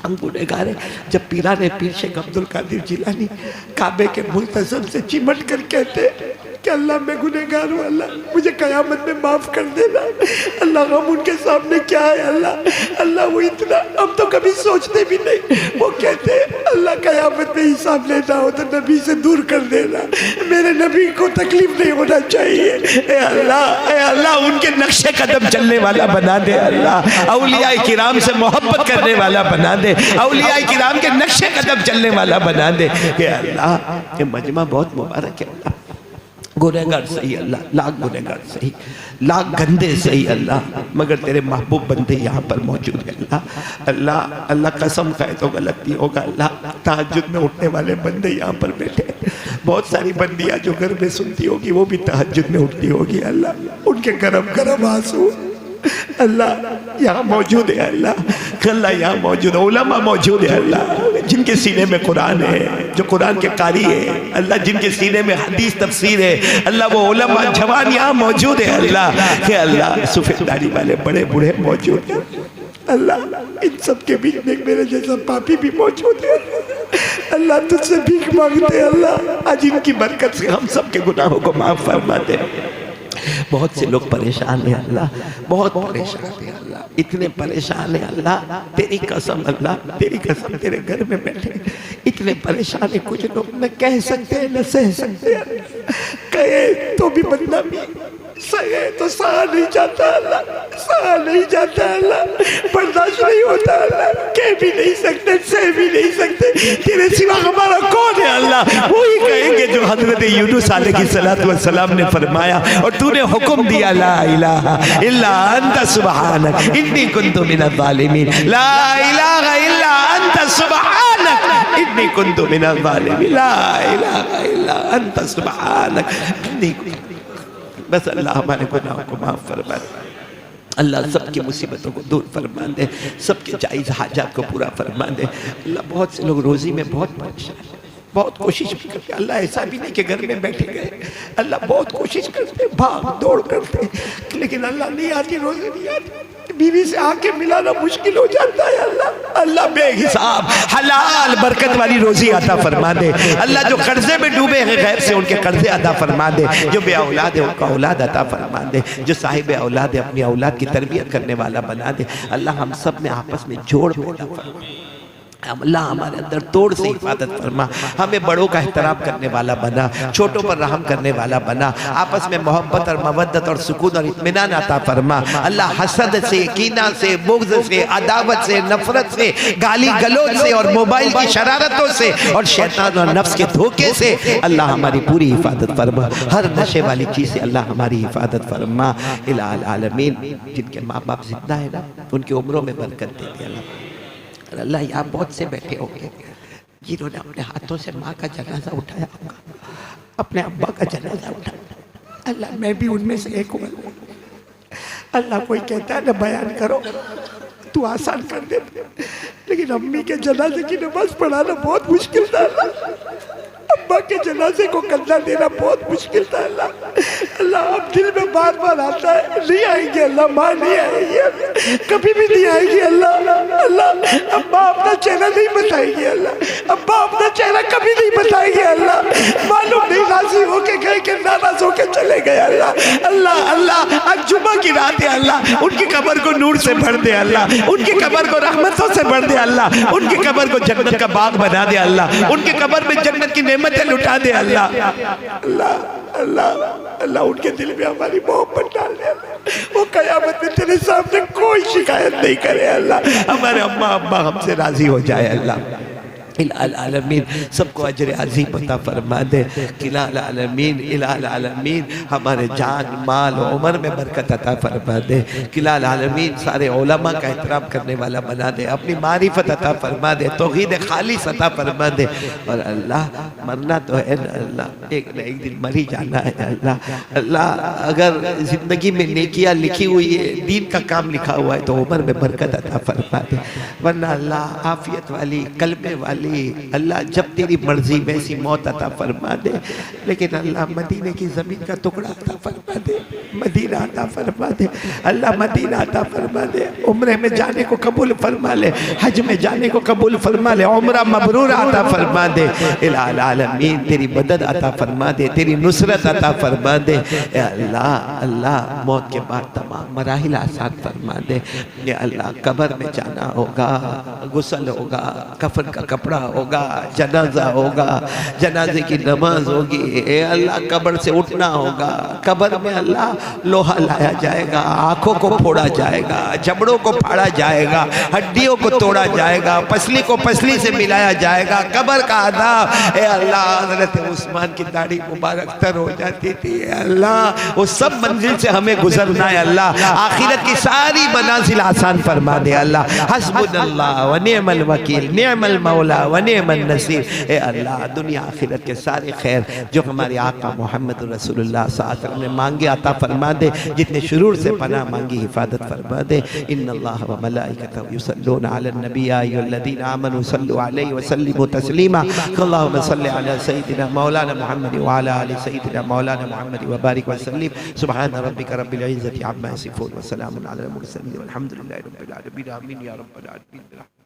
S1: ہم گنہگار ہیں جب پیران پیر شیخ عبدالقادر جیلانی کعبے کے ملتزم سے چمٹ کر کہتے کہ اللہ میں گنہگار ہوں اللہ مجھے قیامت میں معاف کر دینا اللہ ہم ان کے سامنے کیا ہے اللہ وہ اتنا ہم تو کبھی سوچتے بھی نہیں وہ کہتے اللہ قیامت میں حساب لینا ہو تو نبی سے دور کر دینا میرے نبی کو تکلیف نہیں ہونا چاہیے اے اللہ ان کے نقش قدم چلنے والا بنا دے اللہ اولیاء کرام سے محبت کرنے والا بنا دے اولیاء کرام کے نقش قدم چلنے والا بنا دے اے اللہ یہ مجمع بہت مبارک ہے اللہ گنہگار صحیح اللہ لاکھ گنہگار صحیح لاکھ گندے صحیح اللہ مگر تیرے محبوب بندے یہاں پر موجود ہیں اللہ قسم کھائے تو غلطی ہوگا اللہ تہجد میں اٹھنے والے بندے یہاں پر بیٹھے بہت ساری بندیاں جو گھر میں سنتی ہوگی وہ بھی تہجد میں اٹھتی ہوگی اللہ ان کے گرم گرم آنسو اللہ یہاں موجود ہے اللہ یہاں موجود ہے علماء موجود ہے اللہ جن کے سینے میں قرآن ہے جو قرآن کے قاری ہے اللہ جن کے سینے میں حدیث تفسیر ہے اللہ وہ علماء جوان یہاں موجود ہے اللہ کہ اللہ سفید داڑھی والے بڑے بوڑھے موجود ہیں اللہ ان سب کے بیچ میں میرے جیسا پاپی بھی موجود ہے اللہ تجھ سے بھیک مانگتے ہیں اللہ آج ان کی برکت سے ہم سب کے گناہوں کو معاف فرما دے بہت سے لوگ پریشان ہیں اللہ بہت پریشان ہیں اللہ اتنے پریشان ہیں اللہ تیری قسم اللہ تیری قسم تیرے گھر میں بیٹھے اتنے پریشان ہیں کچھ لوگ نہ کہہ سکتے ہیں نہ سہ سکتے ہیں کہے تو بھی بدنامی سہے تو سہا نہیں جاتا اللہ سہا نہیں جاتا اللہ برداشت نہیں ہوتا اللہ کہہ بھی نہیں سکتے سہ بھی نہیں سکتے تیرے سوا ہمارا کون ہے اللہ وہی کہیں گے جو حضرت یونس علیہ السلام نے فرمایا اور تو نے حکم دیا لا الہ الا انت سبحانک انی کنت من الظالمین لا الہ الا انت سبحانک انی کنت من الظالمین لا الہ الا انت سبحانک انی کنت بس اللہ ہمارے گناہوں کو معاف فرما دے اللہ سب کی مصیبتوں کو دور فرما دے سب کے جائز حاجات کو پورا فرما دے اللہ بہت سے لوگ روزی میں بہت پریشان ہیں بہت کوشش بھی کرتے اللہ ایسا بھی نہیں کہ گھر میں بیٹھے گئے اللہ بہت کوشش کرتے بھاگ دوڑ کرتے لیکن اللہ نہیں آتی روزی نہیں آتی بیوی سے آ کے ملانا مشکل ہو جاتا ہے اللہ بے حساب حلال برکت والی روزی عطا فرما دے اللہ جو قرضے میں ڈوبے ہیں غیر سے ان کے قرضے عطا فرما دے جو بے اولاد ہے ان کا اولاد عطا فرما دے جو صاحب اولاد ہے اپنی اولاد کی تربیت کرنے والا بنا دے اللہ ہم سب میں آپس میں جوڑ پیدا فرما اللہ ہمارے اندر توڑ سے حفاظت فرما، ہمیں بڑوں کا احترام کرنے والا بنا، چھوٹوں پر رحم کرنے والا بنا، آپس میں محبت اور مودت اور سکون اور اطمینان عطا فرما۔ اللہ حسد سے، کینہ سے، بغض سے، عداوت سے، نفرت سے، گالی گلوچ سے اور موبائل کی شرارتوں سے اور شیطان اور نفس کے دھوکے سے اللہ ہماری پوری حفاظت فرما، ہر نشے والی چیز سے اللہ ہماری حفاظت فرما۔ الہ العالمین، جن کے ماں باپ زندہ ہیں نا ان کی عمروں میں برکت دے دے اللہ۔ اللہ یہاں بہت سے بیٹھے ہوں گے جنہوں نے اپنے ہاتھوں سے ماں کا جنازہ اٹھایا ہوگا، اپنے ابا کا جنازہ اٹھایا، اللہ میں بھی ان میں سے ایک ہوں۔ اللہ کوئی کہتا ہے نہ بیان کرو تو آسان کر دے، لیکن امی کے جنازے کی نماز پڑھانا بہت مشکل تھا اللہ، ابا کے جنازے کو کندھا دینا بہت مشکل تھا اللہ۔ اللہ اب دل میں بار بار آتا ہے نہیں آئیں گے اللہ، ماں نہیں آئیں گے، کبھی بھی نہیں آئیں گے اللہ۔ اللہ ابا اپنا چہرہ نہیں بتائیں گے اللہ، ابا اپنا چہرہ کبھی نہیں بتائیں گے اللہ، معلوم نہیں راضی ہو کے گئے کہ ناراض ہو کے چلے گئے اللہ۔ اللہ اللہ آج جمعہ کی رات ہے اللہ، ان کی قبر کو نور سے بھر دے اللہ، ان کی قبر کو رحمتوں سے بھر دے اللہ، ان کی قبر کو جنت کا باغ بنا دے اللہ، ان کی قبر میں جنت کی نعمتیں لٹا دے اللہ۔ اللہ اللہ اللہ ان کے دل میں ہماری محبت ڈال دے اللہ، وہ قیامت میں تیرے سامنے کوئی شکایت نہیں کرے اللہ، ہمارے اماں ابا ہم سے راضی ہو جائے اللہ۔ الہ العالمین سب کو اجر عظیم عطا فرما دے، الہ العالمین الہ العالمین ہمارے جان مال و عمر میں برکت عطا فرما دے، الہ العالمین سارے علماء کا احترام کرنے والا بنا دے، اپنی معرفت عطا فرما دے، توحید خالص عطا فرما دے، اور اللہ مرنا تو ہے نا اللہ، ایک نہ ایک دن مر ہی جانا ہے اللہ۔ اللہ اگر زندگی میں نیکیاں لکھی ہوئی ہے، دین کا کام لکھا ہوا ہے تو عمر میں برکت عطا فرما دے، ورنہ اللہ عافیت والی کلمے والی اللہ جب تیری مرضی ویسی موت عطا فرما دے، لیکن اللہ مدینے کی زمین کا ٹکڑا عطا فرما دے، مدینہ عطا فرما دے اللہ، مدینہ عطا فرما دے، عمرے میں جانے کو قبول فرما لے، حج میں جانے کو قبول فرما لے، عمرہ مبرور عطا فرما دے، الہ العالمین تیری مدد عطا فرما دے، تیری نصرت عطا فرما دے، اے اللہ اللہ موت کے بعد تمام مراحل آسان فرما دے، اے اللہ قبر میں جانا ہوگا، غسل ہوگا، کفن کا کپڑا ہوگا، جنازہ ہوگا، جنازے کی نماز ہوگی، اے اللہ قبر سے اٹھنا ہوگا، قبر میں اللہ لوہا لایا جائے گا، آنکھوں کو پھوڑا جائے گا، جبڑوں کو پھاڑا جائے گا، ہڈیوں کو توڑا جائے گا، پسلی کو پسلی سے ملایا جائے گا، قبر کا عذاب اے اللہ حضرت عثمان کی داڑھی مبارک تر ہو جاتی تھی، اے اللہ وہ سب منزل سے ہمیں گزرنا ہے اللہ، آخرت کی ساری منازل آسان فرما دے اللہ، حسبنا اللہ و نعم الوکیل نعم المولا و نعم النصیر، اے اللہ دنیا آخرت کے سارے خیر جو ہمارے آقا محمد رسول اللہ صلی اللہ علیہ وسلم نے مانگے عطا فرما دے، جتنے شرور سے پناہ مانگی حفاظت فرما دے، ان اللہ و ملائکتہ یصلون علی النبی یا ایھا الذین آمنوا صلوا علیہ وسلموا تسلیما، اللہم صلی علی سیدنا مولانا محمد وعلی آل سیدنا مولانا محمد وبارک وسلم، سبحان ربک رب العزت عما یصفون وسلام علی المرسلین والحمد للہ رب العالمین، آمین یا رب العالمین۔